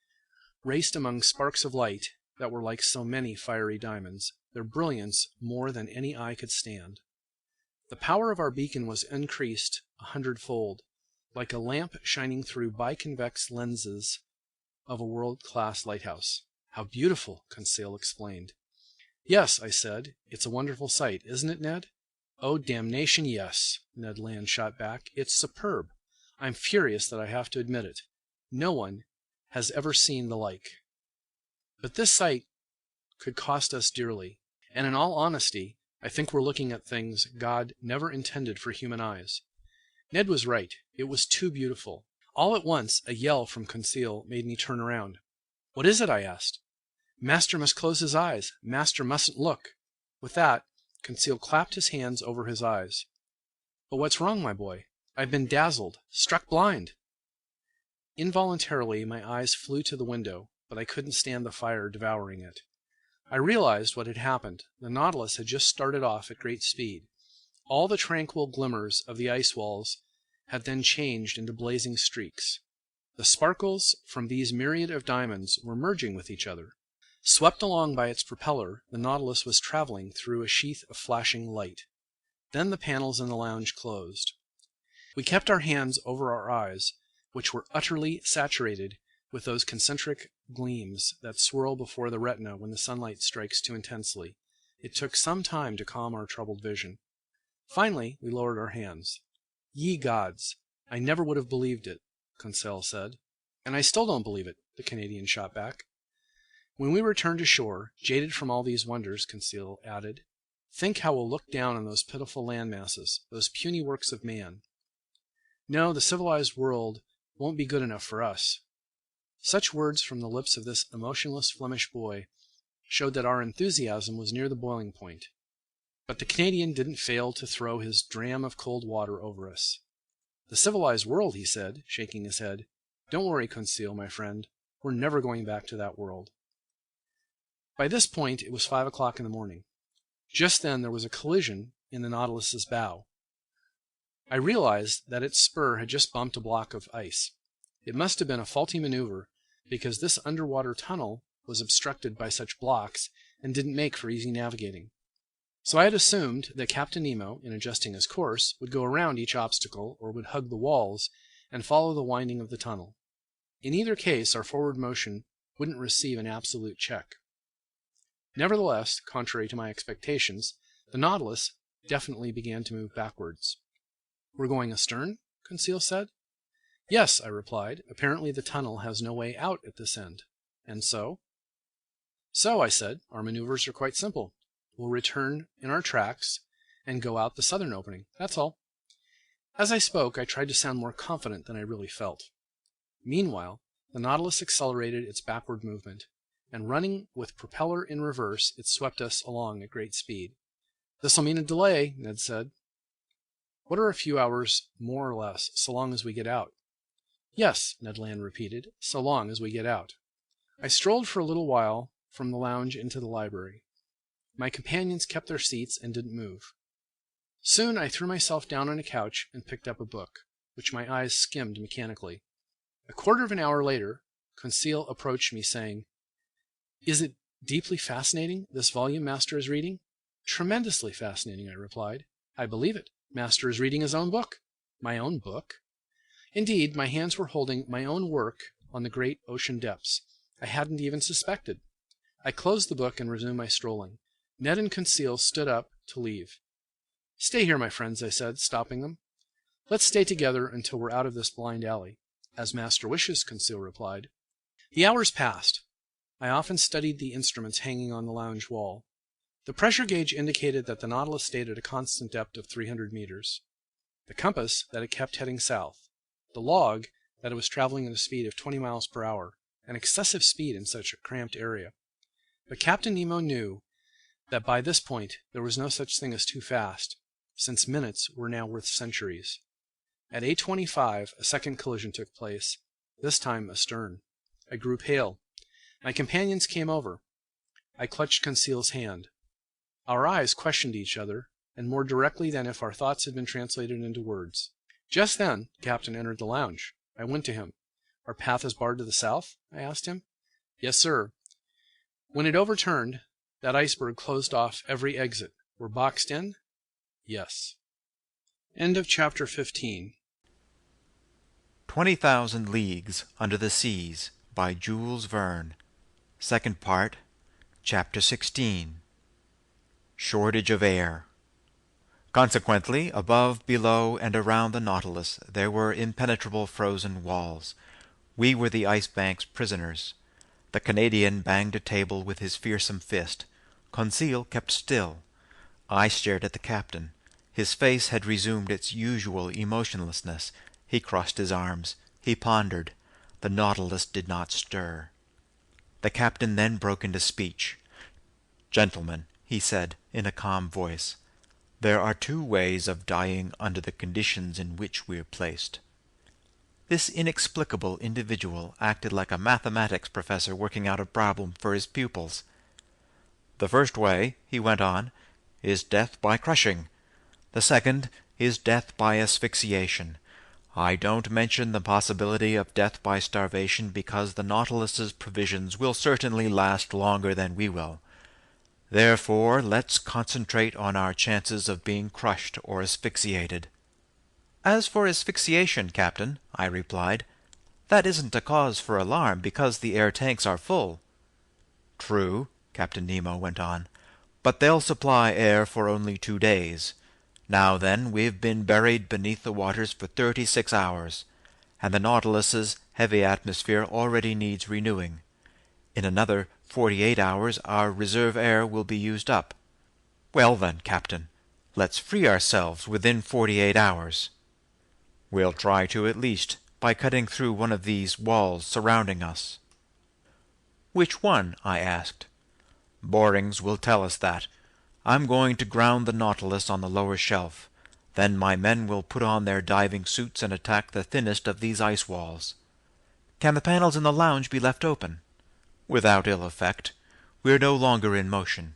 raced among sparks of light that were like so many fiery diamonds, their brilliance more than any eye could stand. The power of our beacon was increased 100-fold, like a lamp shining through biconvex lenses of a world-class lighthouse. "How beautiful," Conseil explained. "Yes," I said. "It's a wonderful sight, isn't it, Ned?" "Oh, damnation, yes," Ned Land shot back. "It's superb. I'm furious that I have to admit it. No one has ever seen the like. But this sight could cost us dearly, and in all honesty, I think we're looking at things God never intended for human eyes." Ned was right. It was too beautiful. All at once, a yell from Conseil made me turn around. "What is it?" I asked. "Master must close his eyes. Master mustn't look." With that, Conseil clapped his hands over his eyes. "But what's wrong, my boy?" "I've been dazzled, struck blind." Involuntarily, my eyes flew to the window, but I couldn't stand the fire devouring it. I realized what had happened. The Nautilus had just started off at great speed. All the tranquil glimmers of the ice walls had then changed into blazing streaks. The sparkles from these myriad of diamonds were merging with each other. Swept along by its propeller, the Nautilus was traveling through a sheath of flashing light. Then the panels in the lounge closed. We kept our hands over our eyes, which were utterly saturated with those concentric gleams that swirl before the retina when the sunlight strikes too intensely. It took some time to calm our troubled vision. Finally, we lowered our hands. "Ye gods, I never would have believed it," Conseil said. "And I still don't believe it," the Canadian shot back. "When we return to shore, jaded from all these wonders," Conseil added, "think how we'll look down on those pitiful land masses, those puny works of man. No, the civilized world won't be good enough for us." Such words from the lips of this emotionless Flemish boy showed that our enthusiasm was near the boiling point. But the Canadian didn't fail to throw his dram of cold water over us. "The civilized world," he said, shaking his head. "Don't worry, Conseil, my friend. We're never going back to that world." By this point, it was 5 o'clock in the morning. Just then there was a collision in the Nautilus's bow. I realized that its spur had just bumped a block of ice. It must have been a faulty maneuver, because this underwater tunnel was obstructed by such blocks and didn't make for easy navigating. So I had assumed that Captain Nemo, in adjusting his course, would go around each obstacle or would hug the walls and follow the winding of the tunnel. In either case, our forward motion wouldn't receive an absolute check. Nevertheless, contrary to my expectations, the Nautilus definitely began to move backwards. "We're going astern?" Conseil said. "Yes," I replied. "Apparently the tunnel has no way out at this end." "And so?" "So," I said, "our maneuvers are quite simple. We'll return in our tracks and go out the southern opening. That's all." As I spoke, I tried to sound more confident than I really felt. Meanwhile, the Nautilus accelerated its backward movement, and running with propeller in reverse, it swept us along at great speed. "This'll mean a delay," Ned said. "What are a few hours more or less, so long as we get out?" "Yes," Ned Land repeated, "so long as we get out." I strolled for a little while from the lounge into the library. My companions kept their seats and didn't move. Soon I threw myself down on a couch and picked up a book, which my eyes skimmed mechanically. A quarter of an hour later, Conseil approached me, saying, "Is it deeply fascinating, this volume Master is reading?" "Tremendously fascinating," I replied. "I believe it. Master is reading his own book." "My own book?" Indeed, my hands were holding my own work on the great ocean depths. I hadn't even suspected. I closed the book and resumed my strolling. Ned and Conseil stood up to leave. "Stay here, my friends," I said, stopping them. "Let's stay together until we're out of this blind alley." "As Master wishes," Conseil replied. The hours passed. I often studied the instruments hanging on the lounge wall. The pressure gauge indicated that the Nautilus stayed at a constant depth of 300 meters. The compass, that it kept heading south. The log, that it was traveling at a speed of 20 miles per hour, an excessive speed in such a cramped area. But Captain Nemo knew that by this point there was no such thing as too fast, since minutes were now worth centuries. At 8:25 a second collision took place, this time astern. I grew pale. My companions came over. I clutched Conseil's hand. Our eyes questioned each other, and more directly than if our thoughts had been translated into words. Just then the captain entered the lounge. I went to him. "Our path is barred to the south?" I asked him. "Yes, sir. When it overturned, that iceberg closed off every exit. We're boxed in?" "Yes." End of chapter 15. 20,000 Leagues Under the Seas by Jules Verne. Second part, Chapter 16. Shortage of air. Consequently, above, below, and around the Nautilus there were impenetrable frozen walls. We were the ice bank's prisoners. The Canadian banged a table with his fearsome fist. Conseil kept still. I stared at the captain. His face had resumed its usual emotionlessness. He crossed his arms. He pondered. The Nautilus did not stir. The captain then broke into speech. "Gentlemen," he said, in a calm voice, "there are two ways of dying under the conditions in which we are placed." This inexplicable individual acted like a mathematics professor working out a problem for his pupils. "The first way," he went on, "is death by crushing. The second is death by asphyxiation. I don't mention the possibility of death by starvation because the Nautilus's provisions will certainly last longer than we will. Therefore, let's concentrate on our chances of being crushed or asphyxiated." "As for asphyxiation, Captain," I replied, "that isn't a cause for alarm because the air tanks are full." "True," Captain Nemo went on, "but they'll supply air for only 2 days. Now then, we've been buried beneath the waters for 36 hours, and the Nautilus's heavy atmosphere already needs renewing. In another 48 hours our reserve air will be used up. Well then, Captain, let's free ourselves within 48 hours. We'll try to at least, by cutting through one of these walls surrounding us." "Which one?" I asked. "Borings will tell us that. I'm going to ground the Nautilus on the lower shelf. Then my men will put on their diving suits and attack the thinnest of these ice walls." "Can the panels in the lounge be left open?" "Without ill effect. We're no longer in motion."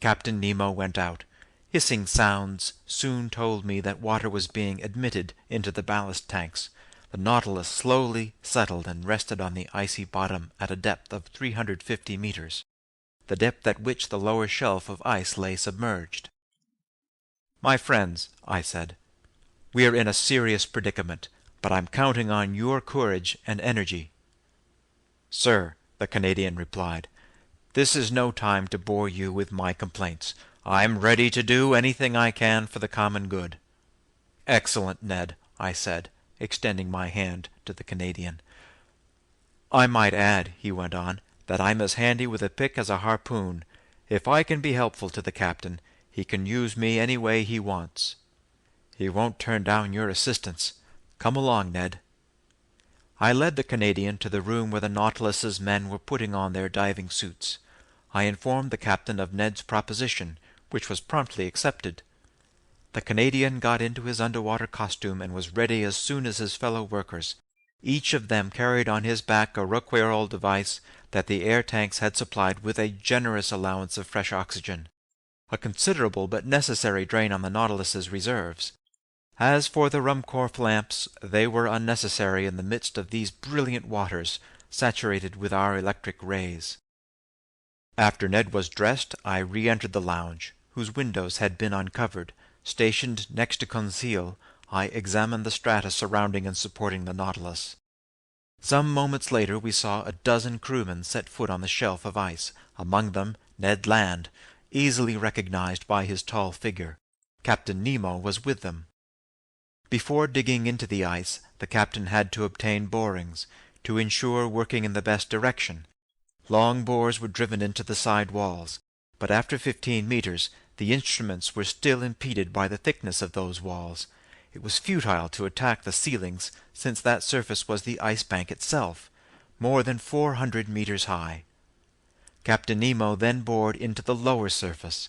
Captain Nemo went out. Hissing sounds soon told me that water was being admitted into the ballast tanks. The Nautilus slowly settled and rested on the icy bottom at a depth of 350 meters, the depth at which the lower shelf of ice lay submerged. "My friends," I said, "we are in a serious predicament, but I'm counting on your courage and energy." "Sir," the Canadian replied, "this is no time to bore you with my complaints. I'm ready to do anything I can for the common good." "Excellent, Ned," I said, extending my hand to the Canadian. "I might add," he went on, "that I'm as handy with a pick as a harpoon. If I can be helpful to the captain, he can use me any way he wants." "He won't turn down your assistance. Come along, Ned." I led the Canadian to the room where the Nautilus's men were putting on their diving suits. I informed the captain of Ned's proposition, which was promptly accepted. The Canadian got into his underwater costume and was ready as soon as his fellow workers. Each of them carried on his back a Rouquayrol device that the air tanks had supplied with a generous allowance of fresh oxygen, a considerable but necessary drain on the Nautilus's reserves. As for the Ruhmkorff lamps, they were unnecessary in the midst of these brilliant waters, saturated with our electric rays. After Ned was dressed, I re-entered the lounge, whose windows had been uncovered. Stationed next to Conseil, I examined the strata surrounding and supporting the Nautilus. Some moments later we saw a dozen crewmen set foot on the shelf of ice, among them Ned Land, easily recognized by his tall figure. Captain Nemo was with them. Before digging into the ice, the captain had to obtain borings, to ensure working in the best direction. Long bores were driven into the side walls, but after 15 meters the instruments were still impeded by the thickness of those walls. It was futile to attack the ceilings, since that surface was the ice bank itself, more than 400 meters high. Captain Nemo then bored into the lower surface.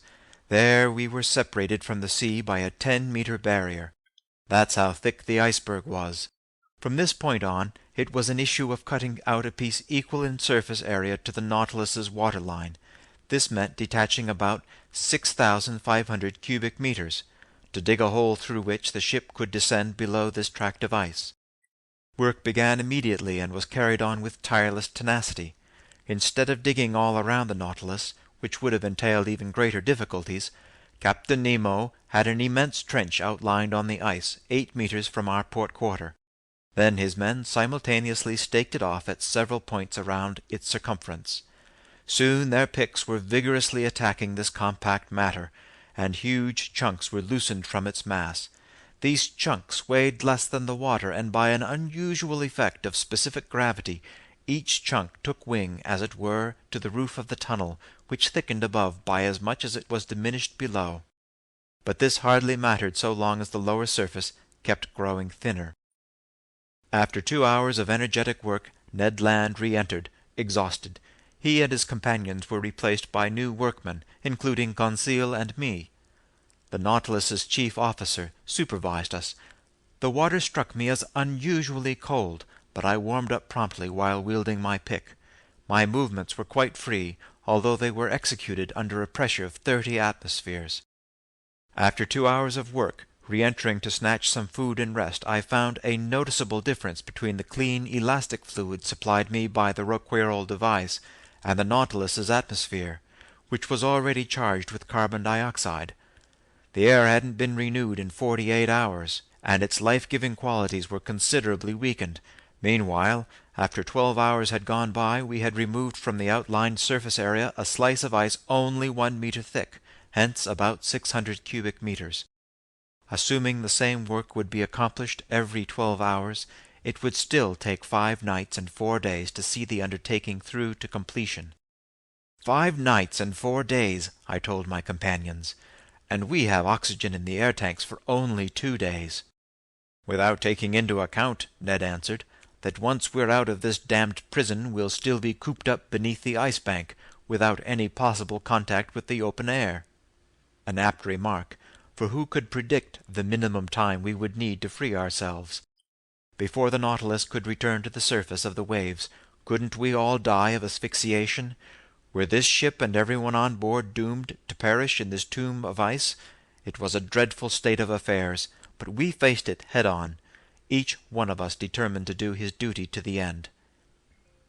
There we were separated from the sea by a 10-meter barrier. That's how thick the iceberg was. From this point on, it was an issue of cutting out a piece equal in surface area to the Nautilus's waterline. This meant detaching about 6,500 cubic meters, to dig a hole through which the ship could descend below this tract of ice. Work began immediately and was carried on with tireless tenacity. Instead of digging all around the Nautilus, which would have entailed even greater difficulties, Captain Nemo had an immense trench outlined on the ice 8 meters from our port quarter. Then his men simultaneously staked it off at several points around its circumference. Soon their picks were vigorously attacking this compact matter, and huge chunks were loosened from its mass. These chunks weighed less than the water, and by an unusual effect of specific gravity, each chunk took wing, as it were, to the roof of the tunnel, which thickened above by as much as it was diminished below. But this hardly mattered so long as the lower surface kept growing thinner. After 2 hours of energetic work, Ned Land re-entered, exhausted. He and his companions were replaced by new workmen, including Conseil and me. The Nautilus's chief officer supervised us. The water struck me as unusually cold, but I warmed up promptly while wielding my pick. My movements were quite free, although they were executed under a pressure of 30 atmospheres. After 2 hours of work, Re-entering to snatch some food and rest, I found a noticeable difference between the clean, elastic fluid supplied me by the Roquayrol device and the Nautilus's atmosphere, which was already charged with carbon dioxide. The air hadn't been renewed in 48 hours, and its life-giving qualities were considerably weakened. Meanwhile, after 12 hours had gone by, we had removed from the outlined surface area a slice of ice only 1 meter thick, hence about 600 cubic meters. Assuming the same work would be accomplished every 12 hours, it would still take 5 nights and 4 days to see the undertaking through to completion. 5 nights and 4 days, I told my companions, and we have oxygen in the air tanks for only 2 days. Without taking into account, Ned answered, that once we're out of this damned prison we'll still be cooped up beneath the ice bank, without any possible contact with the open air. An apt remark, for who could predict the minimum time we would need to free ourselves? Before the Nautilus could return to the surface of the waves, couldn't we all die of asphyxiation? Were this ship and everyone on board doomed to perish in this tomb of ice? It was a dreadful state of affairs, but we faced it head-on, each one of us determined to do his duty to the end.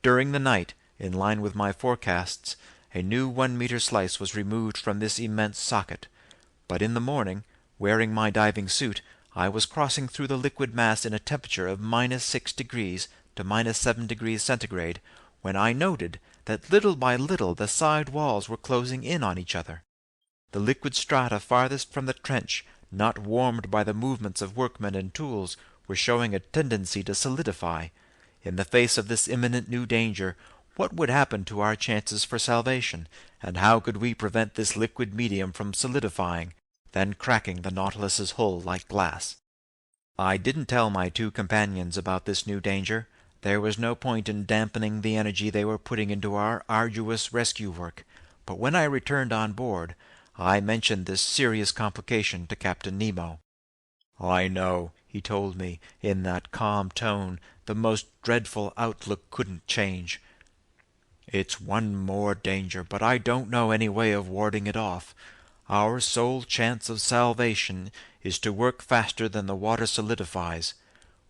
During the night, in line with my forecasts, a new 1-meter slice was removed from this immense socket. But in the morning, wearing my diving suit, I was crossing through the liquid mass in a temperature of -6 degrees to -7 degrees centigrade, when I noted that little by little the side walls were closing in on each other. The liquid strata farthest from the trench, not warmed by the movements of workmen and tools, were showing a tendency to solidify. In the face of this imminent new danger, what would happen to our chances for salvation, and how could we prevent this liquid medium from solidifying, then cracking the Nautilus's hull like glass? I didn't tell my 2 companions about this new danger. There was no point in dampening the energy they were putting into our arduous rescue work, but when I returned on board, I mentioned this serious complication to Captain Nemo. "I know," he told me, in that calm tone the most dreadful outlook couldn't change. "It's one more danger, but I don't know any way of warding it off. Our sole chance of salvation is to work faster than the water solidifies.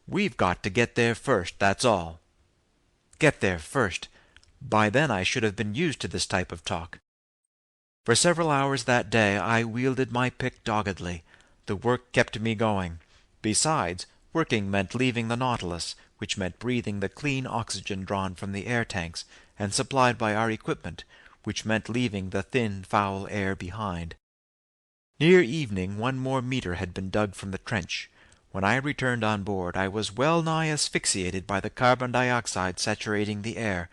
We've got to get there first, that's all." Get there first! By then I should have been used to this type of talk. For several hours that day I wielded my pick doggedly. The work kept me going. Besides, working meant leaving the Nautilus, which meant breathing the clean oxygen drawn from the air tanks and supplied by our equipment, which meant leaving the thin, foul air behind. Near evening 1 more meter had been dug from the trench. When I returned on board, I was well nigh asphyxiated by the carbon dioxide saturating the air.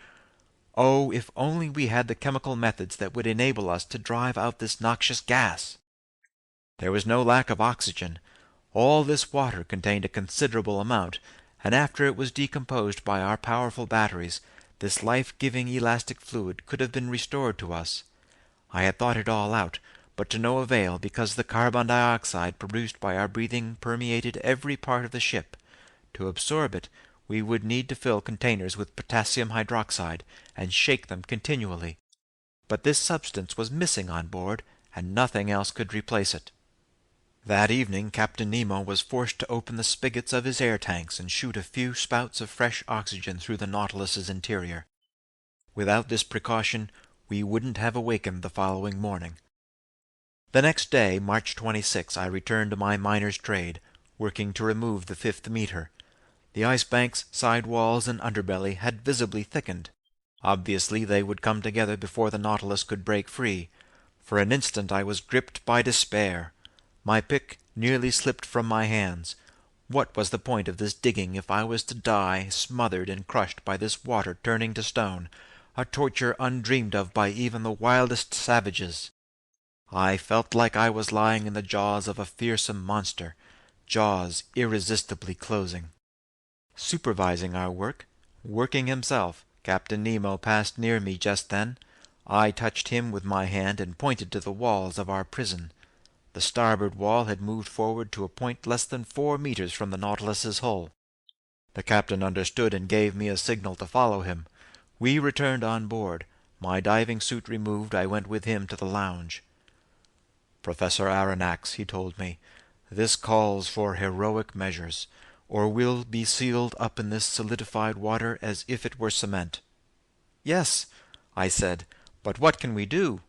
Oh, if only we had the chemical methods that would enable us to drive out this noxious gas! There was no lack of oxygen. All this water contained a considerable amount, and after it was decomposed by our powerful batteries, this life-giving elastic fluid could have been restored to us. I had thought it all out, but to no avail, because the carbon dioxide produced by our breathing permeated every part of the ship. To absorb it, we would need to fill containers with potassium hydroxide and shake them continually. But this substance was missing on board, and nothing else could replace it. That evening Captain Nemo was forced to open the spigots of his air tanks and shoot a few spouts of fresh oxygen through the Nautilus's interior. Without this precaution, we wouldn't have awakened the following morning. The next day, March 26, I returned to my miner's trade, working to remove the 5th meter. The ice banks, side walls, and underbelly had visibly thickened. Obviously they would come together before the Nautilus could break free. For an instant I was gripped by despair. My pick nearly slipped from my hands. What was the point of this digging if I was to die smothered and crushed by this water turning to stone, a torture undreamed of by even the wildest savages? I felt like I was lying in the jaws of a fearsome monster, jaws irresistibly closing. Supervising our work, working himself, Captain Nemo passed near me just then. I touched him with my hand and pointed to the walls of our prison. The starboard wall had moved forward to a point less than 4 meters from the Nautilus's hull. The captain understood and gave me a signal to follow him. We returned on board. My diving suit removed, I went with him to the lounge. "Professor Aronnax," he told me, This calls for heroic measures, or we'll be sealed up in this solidified water as if it were cement." "Yes," I said, "but what can we do?"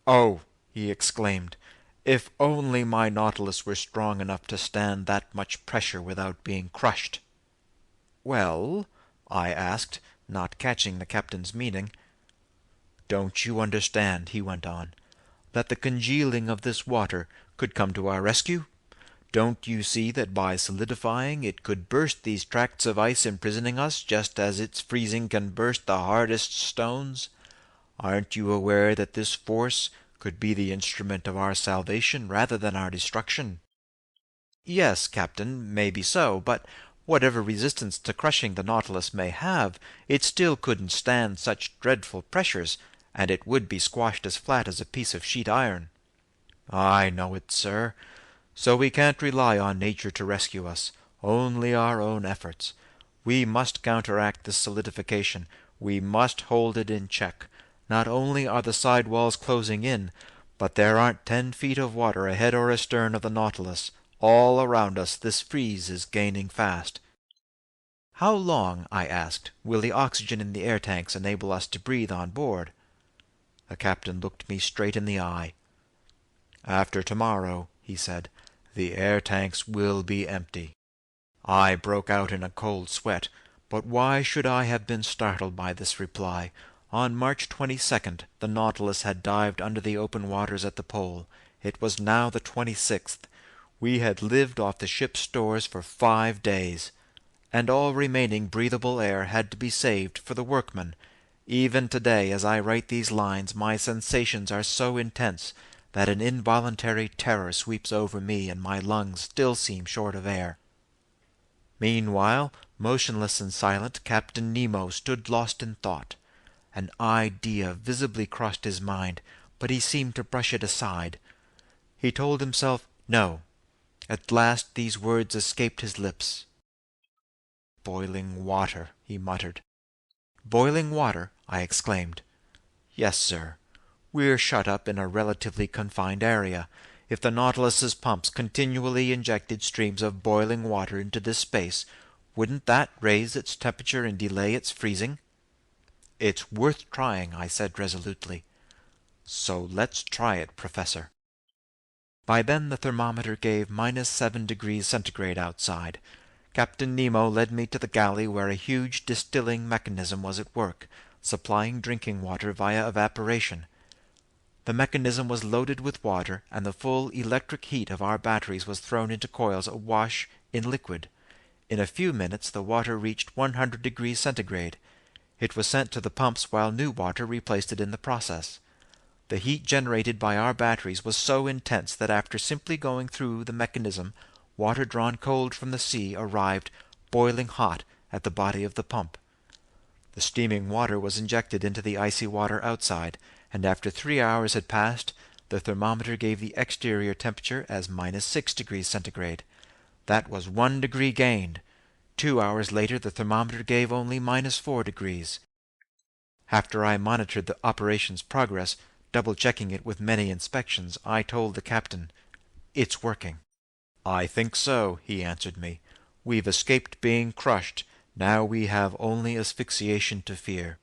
"Oh," he exclaimed, "if only my Nautilus were strong enough to stand that much pressure without being crushed." "Well?" I asked, not catching the captain's meaning. "Don't you understand," he went on, "that the congealing of this water could come to our rescue? Don't you see that by solidifying it could burst these tracts of ice imprisoning us, just as its freezing can burst the hardest stones? Aren't you aware that this force could be the instrument of our salvation rather than our destruction?" "Yes, Captain, maybe so, but whatever resistance to crushing the Nautilus may have, it still couldn't stand such dreadful pressures, and it would be squashed as flat as a piece of sheet iron." "I know it, sir. So we can't rely on nature to rescue us, only our own efforts. We must counteract this solidification. We must hold it in check. Not only are the side walls closing in, but there aren't 10 feet of water ahead or astern of the Nautilus. All around us this freeze is gaining fast." "How long," I asked, "will the oxygen in the air tanks enable us to breathe on board?" The captain looked me straight in the eye. "After tomorrow," he said, "the air tanks will be empty." I broke out in a cold sweat, but why should I have been startled by this reply? On March 22nd the Nautilus had dived under the open waters at the pole. It was now the 26th. We had lived off the ship's stores for 5 days, and all remaining breathable air had to be saved for the workmen. Even today, as I write these lines, my sensations are so intense that an involuntary terror sweeps over me, and my lungs still seem short of air. Meanwhile, motionless and silent, Captain Nemo stood lost in thought. An idea visibly crossed his mind, but he seemed to brush it aside. He told himself no. At last these words escaped his lips. "Boiling water," he muttered. "Boiling water?" I exclaimed. "Yes, sir. We're shut up in a relatively confined area. If the Nautilus's pumps continually injected streams of boiling water into this space, wouldn't that raise its temperature and delay its freezing?" "It's worth trying," I said resolutely. "So let's try it, Professor." By then the thermometer gave -7 centigrade outside. Captain Nemo led me to the galley where a huge distilling mechanism was at work, supplying drinking water via evaporation. The mechanism was loaded with water, and the full electric heat of our batteries was thrown into coils awash in liquid. In a few minutes the water reached 100 centigrade. It was sent to the pumps while new water replaced it in the process. The heat generated by our batteries was so intense that after simply going through the mechanism, water drawn cold from the sea arrived boiling hot at the body of the pump. The steaming water was injected into the icy water outside, and after 3 hours had passed, the thermometer gave the exterior temperature as -6 centigrade. That was 1 degree gained. 2 hours later the thermometer gave only -4 degrees. After I monitored the operation's progress, double-checking it with many inspections, I told the captain, "It's working." "I think so," he answered me. "We've escaped being crushed. Now we have only asphyxiation to fear."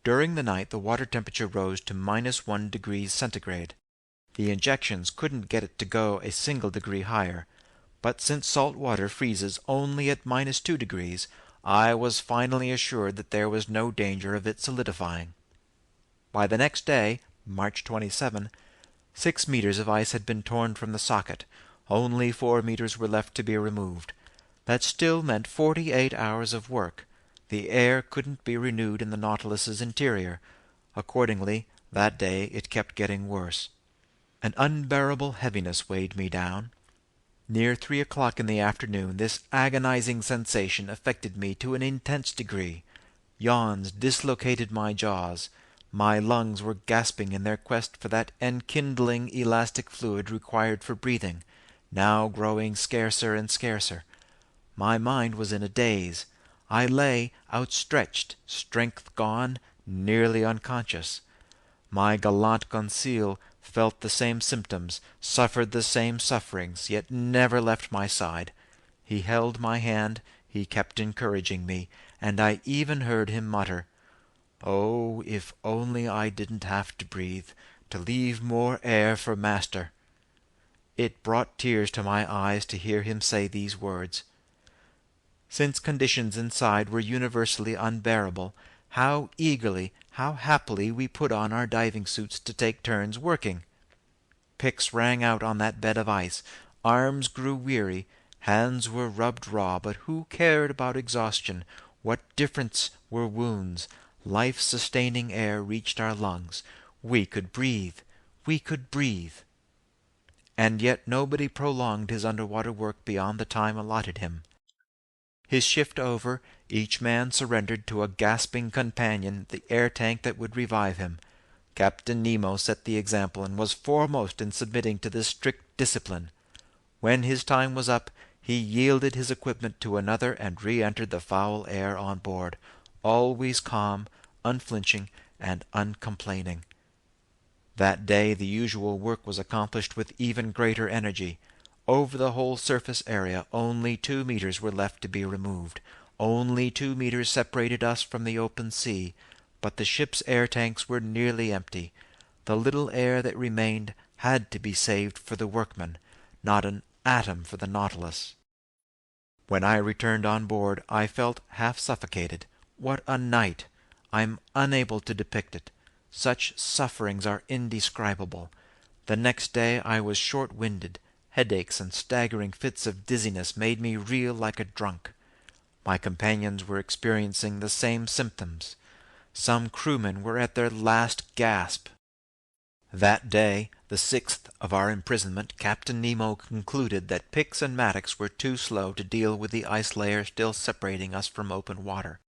During the night the water temperature rose to -1 degree centigrade. The injections couldn't get it to go a single degree higher, but since salt water freezes only at -2 degrees, I was finally assured that there was no danger of it solidifying. By the next day, March 27, 6 meters of ice had been torn from the socket. Only 4 meters were left to be removed. That still meant 48 hours of work. The air couldn't be renewed in the Nautilus's interior. Accordingly, that day it kept getting worse. An unbearable heaviness weighed me down. Near 3 o'clock in the afternoon this agonizing sensation affected me to an intense degree. Yawns dislocated my jaws. My lungs were gasping in their quest for that enkindling elastic fluid required for breathing, now growing scarcer and scarcer. My mind was in a daze. I lay outstretched, strength gone, nearly unconscious. My gallant Conseil felt the same symptoms, suffered the same sufferings, yet never left my side. He held my hand, he kept encouraging me, and I even heard him mutter, "Oh, if only I didn't have to breathe, to leave more air for master." It brought tears to my eyes to hear him say these words. Since conditions inside were universally unbearable, how eagerly, how happily we put on our diving suits to take turns working! Picks rang out on that bed of ice, arms grew weary, hands were rubbed raw, but who cared about exhaustion? What difference were wounds? Life-sustaining air reached our lungs. We could breathe. We could breathe. And yet nobody prolonged his underwater work beyond the time allotted him. His shift over, each man surrendered to a gasping companion the air tank that would revive him. Captain Nemo set the example and was foremost in submitting to this strict discipline. When his time was up, he yielded his equipment to another and re-entered the foul air on board, always calm, unflinching, and uncomplaining. That day the usual work was accomplished with even greater energy. Over the whole surface area only 2 meters were left to be removed. Only 2 meters separated us from the open sea, but the ship's air tanks were nearly empty. The little air that remained had to be saved for the workmen, not an atom for the Nautilus. When I returned on board, I felt half suffocated. What a night! I'm unable to depict it. Such sufferings are indescribable. The next day I was short-winded. Headaches and staggering fits of dizziness made me reel like a drunk. My companions were experiencing the same symptoms. Some crewmen were at their last gasp. That day, the 6th of our imprisonment, Captain Nemo concluded that picks and mattocks were too slow to deal with the ice layer still separating us from open water,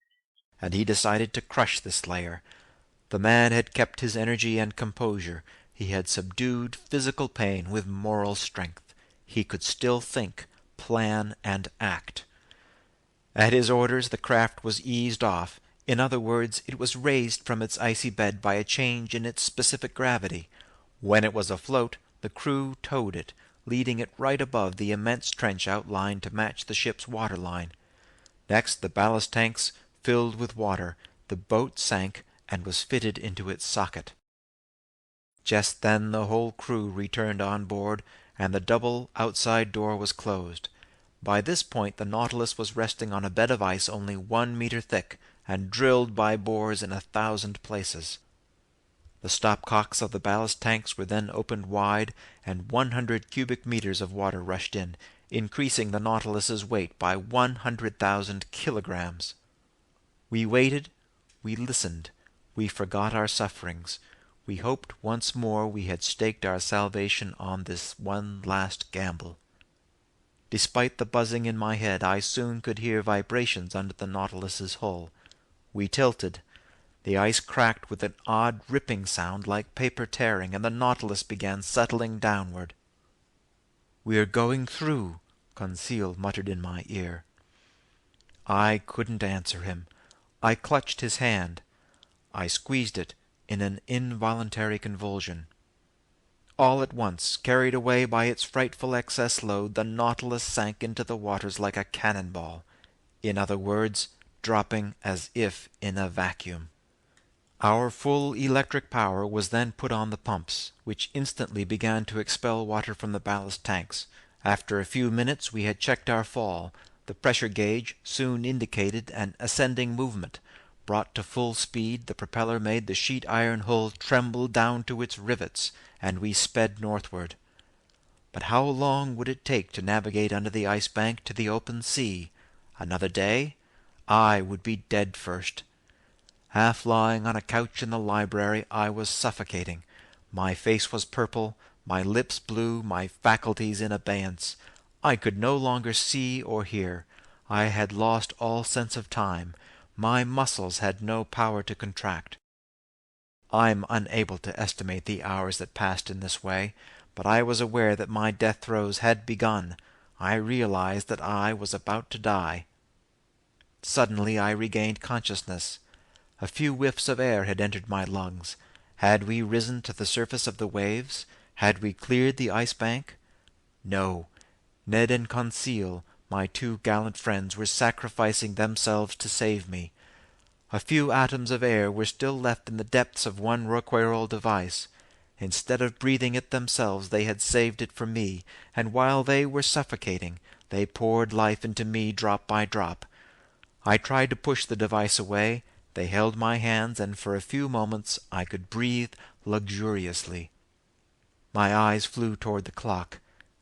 and he decided to crush this layer. The man had kept his energy and composure. He had subdued physical pain with moral strength. He could still think, plan, and act. At his orders, the craft was eased off. In other words, it was raised from its icy bed by a change in its specific gravity. When it was afloat, the crew towed it, leading it right above the immense trench outlined to match the ship's waterline. Next, the ballast tanks filled with water. The boat sank and was fitted into its socket. Just then the whole crew returned on board, and the double outside door was closed. By this point the Nautilus was resting on a bed of ice only 1 meter thick, and drilled by bores in 1,000 places. The stopcocks of the ballast tanks were then opened wide, and 100 cubic meters of water rushed in, increasing the Nautilus's weight by 100,000 kilograms. We waited, we listened, we forgot our sufferings. We hoped once more we had staked our salvation on this one last gamble. Despite the buzzing in my head, I soon could hear vibrations under the Nautilus's hull. We tilted. The ice cracked with an odd ripping sound like paper tearing, and the Nautilus began settling downward. "We're going through," Conseil muttered in my ear. I couldn't answer him. I clutched his hand. I squeezed it in an involuntary convulsion. All at once, carried away by its frightful excess load, the Nautilus sank into the waters like a cannonball. In other words, dropping as if in a vacuum. Our full electric power was then put on the pumps, which instantly began to expel water from the ballast tanks. After a few minutes we had checked our fall. The pressure gauge soon indicated an ascending movement. Brought to full speed, the propeller made the sheet iron hull tremble down to its rivets, and we sped northward. But how long would it take to navigate under the ice bank to the open sea? Another day? I would be dead first. Half lying on a couch in the library, I was suffocating. My face was purple, my lips blue, my faculties in abeyance. I could no longer see or hear. I had lost all sense of time. My muscles had no power to contract. I'm unable to estimate the hours that passed in this way, but I was aware that my death throes had begun. I realized that I was about to die. Suddenly I regained consciousness. A few whiffs of air had entered my lungs, Had we risen to the surface of the waves? Had we cleared the ice bank? No. Ned and Conseil, my two gallant friends, were sacrificing themselves to save me. A few atoms of air were still left in the depths of one Rouquayrol device. Instead of breathing it themselves, they had saved it for me, and while they were suffocating, they poured life into me drop by drop. I tried to push the device away. They held my hands, and for a few moments I could breathe luxuriously. My eyes flew toward the clock.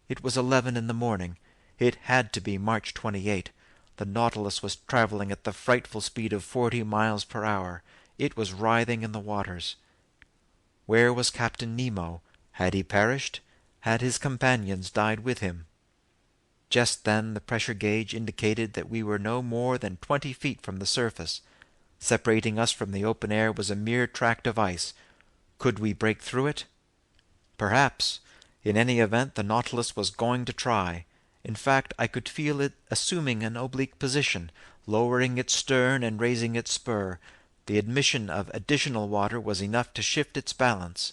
It was 11 in the morning. It had to be March 28. The Nautilus was traveling at the frightful speed of 40 miles per hour. It was writhing in the waters. Where was Captain Nemo? Had he perished? Had his companions died with him? Just then the pressure gauge indicated that we were no more than 20 feet from the surface. Separating us from the open air was a mere tract of ice. Could we break through it? Perhaps. In any event, the Nautilus was going to try. In fact, I could feel it assuming an oblique position, lowering its stern and raising its spur. The admission of additional water was enough to shift its balance.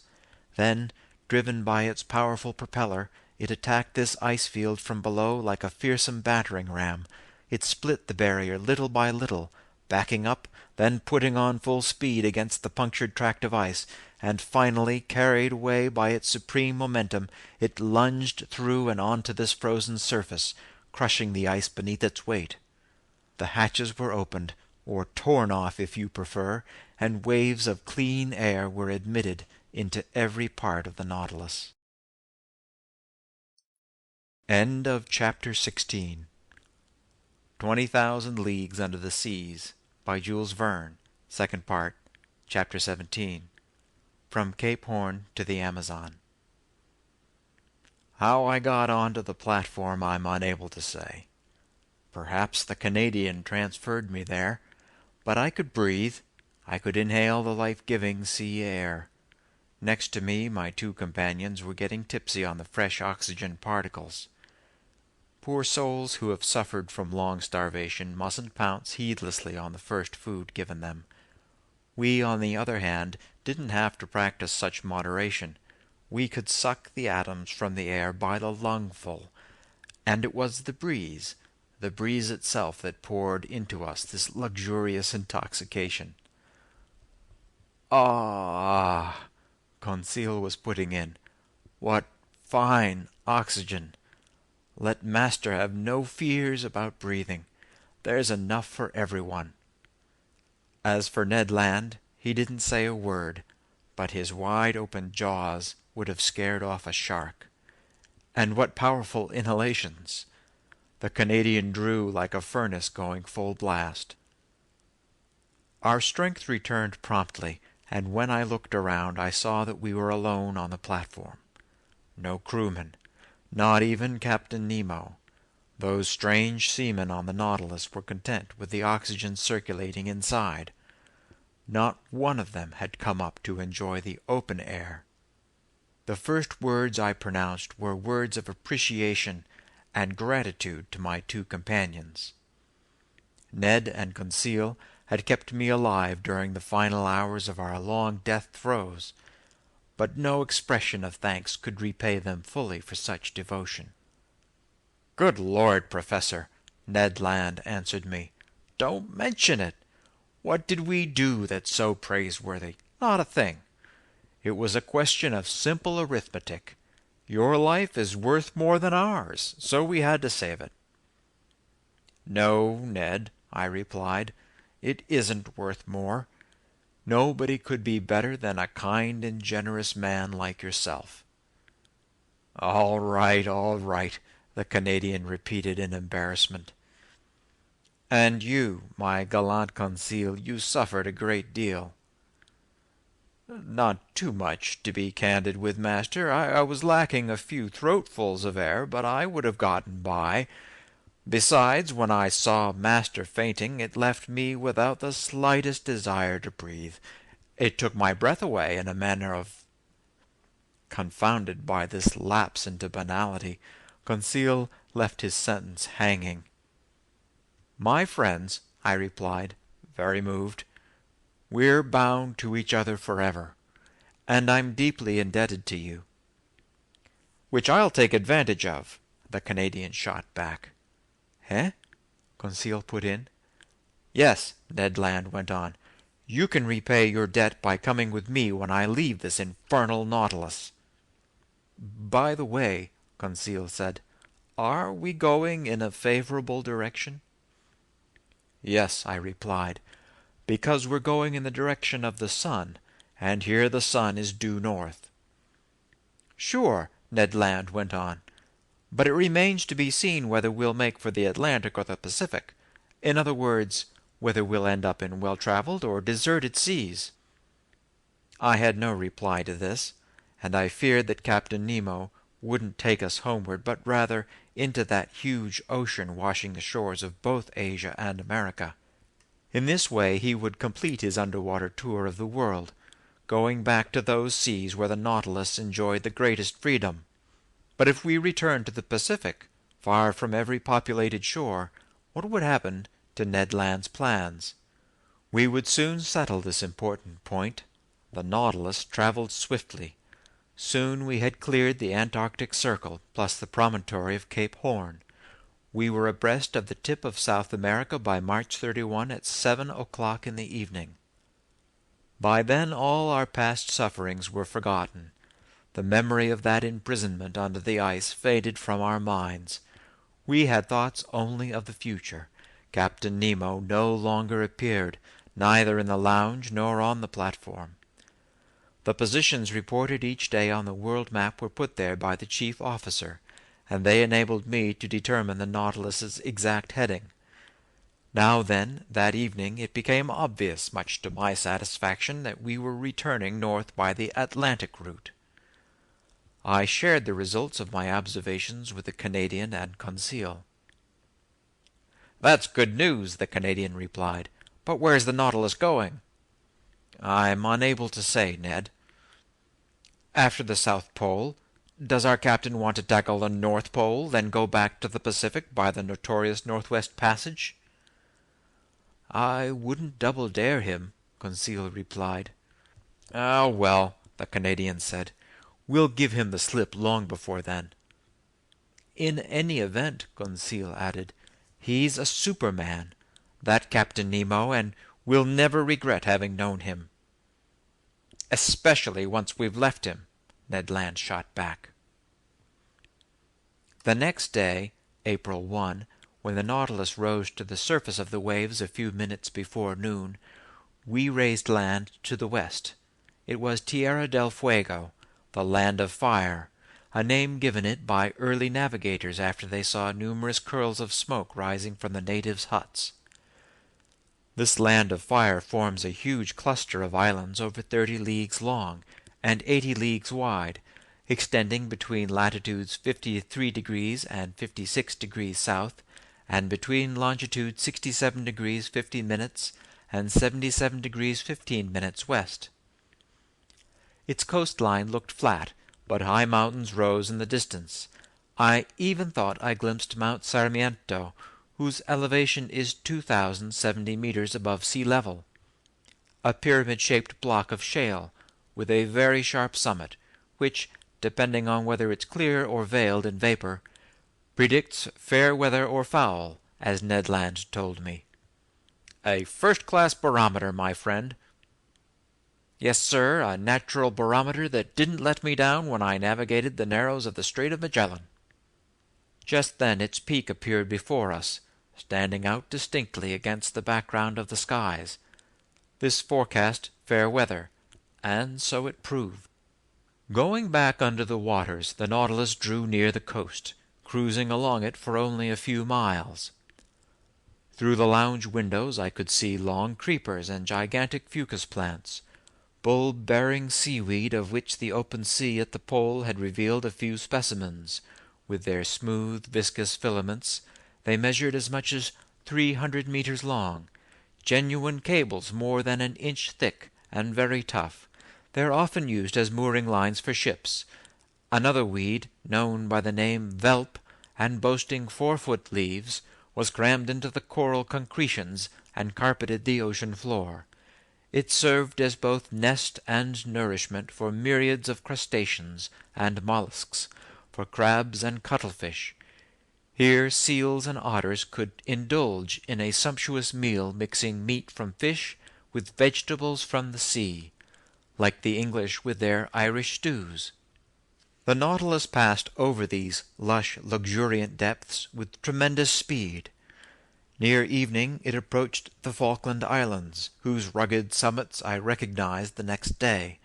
Then, driven by its powerful propeller, it attacked this ice field from below like a fearsome battering ram. It split the barrier little by little, backing up, then putting on full speed against the punctured tract of ice, and finally, carried away by its supreme momentum, it lunged through and onto this frozen surface, crushing the ice beneath its weight. The hatches were opened, or torn off if you prefer, and waves of clean air were admitted into every part of the Nautilus. End of Chapter 16. 20,000 Leagues Under the Seas, by Jules Verne, Second Part, Chapter 17. From Cape Horn to the Amazon. How I got onto the platform I'm unable to say. Perhaps the Canadian transferred me there, but I could breathe. I could inhale the life-giving sea air. Next to me, my two companions were getting tipsy on the fresh oxygen particles. Poor souls who have suffered from long starvation mustn't pounce heedlessly on the first food given them. We, on the other hand, didn't have to practice such moderation. We could suck the atoms from the air by the lungful, and it was the breeze itself that poured into us this luxurious intoxication. Ah! Conseil was putting in. What fine oxygen! Let master have no fears about breathing. There's enough for everyone. As for Ned Land, he didn't say a word, but his wide-open jaws would have scared off a shark. And what powerful inhalations! The Canadian drew like a furnace going full blast. Our strength returned promptly, and when I looked around I saw that we were alone on the platform. No crewmen, not even Captain Nemo. Those strange seamen on the Nautilus were content with the oxygen circulating inside. Not one of them had come up to enjoy the open air. The first words I pronounced were words of appreciation and gratitude to my two companions. Ned and Conseil had kept me alive during the final hours of our long death throes, but no expression of thanks could repay them fully for such devotion. "Good Lord, Professor," Ned Land answered me. "Don't mention it. What did we do that's so praiseworthy? Not a thing. It was a question of simple arithmetic. Your life is worth more than ours, so we had to save it." "No, Ned," I replied, "it isn't worth more. Nobody could be better than a kind and generous man like yourself." All right, the Canadian repeated in embarrassment. "And you, my gallant Conseil, you suffered a great deal." "Not too much, to be candid with master. I was lacking a few throatfuls of air, but I would have gotten by. Besides, when I saw master fainting, it left me without the slightest desire to breathe. It took my breath away in a manner of—" Confounded by this lapse into banality, Conseil left his sentence hanging. "My friends," I replied, very moved, "we're bound to each other forever, and I'm deeply indebted to you." "Which I'll take advantage of," the Canadian shot back. "Eh?" Conseil put in. "Yes," Ned Land went on. "You can repay your debt by coming with me when I leave this infernal Nautilus." "By the way," Conseil said, "are we going in a favorable direction?" "Yes," I replied, "because we're going in the direction of the sun, and here the sun is due north." "Sure," Ned Land went on, "but it remains to be seen whether we'll make for the Atlantic or the Pacific. In other words, whether we'll end up in well-traveled or deserted seas." I had no reply to this, and I feared that Captain Nemo wouldn't take us homeward, but rather into that huge ocean washing the shores of both Asia and America. In this way he would complete his underwater tour of the world, going back to those seas where the Nautilus enjoyed the greatest freedom. But if we returned to the Pacific, far from every populated shore, what would happen to Ned Land's plans? We would soon settle this important point. The Nautilus traveled swiftly. Soon we had cleared the Antarctic Circle, plus the promontory of Cape Horn. We were abreast of the tip of South America by March 31 at 7 o'clock in the evening. By then all our past sufferings were forgotten. The memory of that imprisonment under the ice faded from our minds. We had thoughts only of the future. Captain Nemo no longer appeared, neither in the lounge nor on the platform. The positions reported each day on the world map were put there by the chief officer, and they enabled me to determine the Nautilus's exact heading. Now then, that evening, it became obvious, much to my satisfaction, that we were returning north by the Atlantic route. I shared the results of my observations with the Canadian and Conseil. "That's good news," the Canadian replied. "But where's the Nautilus going?" "I'm unable to say, Ned." "After the South Pole, does our captain want to tackle the North Pole, then go back to the Pacific by the notorious Northwest Passage?" "I wouldn't double dare him," Conseil replied. "Ah, well," the Canadian said, "we'll give him the slip long before then." "In any event," Conseil added, "he's a superman, that Captain Nemo, and we'll never regret having known him." "Especially once we've left him," Ned Land shot back. The next day, April 1, when the Nautilus rose to the surface of the waves a few minutes before noon, we raised land to the west. It was Tierra del Fuego, the Land of Fire, a name given it by early navigators after they saw numerous curls of smoke rising from the natives' huts. This Land of Fire forms a huge cluster of islands over 30 leagues long and 80 leagues wide, extending between latitudes 53 degrees and 56 degrees south, and between longitude 67 degrees 50 minutes and 77 degrees 15 minutes west. Its coastline looked flat, but high mountains rose in the distance. I even thought I glimpsed Mount Sarmiento, whose elevation is 2,070 meters above sea level, a pyramid-shaped block of shale, with a very sharp summit, which, depending on whether it's clear or veiled in vapor, predicts fair weather or foul, as Ned Land told me. "A first-class barometer, my friend." "Yes, sir, a natural barometer that didn't let me down when I navigated the narrows of the Strait of Magellan." Just then its peak appeared before us, standing out distinctly against the background of the skies. This forecast fair weather, and so it proved. Going back under the waters, the Nautilus drew near the coast, cruising along it for only a few miles. Through the lounge windows I could see long creepers and gigantic fucus plants, bulb-bearing seaweed of which the open sea at the pole had revealed a few specimens. With their smooth, viscous filaments, they measured as much as 300 meters long, genuine cables more than an inch thick and very tough. They're often used as mooring lines for ships. Another weed, known by the name velp, and boasting 4-foot leaves, was crammed into the coral concretions and carpeted the ocean floor. It served as both nest and nourishment for myriads of crustaceans and mollusks, for crabs and cuttlefish. Here seals and otters could indulge in a sumptuous meal, mixing meat from fish with vegetables from the sea, like the English with their Irish stews. The Nautilus passed over these lush, luxuriant depths with tremendous speed. Near evening it approached the Falkland Islands, whose rugged summits I recognized the next day.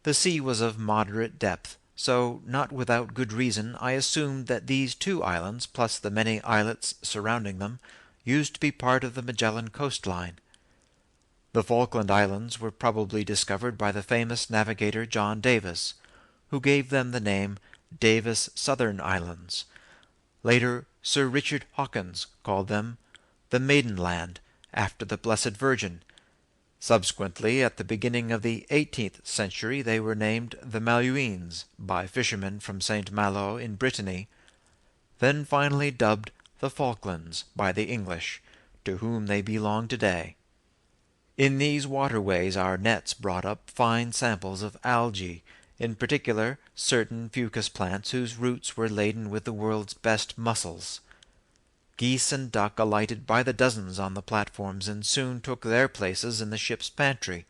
The sea was of moderate depth, so, not without good reason, I assumed that these two islands, plus the many islets surrounding them, used to be part of the Magellan coastline. The Falkland Islands were probably discovered by the famous navigator John Davis, who gave them the name Davis Southern Islands. Later, Sir Richard Hawkins called them the Maiden Land, after the Blessed Virgin. Subsequently, at the beginning of the 18th century, they were named the Malouines by fishermen from St. Malo in Brittany, then finally dubbed the Falklands by the English, to whom they belong today. In these waterways our nets brought up fine samples of algae, in particular certain fucus plants whose roots were laden with the world's best mussels. Geese and duck alighted by the dozens on the platforms and soon took their places in the ship's pantry.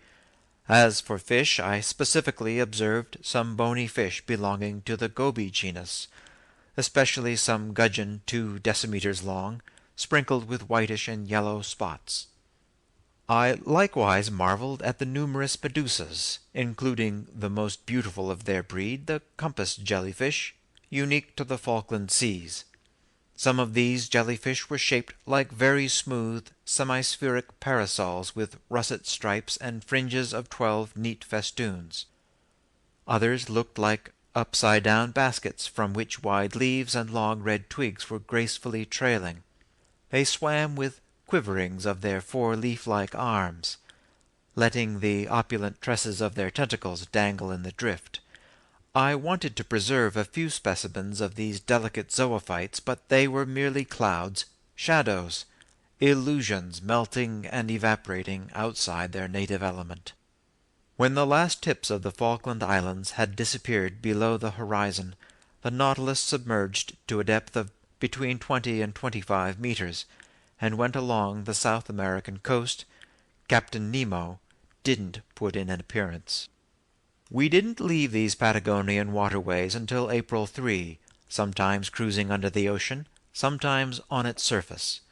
As for fish, I specifically observed some bony fish belonging to the goby genus, especially some gudgeon 2 decimeters long, sprinkled with whitish and yellow spots. I likewise marveled at the numerous medusas, including the most beautiful of their breed, the compass jellyfish, unique to the Falkland seas. Some of these jellyfish were shaped like very smooth, semi-spheric parasols with russet stripes and fringes of 12 neat festoons. Others looked like upside-down baskets from which wide leaves and long red twigs were gracefully trailing. They swam with quiverings of their 4 leaf-like arms, letting the opulent tresses of their tentacles dangle in the drift. I wanted to preserve a few specimens of these delicate zoophytes, but they were merely clouds, shadows, illusions melting and evaporating outside their native element. When the last tips of the Falkland Islands had disappeared below the horizon, the Nautilus submerged to a depth of between 20 and 25 meters, and went along the South American coast. Captain Nemo didn't put in an appearance. We didn't leave these Patagonian waterways until April 3, sometimes cruising under the ocean, sometimes on its surface.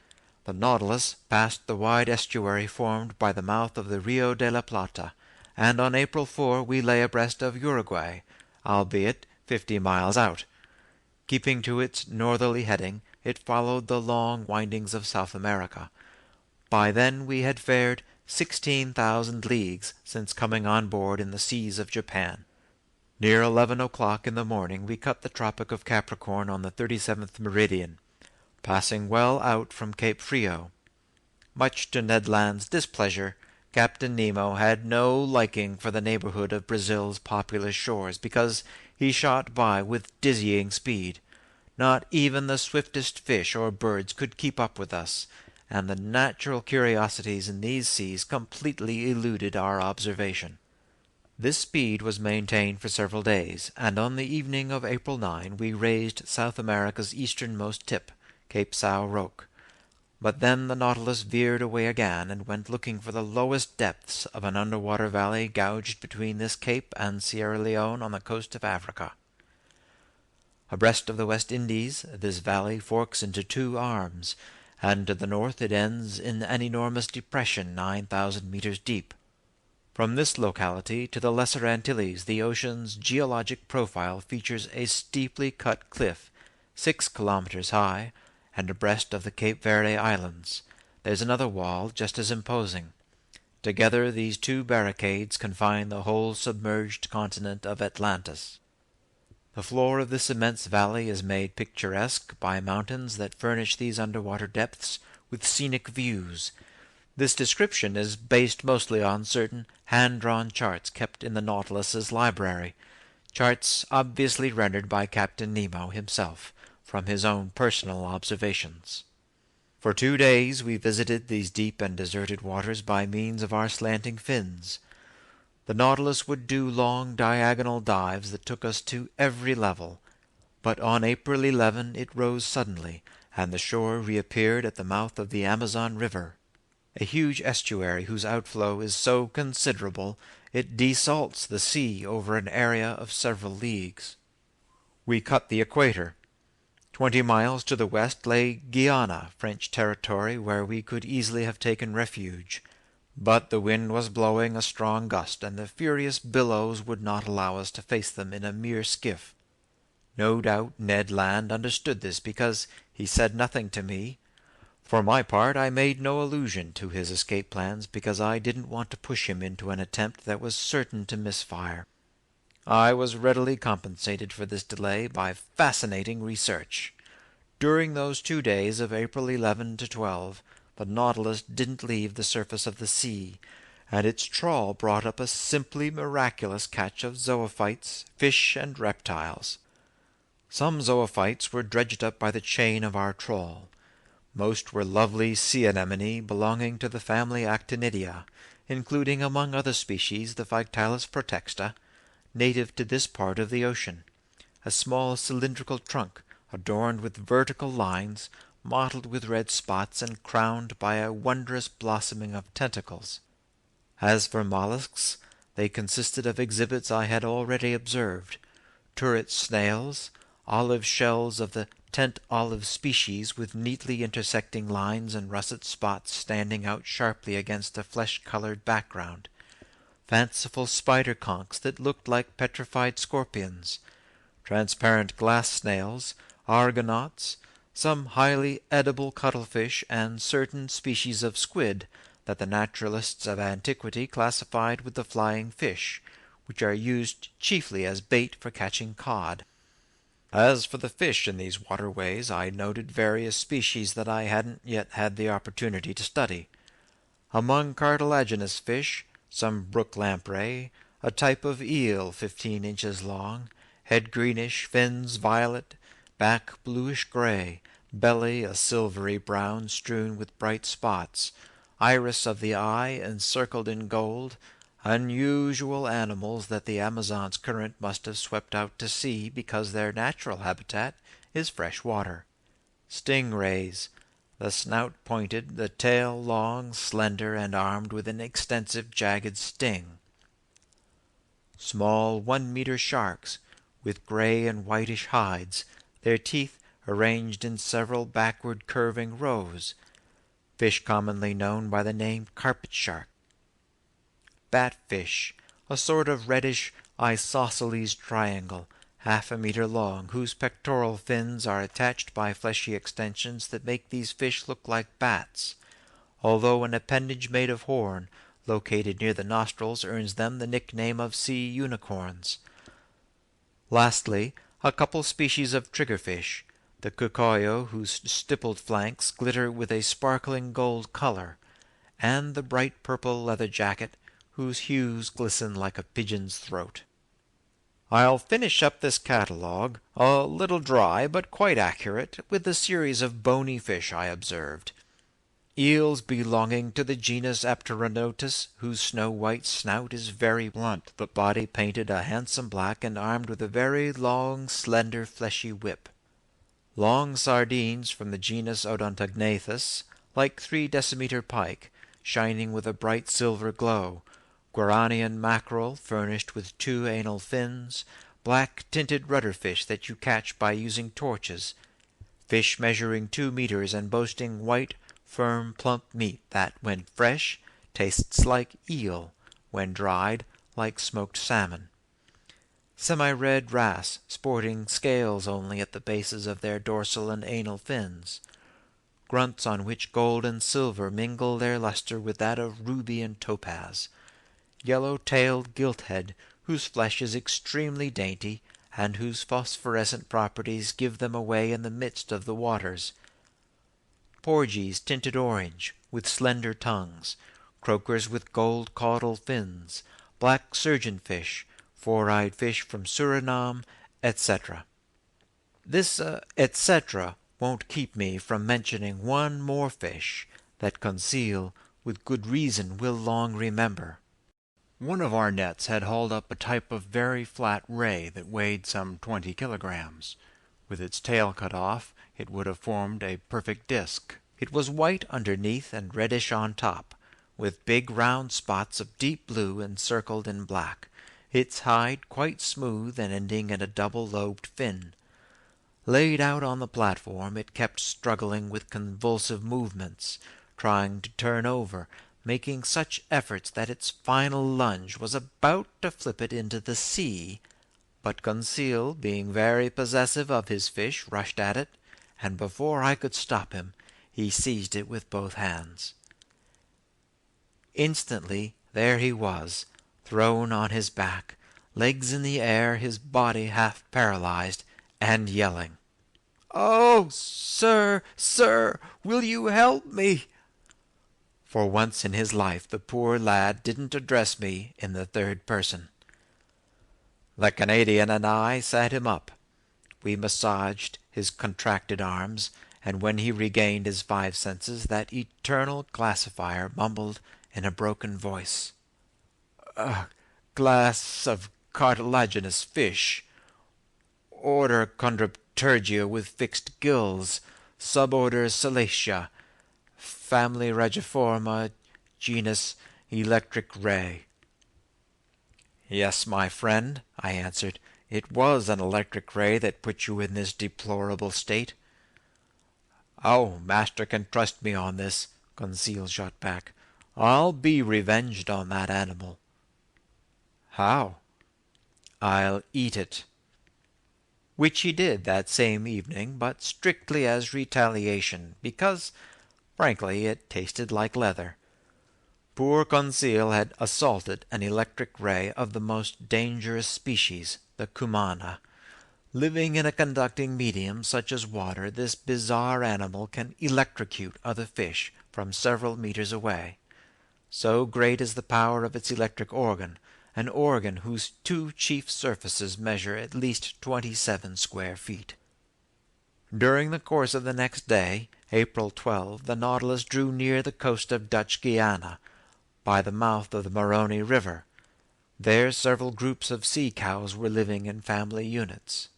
The Nautilus passed the wide estuary formed by the mouth of the Rio de la Plata, and on April 4 we lay abreast of Uruguay, albeit 50 miles out. Keeping to its northerly heading, it followed the long windings of South America. By then we had fared 16,000 leagues since coming on board in the seas of Japan. Near 11 o'clock in the morning we cut the Tropic of Capricorn on the 37th meridian, passing well out from Cape Frio. Much to Ned Land's displeasure, Captain Nemo had no liking for the neighborhood of Brazil's populous shores, because he shot by with dizzying speed. Not even the swiftest fish or birds could keep up with us, and the natural curiosities in these seas completely eluded our observation. This speed was maintained for several days, and on the evening of April 9 we raised South America's easternmost tip, Cape São Roque. But then the Nautilus veered away again and went looking for the lowest depths of an underwater valley gouged between this cape and Sierra Leone on the coast of Africa. Abreast of the West Indies, this valley forks into 2 arms, and to the north it ends in an enormous depression 9,000 meters deep. From this locality to the Lesser Antilles, the ocean's geologic profile features a steeply cut cliff, 6 kilometers high, and abreast of the Cape Verde Islands. There's another wall just as imposing. Together these 2 barricades confine the whole submerged continent of Atlantis. The floor of this immense valley is made picturesque by mountains that furnish these underwater depths with scenic views. This description is based mostly on certain hand-drawn charts kept in the Nautilus's library, charts obviously rendered by Captain Nemo himself, from his own personal observations. For 2 days we visited these deep and deserted waters by means of our slanting fins. The Nautilus would do long diagonal dives that took us to every level, but on April 11 it rose suddenly, and the shore reappeared at the mouth of the Amazon River, a huge estuary whose outflow is so considerable it desalts the sea over an area of several leagues. We cut the equator. 20 miles to the west lay Guiana, French territory, where we could easily have taken refuge. But the wind was blowing a strong gust, and the furious billows would not allow us to face them in a mere skiff. No doubt Ned Land understood this, because he said nothing to me. For my part, I made no allusion to his escape plans, because I didn't want to push him into an attempt that was certain to misfire. I was readily compensated for this delay by fascinating research. During those 2 days of April 11 to 12, the Nautilus didn't leave the surface of the sea, and its trawl brought up a simply miraculous catch of zoophytes, fish, and reptiles. Some zoophytes were dredged up by the chain of our trawl. Most were lovely sea anemone belonging to the family Actinidia, including among other species the Phyctalis protexta, native to this part of the ocean, a small cylindrical trunk adorned with vertical lines, mottled with red spots, and crowned by a wondrous blossoming of tentacles. As for mollusks, they consisted of exhibits I had already observed: turret snails, olive shells of the tent olive species with neatly intersecting lines and russet spots standing out sharply against a flesh-colored background, fanciful spider-conchs that looked like petrified scorpions, transparent glass snails, argonauts, some highly edible cuttlefish, and certain species of squid that the naturalists of antiquity classified with the flying fish, which are used chiefly as bait for catching cod. As for the fish in these waterways, I noted various species that I hadn't yet had the opportunity to study. Among cartilaginous fish, some brook lamprey, a type of eel 15 inches long, head greenish, fins violet, back bluish-gray, belly a silvery brown strewn with bright spots, iris of the eye encircled in gold, unusual animals that the Amazon's current must have swept out to sea because their natural habitat is fresh water. Stingrays, the snout pointed, the tail long, slender, and armed with an extensive jagged sting. Small 1-meter sharks, with gray and whitish hides, their teeth arranged in several backward curving rows. Fish commonly known by the name carpet shark. Batfish, a sort of reddish isosceles triangle, 1/2 meter long, whose pectoral fins are attached by fleshy extensions that make these fish look like bats, although an appendage made of horn, located near the nostrils, earns them the nickname of sea unicorns. Lastly, a couple species of triggerfish, the cucoyo, whose stippled flanks glitter with a sparkling gold color, and the bright purple leather jacket, whose hues glisten like a pigeon's throat. I'll finish up this catalogue, a little dry but quite accurate, with the series of bony fish I observed. Eels belonging to the genus Apteronotus, whose snow-white snout is very blunt, the body painted a handsome black and armed with a very long, slender, fleshy whip. Long sardines from the genus Odontognathus, like 3-decimeter pike, shining with a bright silver glow, Guaranian mackerel furnished with 2 anal fins, black-tinted rudderfish that you catch by using torches, fish measuring 2 meters and boasting white, firm, plump meat that, when fresh, tastes like eel, when dried, like smoked salmon. Semi-red wrasse, sporting scales only at the bases of their dorsal and anal fins. Grunts on which gold and silver mingle their luster with that of ruby and topaz. Yellow-tailed gilthead, whose flesh is extremely dainty, and whose phosphorescent properties give them away in the midst of the waters. Porgies tinted orange, with slender tongues, croakers with gold caudal fins, black surgeonfish, 4-eyed fish from Suriname, etc. This etc. won't keep me from mentioning one more fish that Conseil, with good reason, will long remember. One of our nets had hauled up a type of very flat ray that weighed some 20 kilograms. With its tail cut off, it would have formed a perfect disk. It was white underneath and reddish on top, with big round spots of deep blue encircled in black, its hide quite smooth and ending in a double-lobed fin. Laid out on the platform, it kept struggling with convulsive movements, trying to turn over, making such efforts that its final lunge was about to flip it into the sea, but Conseil, being very possessive of his fish, rushed at it, and before I could stop him, he seized it with both hands. Instantly there he was, thrown on his back, legs in the air, his body half paralyzed, and yelling. "Oh, sir, sir, will you help me?" For once in his life the poor lad didn't address me in the third person. The Canadian and I sat him up. We massaged his contracted arms, and when he regained his five senses, that eternal classifier mumbled in a broken voice, "A glass of cartilaginous fish. Order Chondropterygia with fixed gills. Suborder Salacia. Family Regiforma. Genus Electric Ray." "Yes, my friend," I answered, "it was an electric ray that put you in this deplorable state." "Oh, master can trust me on this," Conseil shot back. "I'll be revenged on that animal." "How?" "I'll eat it." Which he did that same evening, but strictly as retaliation, because, frankly, it tasted like leather. Poor Conseil had assaulted an electric ray of the most dangerous species, the cumana. Living in a conducting medium such as water, this bizarre animal can electrocute other fish from several meters away. So great is the power of its electric organ, an organ whose two chief surfaces measure at least 27 square feet. During the course of the next day, April 12, the Nautilus drew near the coast of Dutch Guiana, by the mouth of the Maroni River. There several groups of sea cows were living in family units.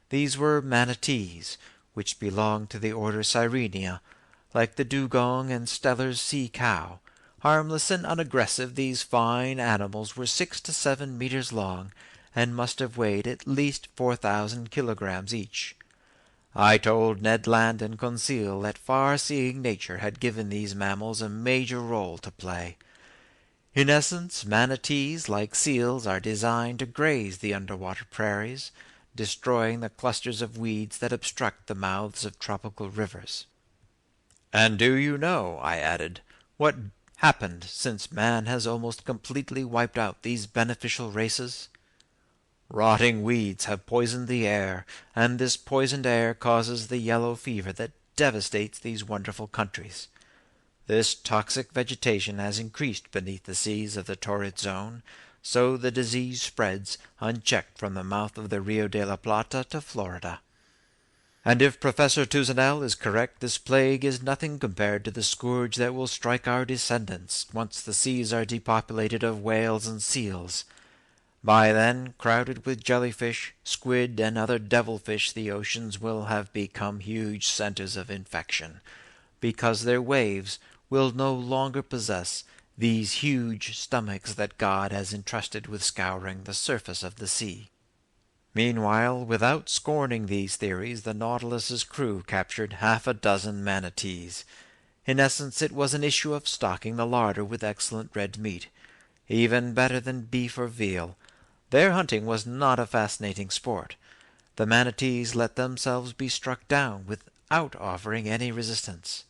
These were manatees, which belonged to the order Sirenia. Like the dugong and Steller's sea cow, harmless and unaggressive, these fine animals were 6 to 7 meters long, and must have weighed at least 4,000 kilograms each. I told Ned Land and Conseil that far-seeing nature had given these mammals a major role to play. In essence, manatees, like seals, are designed to graze the underwater prairies, destroying the clusters of weeds that obstruct the mouths of tropical rivers. "And do you know," I added, "what happened since man has almost completely wiped out these beneficial races? Rotting weeds have poisoned the air, and this poisoned air causes the yellow fever that devastates these wonderful countries. This toxic vegetation has increased beneath the seas of the torrid zone, so the disease spreads unchecked from the mouth of the Rio de la Plata to Florida. And if Professor Toussaint is correct, this plague is nothing compared to the scourge that will strike our descendants once the seas are depopulated of whales and seals. By then, crowded with jellyfish, squid, and other devilfish, the oceans will have become huge centers of infection, because their waves will no longer possess these huge stomachs that God has entrusted with scouring the surface of the sea. Meanwhile, without scorning these theories, the Nautilus's crew captured 6 manatees. In essence, it was an issue of stocking the larder with excellent red meat, even better than beef or veal. Their hunting was not a fascinating sport. The manatees let themselves be struck down without offering any resistance.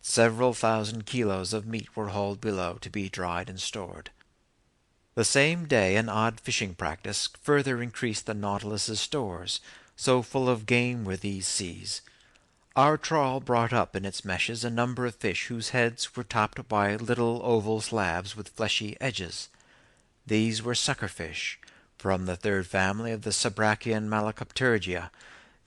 Several thousand kilos of meat were hauled below to be dried and stored. The same day an odd fishing practice further increased the Nautilus's stores, so full of game were these seas. Our trawl brought up in its meshes a number of fish whose heads were topped by little oval slabs with fleshy edges. These were suckerfish, from the third family of the Sabrachian Malacopterygia.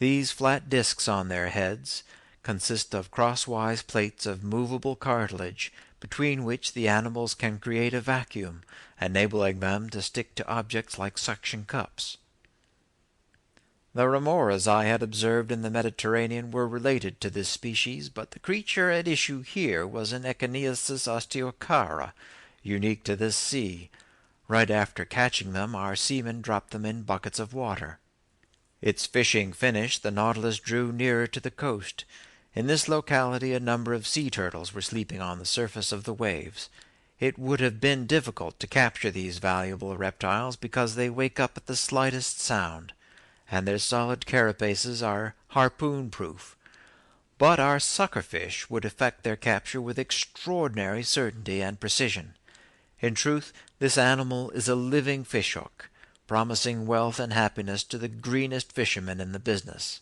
These flat discs on their heads consist of crosswise plates of movable cartilage, between which the animals can create a vacuum, enabling them to stick to objects like suction cups. The remoras I had observed in the Mediterranean were related to this species, but the creature at issue here was an Echeneis osteochara, unique to this sea. Right after catching them, our seamen dropped them in buckets of water. Its fishing finished, the Nautilus drew nearer to the coast. In this locality a number of sea turtles were sleeping on the surface of the waves. It would have been difficult to capture these valuable reptiles because they wake up at the slightest sound, and their solid carapaces are harpoon-proof. But our suckerfish would effect their capture with extraordinary certainty and precision. In truth, this animal is a living fishhook, promising wealth and happiness to the greenest fishermen in the business.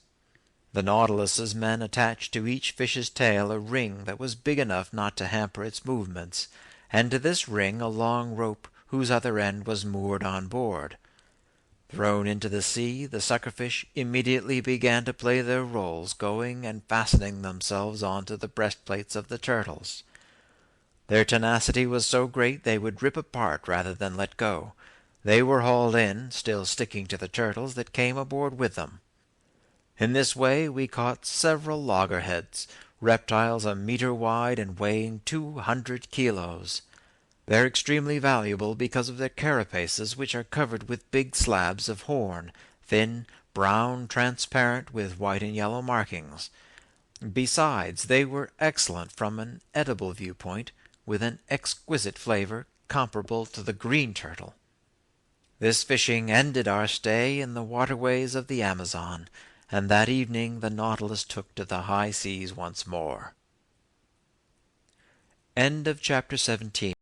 The Nautilus's men attached to each fish's tail a ring that was big enough not to hamper its movements, and to this ring a long rope whose other end was moored on board. Thrown into the sea, the suckerfish immediately began to play their roles, going and fastening themselves onto the breastplates of the turtles. Their tenacity was so great they would rip apart rather than let go. They were hauled in, still sticking to the turtles that came aboard with them. In this way we caught several loggerheads, reptiles a meter wide and weighing 200 kilos. They're extremely valuable because of their carapaces, which are covered with big slabs of horn, thin, brown, transparent, with white and yellow markings. Besides, they were excellent from an edible viewpoint, with an exquisite flavor comparable to the green turtle. This fishing ended our stay in the waterways of the Amazon, and that evening the Nautilus took to the high seas once more. End of chapter 17.